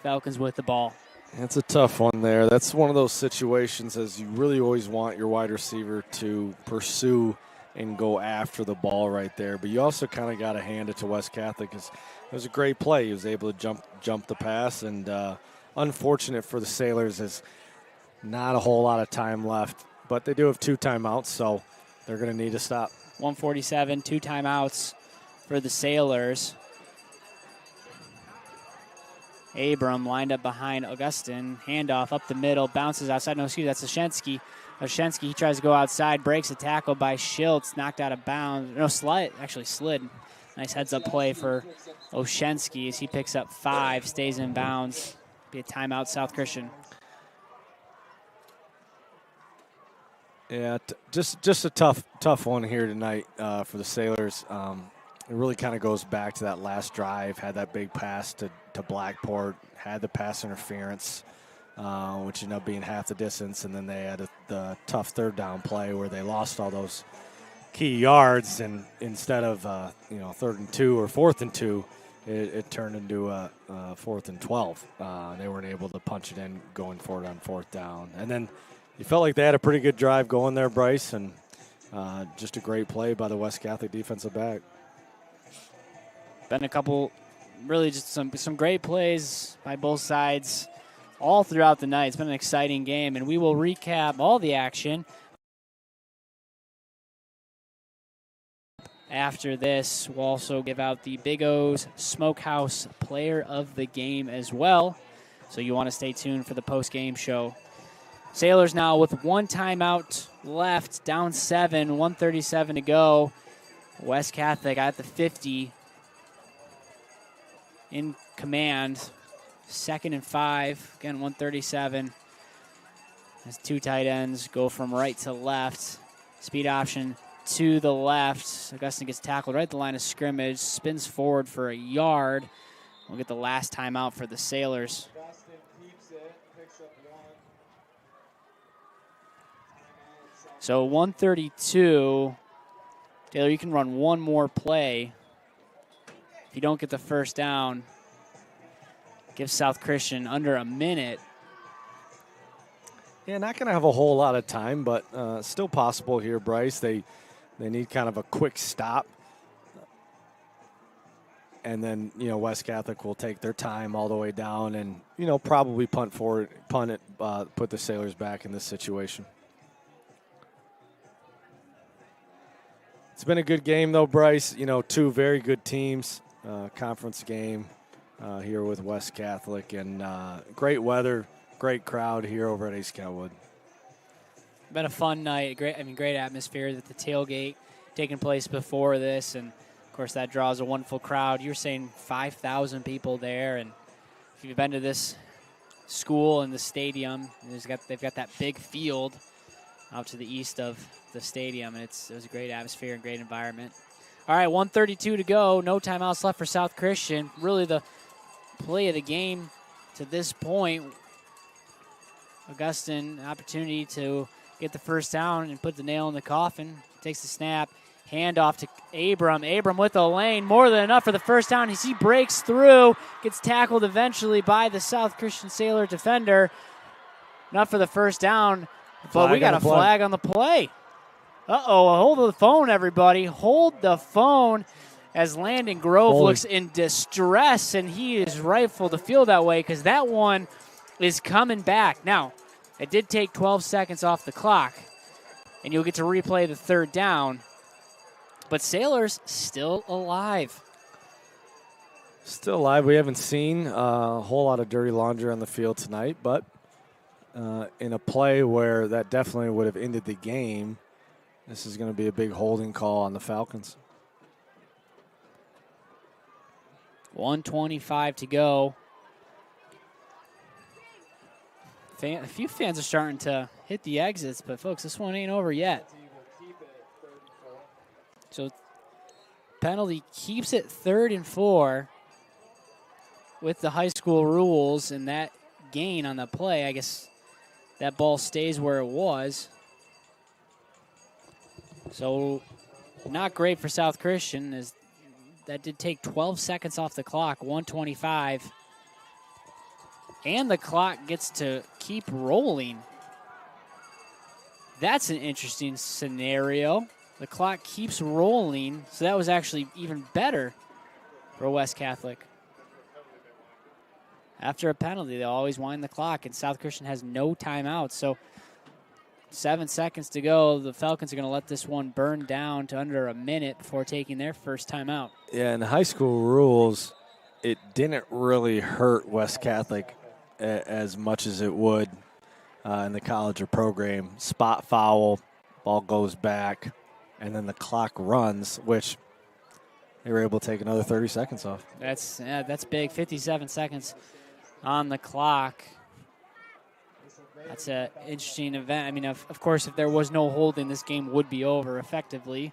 Falcons with the ball. It's a tough one there. That's one of those situations as you really always want your wide receiver to pursue and go after the ball right there. But you also kind of got to hand it to West Catholic because it was a great play. He was able to jump the pass, and unfortunate for the Sailors is not a whole lot of time left. But they do have 2 timeouts, so they're going to need to stop. 1:47, 2 timeouts for the Sailors. Abram lined up behind Augustin. Handoff up the middle, bounces outside. No, excuse me, that's Oshensky. Oshensky, he tries to go outside, breaks a tackle by Schiltz, knocked out of bounds. No, slid. Nice heads-up play for Oshensky as he picks up 5, stays in bounds. Be a timeout, South Christian. Yeah, just a tough one here tonight for the Sailors. It really kind of goes back to that last drive, had that big pass to Blackport, had the pass interference, which ended up being half the distance, and then they had the tough 3rd down play where they lost all those key yards, and instead of 3rd and 2 or 4th and 2, it turned into a 4th and 12. They weren't able to punch it in going forward on 4th down. And then you felt like they had a pretty good drive going there, Bryce, and just a great play by the West Catholic defensive back. Been a couple, really just some great plays by both sides all throughout the night. It's been an exciting game, and we will recap all the action after this. We'll also give out the Big O's Smokehouse Player of the Game as well, so you want to stay tuned for the post-game show. Sailors now with 1 timeout left, down 7, 1:37 to go. West Catholic at the 50 in command. 2nd and 5, again 1:37. As 2 tight ends go from right to left. Speed option to the left. Augustin gets tackled right at the line of scrimmage, spins forward for a yard. We'll get the last timeout for the Sailors. So 1:32. Taylor, you can run one more play. If you don't get the first down, give South Christian under a minute. Yeah, not going to have a whole lot of time, but still possible here, Bryce. They need kind of a quick stop. And then, West Catholic will take their time all the way down and, probably punt it, put the Sailors back in this situation. It's been a good game, though, Bryce. 2 very good teams. Conference game here with West Catholic, and great weather, great crowd here over at East Kentwood. Been a fun night. Great atmosphere at the tailgate taking place before this, and of course that draws a wonderful crowd. You were saying 5,000 people there, and if you've been to this school and the stadium, they've got that big field out to the east of the stadium, and it was a great atmosphere and great environment. All right, 1:32 to go. No timeouts left for South Christian. Really the play of the game to this point. Augustin, opportunity to get the first down and put the nail in the coffin. Takes the snap. Handoff to Abram. Abram with a lane. More than enough for the first down as he breaks through. Gets tackled eventually by the South Christian Sailor defender. Enough for the first down. But we got a flag on the play. Uh-oh, hold the phone, everybody. Hold the phone as Landon Grove looks in distress, and he is rightful to feel that way because that one is coming back. Now, it did take 12 seconds off the clock, and you'll get to replay the 3rd down. But Sailors still alive. Still alive. We haven't seen a whole lot of dirty laundry on the field tonight, but in a play where that definitely would have ended the game, this is going to be a big holding call on the Falcons. 1:25 to go. A few fans are starting to hit the exits, but folks, this one ain't over yet. So penalty keeps it 3rd and 4 with the high school rules, and that gain on the play, I guess that ball stays where it was. So not great for South Christian, as that did take 12 seconds off the clock, 1:25. And the clock gets to keep rolling. That's an interesting scenario. The clock keeps rolling, so that was actually even better for West Catholic. After a penalty, they'll always wind the clock, and South Christian has no timeouts. So 7 seconds to go. The Falcons are going to let this one burn down to under a minute before taking their first timeout. Yeah, in the high school rules, it didn't really hurt West Catholic as much as it would in the college or program. Spot foul, ball goes back, and then the clock runs, which they were able to take another 30 seconds off. That's big. 57 seconds on the clock. That's an interesting event. I mean, of course, if there was no holding, this game would be over effectively.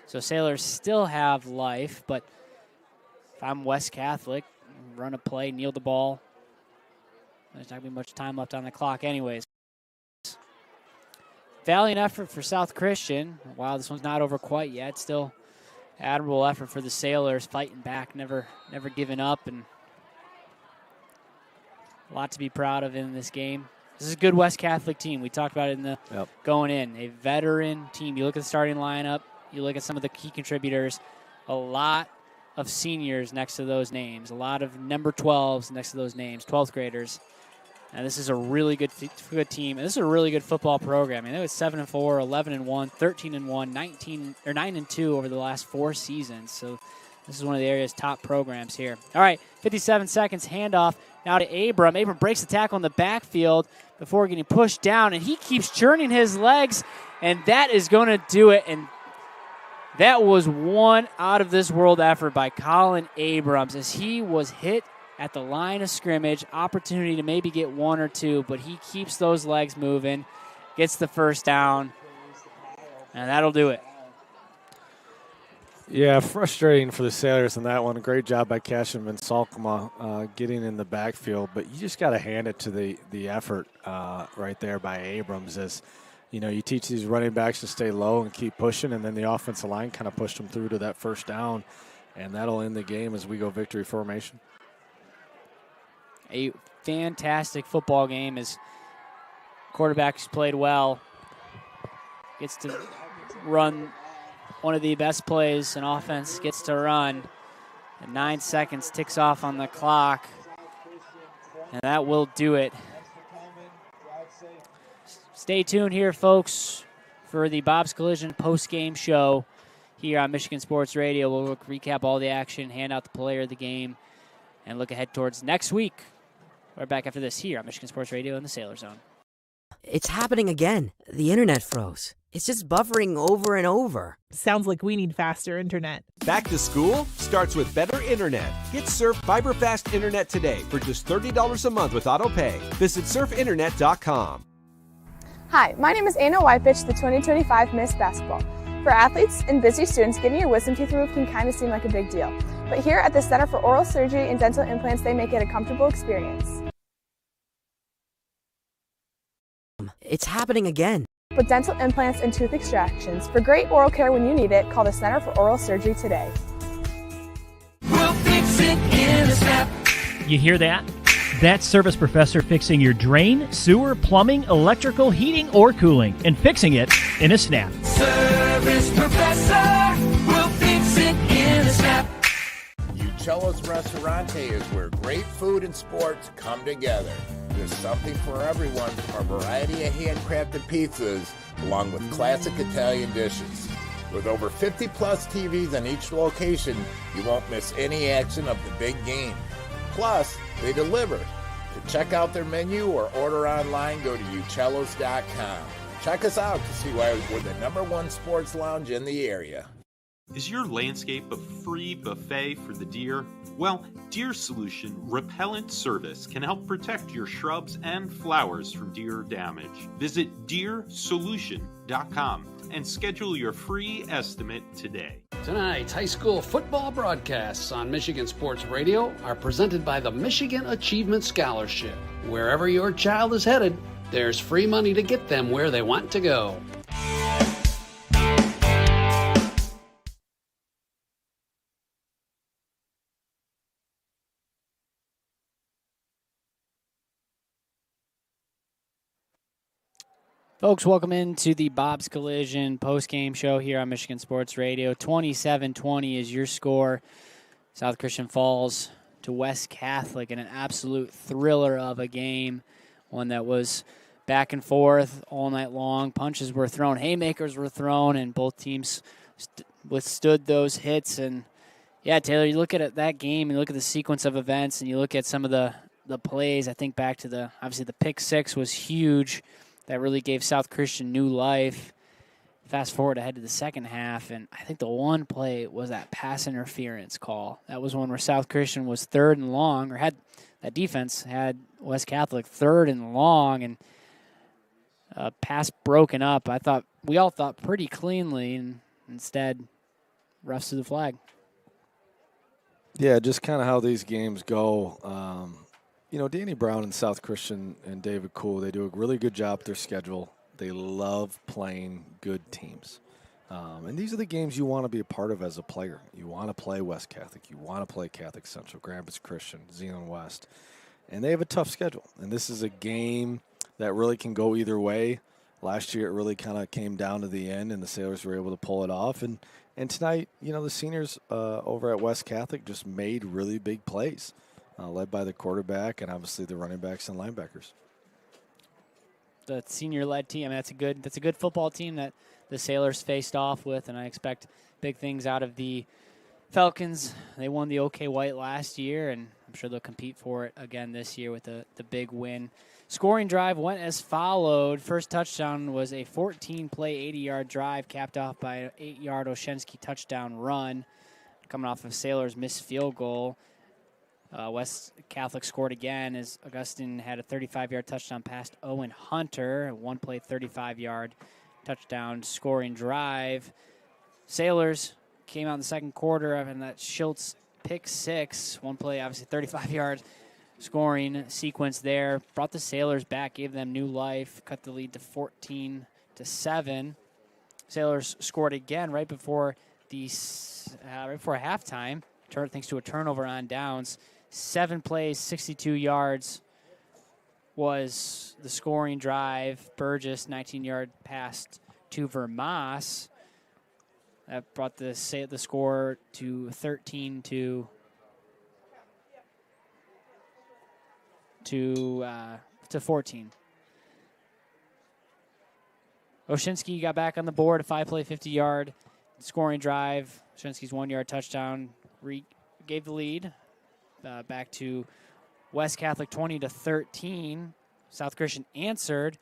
So Saiors still have life, but if I'm West Catholic, run a play, kneel the ball. There's not going to be much time left on the clock anyways. Valiant effort for South Christian. While this one's not over quite yet, still admirable effort for the Saiors, fighting back, never giving up, and a lot to be proud of in this game. This is a good West Catholic team. We talked about it in the going in. A veteran team. You look at the starting lineup, you look at some of the key contributors, a lot of seniors next to those names, a lot of number 12s next to those names, 12th graders. And this is a really good team. And this is a really good football program. I mean, it was 7-4, 11-1, 13-1, 9-2 over the last 4 seasons. So this is one of the area's top programs here. All right, 57 seconds, handoff now to Abram. Abram breaks the tackle in the backfield before getting pushed down, and he keeps churning his legs, and that is going to do it. And that was one out-of-this-world effort by Colin Abrams as he was hit at the line of scrimmage, opportunity to maybe get 1 or 2, but he keeps those legs moving, gets the first down, and that'll do it. Yeah, frustrating for the Saiors in that one. A great job by Cashin and Salkma getting in the backfield, but you just got to hand it to the effort right there by Abrams. As you know, you teach these running backs to stay low and keep pushing, and then the offensive line kind of pushed them through to that first down, and that'll end the game as we go victory formation. A fantastic football game as quarterbacks played well. Gets to run one of the best plays an offense gets to run. And 9 seconds ticks off on the clock. And that will do it. Stay tuned here, folks, for the Bob's Collision post-game show here on Michigan Sports Radio. We'll recap all the action, hand out the player of the game, and look ahead towards next week. We're back after this here on Michigan Sports Radio in the Sailor Zone. It's happening again. The internet froze. It's just buffering over and over. Sounds like we need faster internet. Back to school starts with better internet. Get Surf Fiber Fast Internet today for just $30 a month with AutoPay. Visit surfinternet.com. Hi, my name is Anna Wypich, the 2025 Miss Basketball. For athletes and busy students, getting your wisdom teeth removed can kind of seem like a big deal. But here at the Center for Oral Surgery and Dental Implants, they make it a comfortable experience. It's happening again. With dental implants and tooth extractions, for great oral care when you need it, call the Center for Oral Surgery today. We'll fix it in a snap. You hear that? That's Service Professor fixing your drain, sewer, plumbing, electrical, heating, or cooling, and fixing it in a snap. Service Professor will fix it in a snap. Uccello's Restaurante is where great food and sports come together. There's something for everyone from a variety of handcrafted pizzas along with classic Italian dishes. With over 50-plus TVs in each location, you won't miss any action of the big game. Plus, they deliver. To check out their menu or order online, go to uccellos.com. Check us out to see why we're the #1 sports lounge in the area. Is your landscape a free buffet for the deer? Well, Deer Solution Repellent Service can help protect your shrubs and flowers from deer damage. Visit deersolution.com and schedule your free estimate today. Tonight's high school football broadcasts on Michigan Sports Radio are presented by the Michigan Achievement Scholarship. Wherever your child is headed, there's free money to get them where they want to go. Folks, welcome into the Bob's Collision postgame show here on Michigan Sports Radio. 27-20 is your score. South Christian falls to West Catholic in an absolute thriller of a game, one that was back and forth all night long. Punches were thrown, haymakers were thrown, and both teams withstood those hits. And, yeah, Taylor, you look at that game and you look at the sequence of events and you look at some of the plays. I think back to obviously the pick six was huge. That really gave South Christian new life. Fast forward ahead to the second half, and I think the one play was that pass interference call. That was one where South Christian was third and long, or had that defense had West Catholic third and long, and pass broken up. We all thought pretty cleanly, and instead, refs to the flag. Yeah, just kind of how these games go. Danny Brown and South Christian and David Cool, they do a really good job with their schedule. They love playing good teams. And these are the games you want to be a part of as a player. You want to play West Catholic. You want to play Catholic Central, Grand Rapids Christian, Zeeland West. And they have a tough schedule. And this is a game that really can go either way. Last year it really kind of came down to the end, and the Saiors were able to pull it off. And tonight, the seniors over at West Catholic just made really big plays. Led by the quarterback and obviously the running backs and linebackers. The senior-led team, that's a good football team that the Sailors faced off with, and I expect big things out of the Falcons. They won the OK White last year, and I'm sure they'll compete for it again this year with the big win. Scoring drive went as followed. First touchdown was a 14-play, 80-yard drive, capped off by an 8-yard Oshensky touchdown run, coming off of Sailors' missed field goal. West Catholic scored again as Augustine had a 35-yard touchdown pass to Owen Hunter, a one-play 35-yard touchdown scoring drive. Sailors came out in the second quarter and that Schultz pick six, one play, obviously 35-yard scoring sequence there. Brought the Sailors back, gave them new life, cut the lead to 14-7. Sailors scored again right before halftime, thanks to a turnover on downs. 7 plays, 62 yards was the scoring drive. Burgess, 19-yard pass to Vermas. That brought the score to 13 to 14. Oshensky got back on the board, a 5-play, 50-yard scoring drive. Oshensky's 1-yard touchdown gave the lead back to West Catholic 20-13. South Christian answered.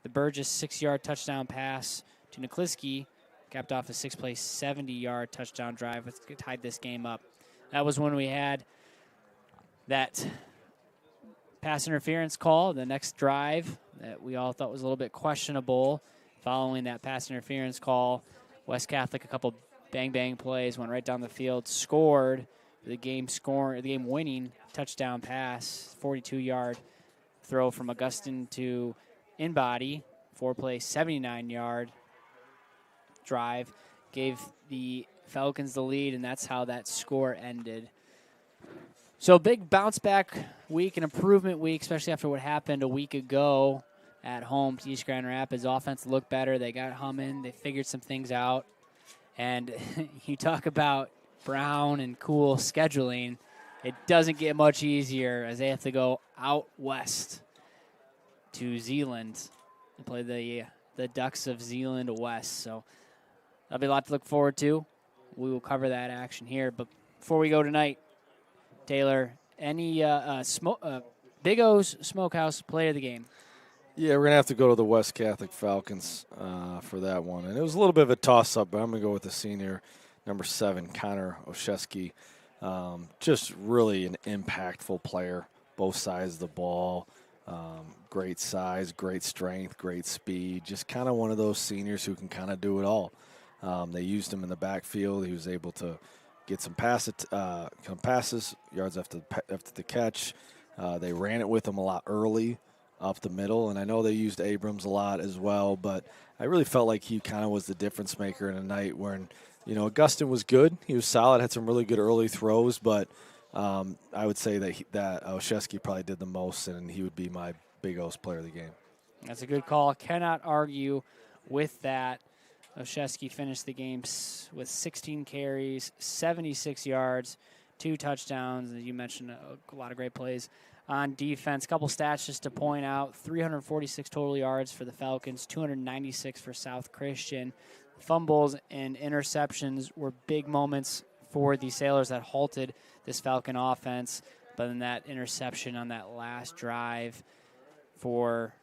The Burgess 6-yard touchdown pass to Nikliski capped off a 6-play, 70-yard touchdown drive, which tied this game up. That was when we had that pass interference call, the next drive that we all thought was a little bit questionable. Following that pass interference call, West Catholic, a couple bang-bang plays, went right down the field, scored the game-winning touchdown pass, 42-yard throw from Augustine to Inbody, 4-play, 79-yard drive, gave the Falcons the lead, and that's how that score ended. So big bounce-back week, an improvement week, especially after what happened a week ago at home to East Grand Rapids. Offense looked better. They got humming. They figured some things out. And you talk about Brown and Cool scheduling. It doesn't get much easier as they have to go out west to Zeeland and play the Ducks of Zeeland West. So that'll be a lot to look forward to. We will cover that action here. But before we go tonight, Taylor, any Big O's Smokehouse play of the game? Yeah, we're going to have to go to the West Catholic Falcons for that one. And it was a little bit of a toss-up, but I'm going to go with the senior, number 7, Connor Oshesky. Just really an impactful player, both sides of the ball. Great size, great strength, great speed. Just kind of one of those seniors who can kind of do it all. They used him in the backfield. He was able to get some passes, yards after the catch. They ran it with him a lot early up the middle, and I know they used Abrams a lot as well, but I really felt like he kind of was the difference maker in a night when, Augustine was good. He was solid, had some really good early throws, but I would say that Oshesky probably did the most, and he would be my Big O's player of the game. That's a good call. Cannot argue with that. Oshesky finished the game with 16 carries, 76 yards, 2 touchdowns. As you mentioned, a lot of great plays on defense. Couple stats just to point out. 346 total yards for the Falcons, 296 for South Christian. Fumbles and interceptions were big moments for the Sailors that halted this Falcon offense. But then that interception on that last drive for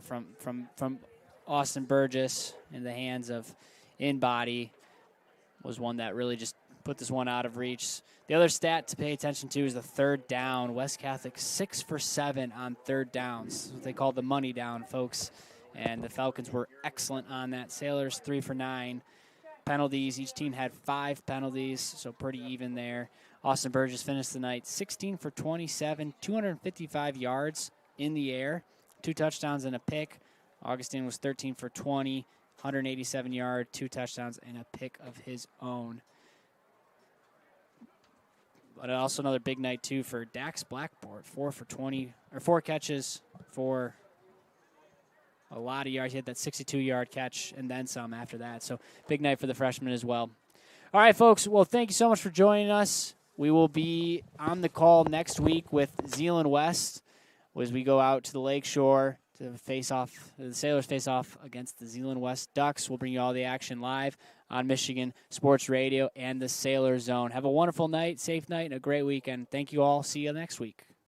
from Austin Burgess in the hands of In-Body was one that really just put this one out of reach. The other stat to pay attention to is the third down. West Catholic 6 for 7 on third downs. That's what they call the money down, folks. And the Falcons were excellent on that. Sailors 3 for 9. Penalties, each team had 5 penalties, so pretty even there. Austin Burgess finished the night 16 for 27, 255 yards in the air, 2 touchdowns and a pick. Augustine was 13 for 20, 187 yards, 2 touchdowns and a pick of his own. But also another big night too for Dax Blackboard, 4 catches for a lot of yards. He had that 62-yard catch and then some after that. So big night for the freshman as well. All right, folks. Well, thank you so much for joining us. We will be on the call next week with Zeeland West as we go out to the Lakeshore to face off. The Sailors face off against the Zeeland West Ducks. We'll bring you all the action live on Michigan Sports Radio and the Sailor Zone. Have a wonderful night, safe night, and a great weekend. Thank you all. See you next week.